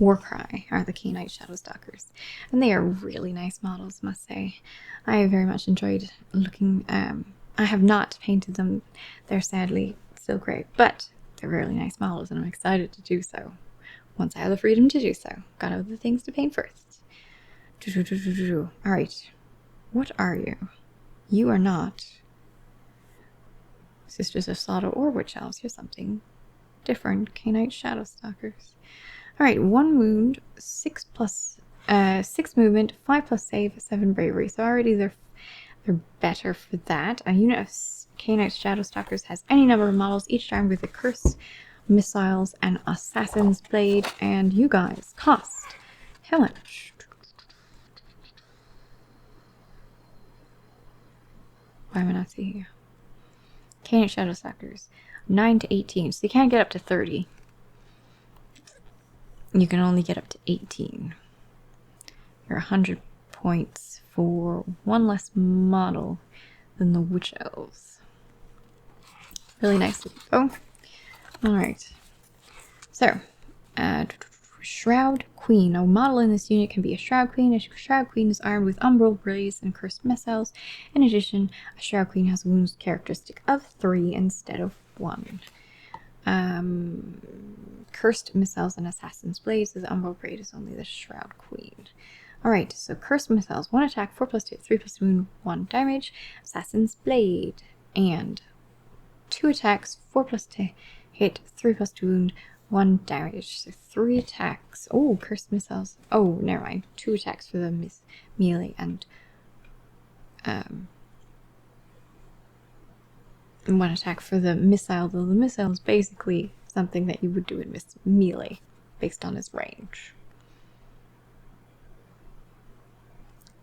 Warcry are the Khainite Shadow Stalkers. And they are really nice models, must say. I very much enjoyed looking. I have not painted them. They're sadly still grey, but they're really nice models, and I'm excited to do so once I have the freedom to do so. Got other things to paint first. Alright, what are you? You are not Sisters of Slaughter or Witch Elves. You're something different. Khainite Shadow Stalkers. Alright, 1 wound, 6 movement, 5+ save, 7 bravery. So already they're better for that. A unit of Khainite Shadow Stalkers has any number of models, each armed with a curse, missiles, and assassin's blade. And you guys cost how much? Why am I not seeing you? Khainite Shadow Stalkers, 9 to 18. So you can't get up to 30. You can only get up to 18. You're 100 points for 1 less model than the Witch Elves. Really nice looking bow. Alright. So, Shroud Queen. A model in this unit can be a Shroud Queen. A Shroud Queen is armed with Umbral Blaze and Cursed Missiles. In addition, a Shroud Queen has a wounds characteristic of 3 instead of 1. Cursed Missiles and Assassin's Blades. The Umbral Blade is only the Shroud Queen. Alright, so Cursed Missiles. 1 attack, 4+ hit, 3+ wound, 1 damage. Assassin's Blade. And 2 attacks, 4+ hit, 3+ wound, 1 damage. So 3 attacks. Oh, Cursed Missiles. Oh, never mind. 2 attacks for the melee and 1 attack for the missile, though the missile is basically something that you would do in melee based on his range.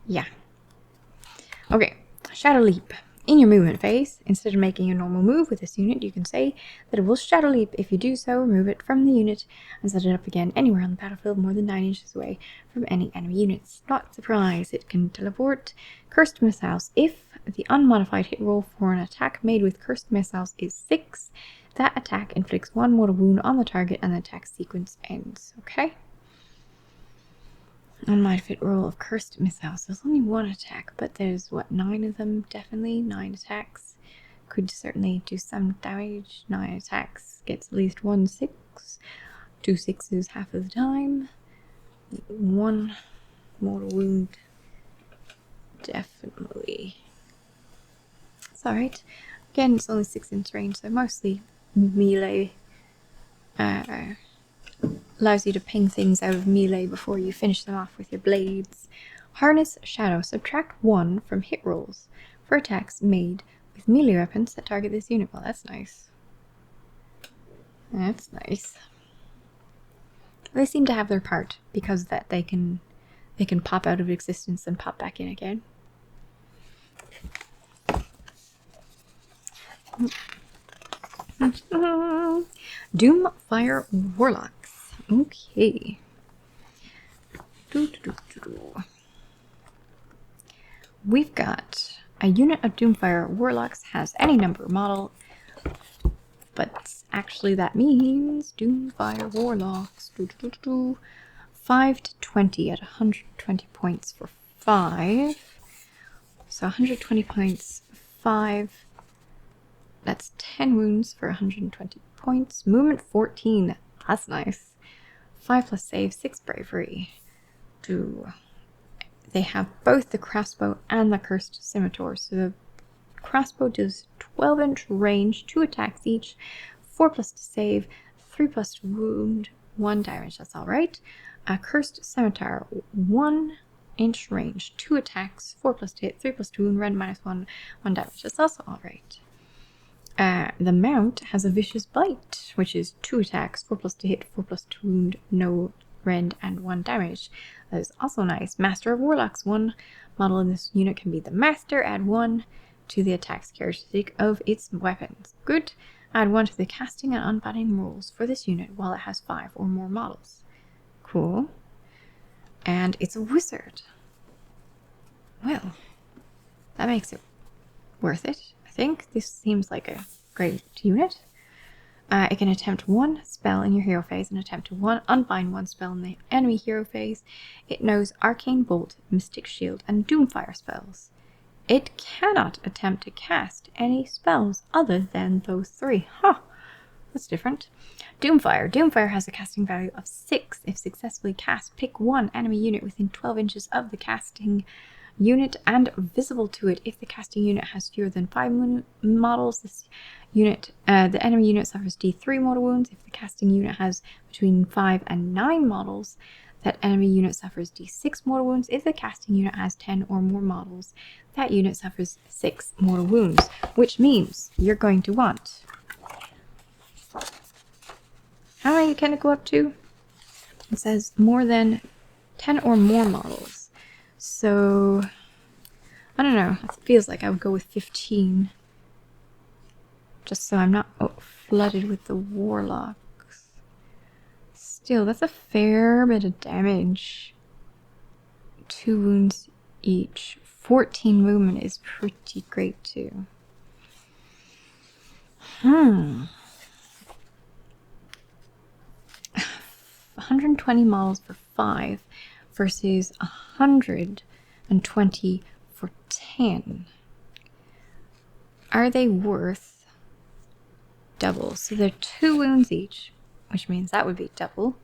Yeah. Okay, Shadow Leap. In your movement phase, instead of making a normal move with this unit, you can say that it will Shadow Leap. If you do so, remove it from the unit and set it up again anywhere on the battlefield more than 9 inches away from any enemy units. Not surprised, it can teleport Cursed Missiles. If the unmodified hit roll for an attack made with Cursed Missiles is 6, that attack inflicts 1 mortal wound on the target and the attack sequence ends. Okay? Unmodified hit roll of Cursed Missiles. There's only 1 attack, but there's, what, 9 of them? Definitely 9 attacks. Could certainly do some damage. 9 attacks gets at least 1 6. 2 6s half of the time. 1 mortal wound. Definitely. It's alright. Again, it's only 6 inch range, so mostly melee. Allows you to ping things out of melee before you finish them off with your blades. Harness Shadow. Subtract 1 from hit rolls for attacks made with melee weapons that target this unit. Well, that's nice. That's nice. They seem to have their part because that they can pop out of existence and pop back in again. Doomfire Warlocks. Okay. We've got a unit of Doomfire Warlocks has any number of model, but actually that means Doomfire Warlocks 5 to 20 at 120 points for 5. So 120 points, 5. That's 10 wounds for 120 points. Movement 14. That's nice. 5+ save, 6 bravery. They have both the crossbow and the cursed scimitar. So the crossbow does 12-inch range, 2 attacks each, 4+ to save, 3+ to wound, 1 damage. That's alright. A Cursed Scimitar, 1-inch range, 2 attacks, 4+ to hit, 3+ to wound, rend -1, 1 damage. That's also alright. The Mount has a Vicious Bite, which is 2 attacks, 4+ to hit, 4+ to wound, no rend, and 1 damage. That is also nice. Master of Warlocks, 1 model in this unit can be the Master. Add 1 to the attacks characteristic of its weapons. Good. Add 1 to the casting and unbinding rolls for this unit while it has 5 or more models. Cool. And it's a wizard. Well, that makes it worth it, I think. This seems like a great unit. It can attempt 1 spell in your hero phase and attempt to unbind 1 spell in the enemy hero phase. It knows Arcane Bolt, Mystic Shield, and Doomfire spells. It cannot attempt to cast any spells other than those 3. Huh, that's different. Doomfire. Doomfire has a casting value of 6. If successfully cast, pick 1 enemy unit within 12 inches of the casting unit and visible to it. If the casting unit has fewer than 5 models, this unit, the enemy unit suffers D3 mortal wounds. If the casting unit has between 5 and 9 models, that enemy unit suffers D6 mortal wounds. If the casting unit has 10 or more models, that unit suffers 6 mortal wounds, which means you're going to want... How many can it go up to? It says more than 10 or more models. So, I don't know. It feels like I would go with 15. Just so I'm not flooded with the Warlocks. Still, that's a fair bit of damage. 2 wounds each. 14 movement is pretty great too. 120 models for 5 versus 120 for 10. Are they worth double? So they're 2 wounds each, which means that would be double.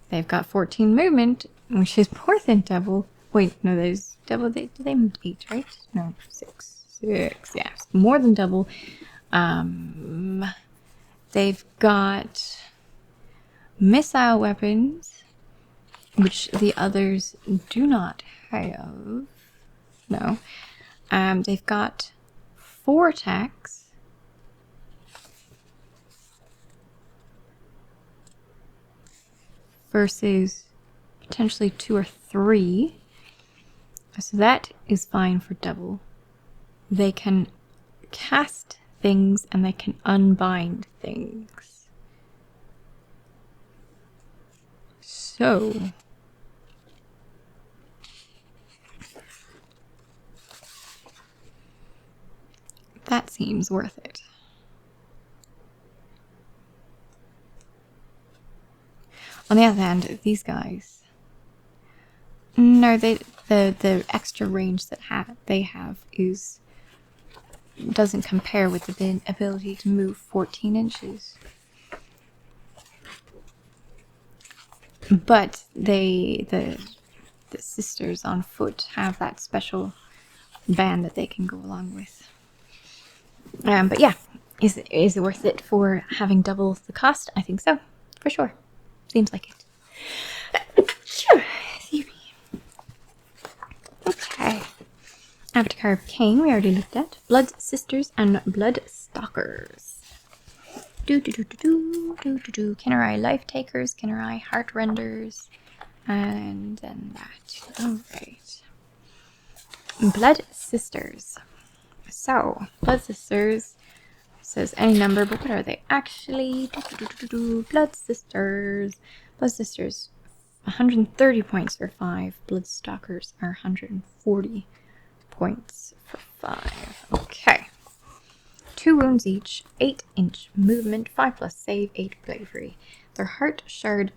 They've got 14 movement, which is more than double. Wait, no, there's double. Do they move 8, right? No, 6. 6, yeah, more than double. They've got missile weapons, which the others do not have. No. They've got 4 attacks. Versus potentially 2 or 3. So that is fine for double. They can cast things and they can unbind things. So that seems worth it. On the other hand, these guys, no, the extra range that they have doesn't compare with the ability to move 14 inches. But the sisters on foot have that special band that they can go along with. But yeah, is it worth it for having double the cost? I think so, for sure. Seems like it. Sure. Okay. Avatar of Kane, we already looked at. Blood Sisters and Blood Stalkers. Kinnerai Life Takers, Kinnerai Heart Renders, and then that. Alright. Blood Sisters. So, Blood Sisters says any number, but what are they actually? Blood Sisters. Blood Sisters, 130 points for 5. Blood Stalkers are 140 points for 5. Okay. 2 wounds each, 8-inch movement, 5+ save, 8 bravery. Their heart shard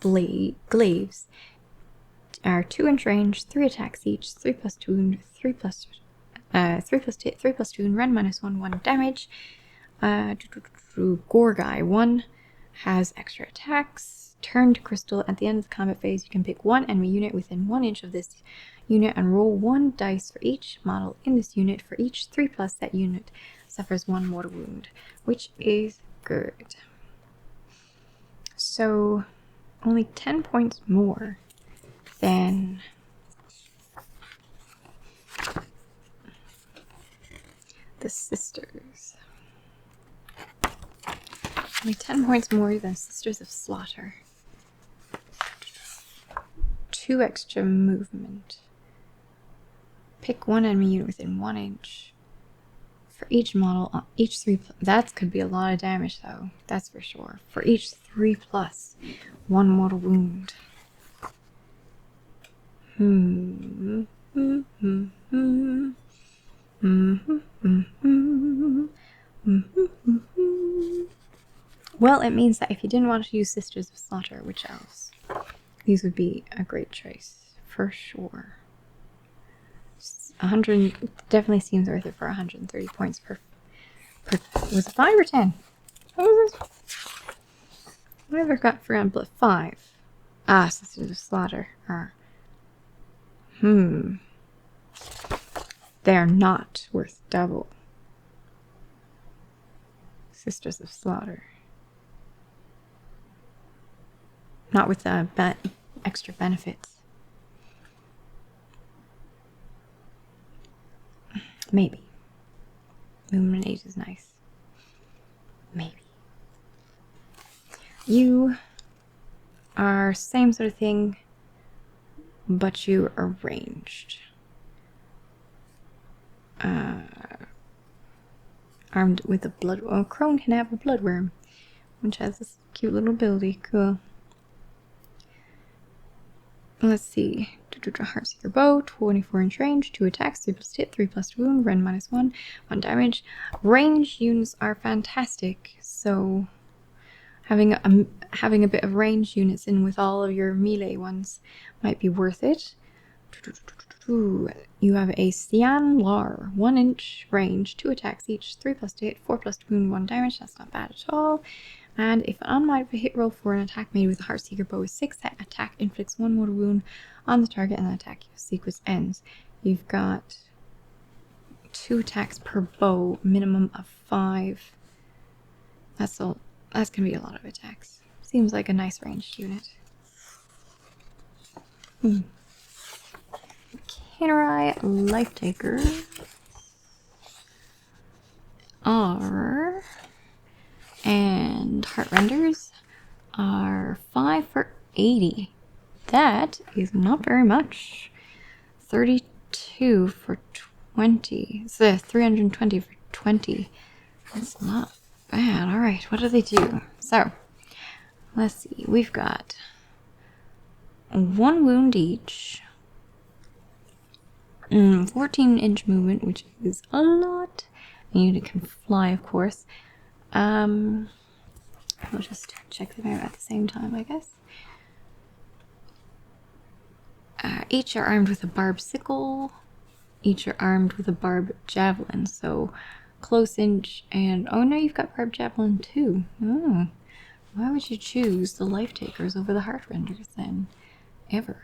glaives are 2-inch range, 3 attacks each, 3+ to wound, 3+ to hit, 3+ to wound, rend -1, 1 damage. Gorgai 1 has extra attacks. Turned crystal. At the end of the combat phase, you can pick 1 enemy unit within 1 inch of this unit and roll 1 dice for each model in this unit. For each 3+ that unit suffers 1 mortal wound, which is good. So, only 10 points more than the sisters. Only 10 points more than Sisters of Slaughter. 2 extra movement. Pick 1 enemy unit within 1 inch. For each model, each 3 that could be a lot of damage though, that's for sure. For each 3+, 1 mortal wound. Well, it means that if you didn't want to use Sisters of Slaughter, which else? These would be a great choice, for sure. 100 definitely seems worth it for 130 points per was it 5 or 10? What was this? What have I got for Blood? 5. Ah, Sisters of Slaughter are. They are not worth double. Sisters of Slaughter. Not with the extra benefits. Maybe. Movement 8 is nice. Maybe. You are same sort of thing, but you are ranged. Armed with a blood... Oh, Crone can have a bloodworm, which has this cute little ability. Cool. Let's see. Heartseeker bow, 24-inch range, 2 attacks, 3+ hit, 3+ wound, rend -1, 1 damage. Range units are fantastic, so having a bit of range units in with all of your melee ones might be worth it. You have a Sian Lar, 1-inch range, 2 attacks each, 3+ hit, 4+ wound, 1 damage. That's not bad at all. And if an unmodified hit roll for an attack made with a Heartseeker bow is 6, that attack inflicts 1 mortal wound on the target and the attack sequence ends. You've got 2 attacks per bow, minimum of 5. That's gonna be a lot of attacks. Seems like a nice ranged unit. Khaine Life Taker are, and Heartrenders are 5 for 80. That is not very much. 32 for 20. So 320 for 20. That's not bad. Alright, what do they do? So, let's see. We've got 1 wound each. 14-inch movement, which is a lot. The unit can fly, of course. I'll just check them out at the same time, I guess. Each are armed with a barbed sickle. Each are armed with a barbed javelin. So, close inch and... Oh no, you've got barbed javelin too. Oh. Why would you choose the Life Takers over the Heartrenders then? Ever.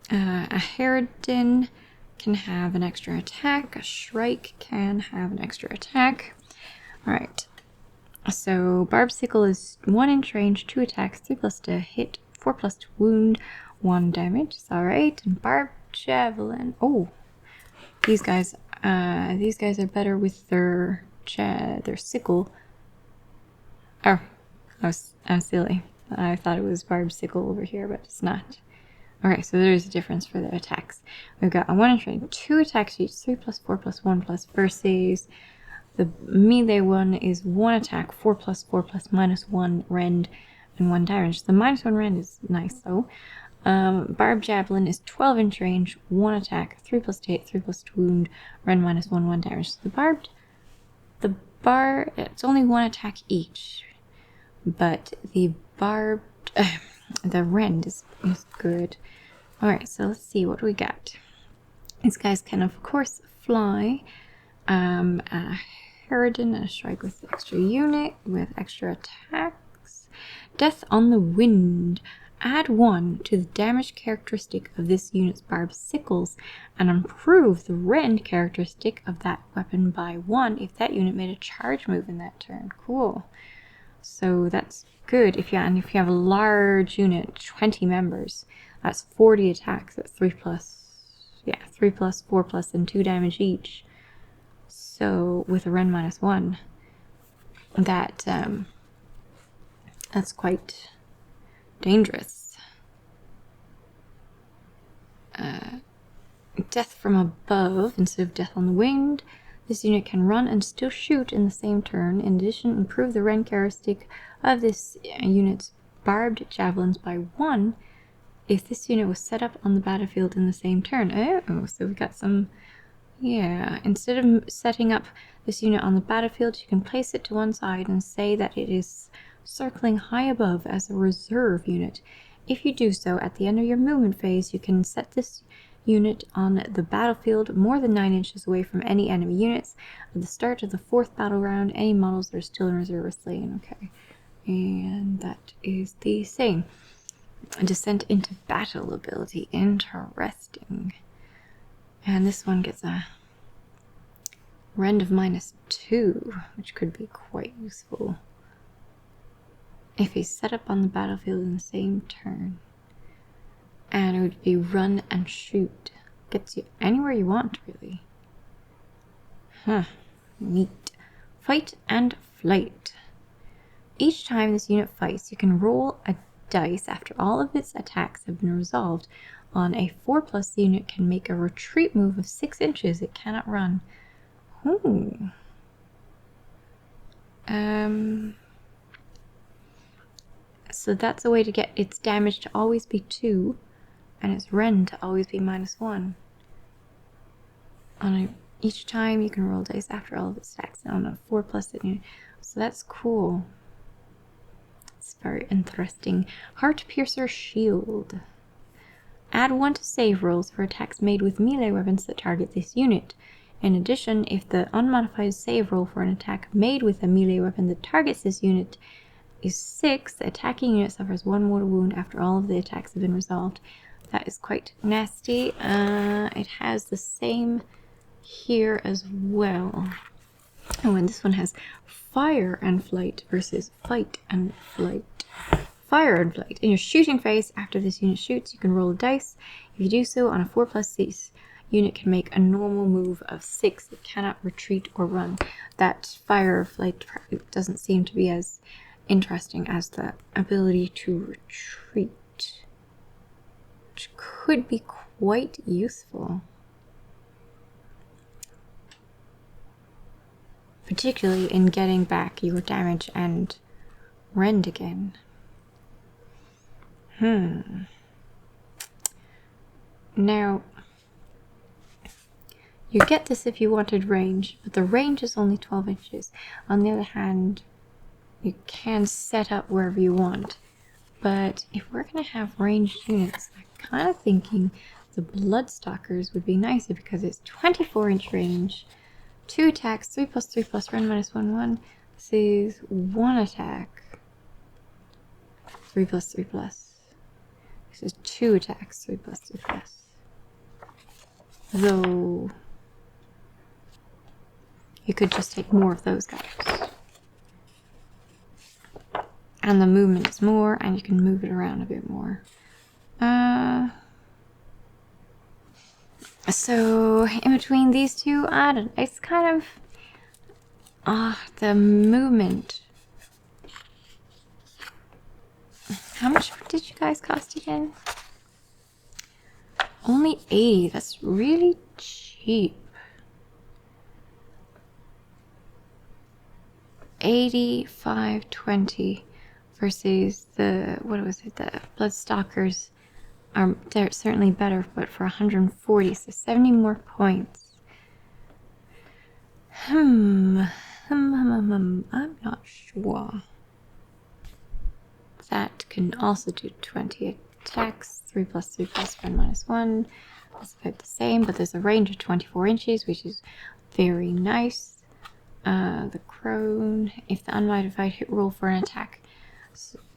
A Harridan can have an extra attack. A Shrike can have an extra attack. Alright. So, Barbed Sickle is 1-inch range, 2 attacks, 3+ to hit, 4+ to wound, 1 damage. Alright. And Barbed Javelin. Oh. These guys are better with their sickle. Oh. I'm silly. I thought it was Barbed Sickle over here, but it's not. Alright, so there's a difference for the attacks. We've got a 1-inch range, 2 attacks each, 3+, 4+, 1+, versus the melee one is 1 attack, 4+, 4+, -1 rend, and 1 damage. The -1 rend is nice though. Barbed Javelin is 12-inch range, 1 attack, 3+ hit, 3+ wound, rend -1, 1 damage. So it's only 1 attack each, but the the rend is good. Alright, so let's see, what do we got? These guys can, of course, fly. A Harridan and a Shrike with extra unit, with extra attacks. Death on the Wind. Add 1 to the damage characteristic of this unit's barbed sickles and improve the rend characteristic of that weapon by 1 if that unit made a charge move in that turn. Cool. So that's good. If you have a large unit, 20 members, that's 40 attacks. That's 3 plus, 4 plus, and 2 damage each. So with a rend -1, that's quite dangerous. Death from above instead of death on the wind. This unit can run and still shoot in the same turn. In addition, improve the rend characteristic of this unit's barbed javelins by 1 if this unit was set up on the battlefield in the same turn. Oh, so we got some... Yeah, instead of setting up this unit on the battlefield, you can place it to one side and say that it is circling high above as a reserve unit. If you do so, at the end of your movement phase, you can set this unit on the battlefield more than 9 inches away from any enemy units. At the start of the 4th battle round, any models that are still in reserve are slain. Okay, and that is the same. Descent into battle ability. Interesting. And this one gets a rend of -2, which could be quite useful if he's set up on the battlefield in the same turn. And it would be run and shoot. Gets you anywhere you want, really. Huh. Neat. Fight and flight. Each time this unit fights, you can roll a dice after all of its attacks have been resolved. On a 4+ the unit can make a retreat move of 6 inches. It cannot run. So that's a way to get its damage to always be 2 and its rend to always be -1. Each time you can roll dice after all of its attacks on a 4+ unit. So that's cool. It's very interesting. Heart Piercer Shield. Add 1 to save rolls for attacks made with melee weapons that target this unit. In addition, if the unmodified save roll for an attack made with a melee weapon that targets this unit is 6, the attacking unit suffers 1 mortal wound after all of the attacks have been resolved. That is quite nasty. It has the same here as well. Oh, and this one has fire and flight versus fight and flight. Fire and flight. In your shooting phase, after this unit shoots, you can roll a dice. If you do so on a 4+, this unit can make a normal move of 6. It cannot retreat or run. That fire or flight doesn't seem to be as interesting as the ability to retreat, which could be quite useful, particularly in getting back your damage and rend again. Now, you get this if you wanted range, but the range is only 12 inches. On the other hand, you can set up wherever you want. But if we're going to have ranged units, I'm kind of thinking the Stalkers would be nicer because it's 24-inch range, 2 attacks, 3+3+, rend -1/1. This is 1 attack, 3+3+. This is 2 attacks, 3+3+. Though you could just take more of those guys. And the movement is more, and you can move it around a bit more. So in between these two, I don't know, it's kind of the movement. How much did you guys cost again? Only 80. That's really cheap. 85.20 versus the, what was it, the Bloodstalkers they're certainly better, but for 140, so 70 more points. I'm not sure. That can also do 20 attacks, 3+3+, rend -1. That's about the same, but there's a range of 24 inches, which is very nice. The crone, if the unmodified hit roll for an attack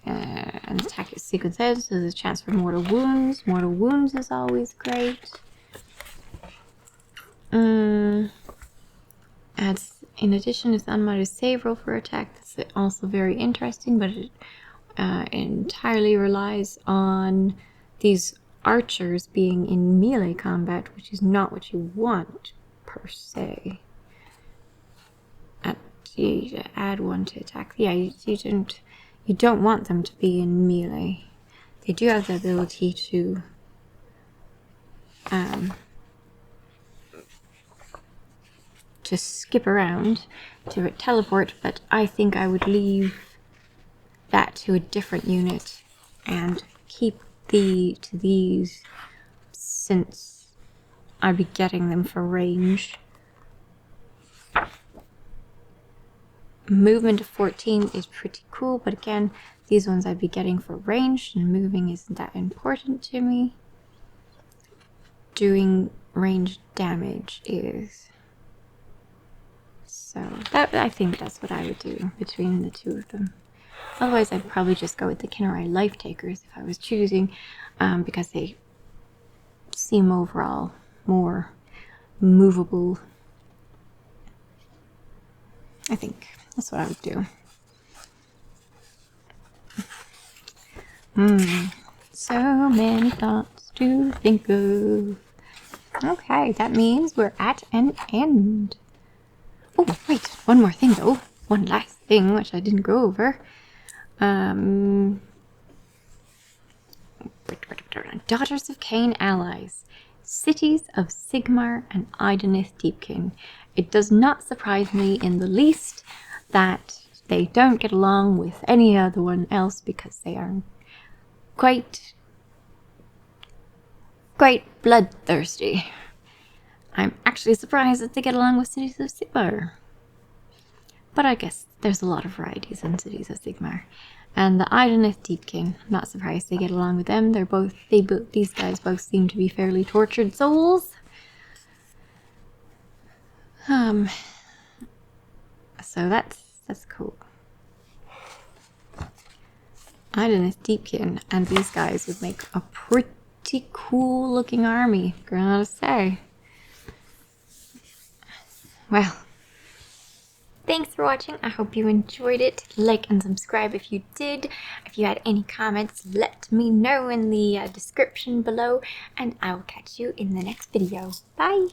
an attack sequence ends, so there's a chance for mortal wounds. Mortal wounds is always great. Adds, in addition, it's unmodded save roll for attack. That's also very interesting, but it entirely relies on these archers being in melee combat, which is not what you want per se. Add one to attack. Yeah, you don't want them to be in melee. They do have the ability to skip around to teleport, but I think I would leave that to a different unit and keep these, since I'd be getting them for range. Movement of 14 is pretty cool, but again, these ones I'd be getting for range, and moving isn't that important to me. Doing range damage is. So I think that's what I would do between the two of them. Otherwise, I'd probably just go with the Kinnerai Life Takers if I was choosing, because they seem overall more movable. I think that's what I would do. So many thoughts to think of. Okay, that means we're at an end. Oh, wait, one more thing though. One last thing, which I didn't go over. Daughters of Khaine allies. Cities of Sigmar and Idoneth Deepkin. It does not surprise me in the least that they don't get along with any other one else, because they are quite bloodthirsty. I'm actually surprised that they get along with Cities of Sigmar. But I guess there's a lot of varieties in Cities of Sigmar. And the Idoneth Deepkin, I'm not surprised they get along with them. These guys both seem to be fairly tortured souls. So that's cool. Idoneth Deepkin and these guys would make a pretty cool looking army, gotta say. Well, thanks for watching. I hope you enjoyed it. Like and subscribe if you did. If you had any comments, let me know in the description below, and I will catch you in the next video. Bye!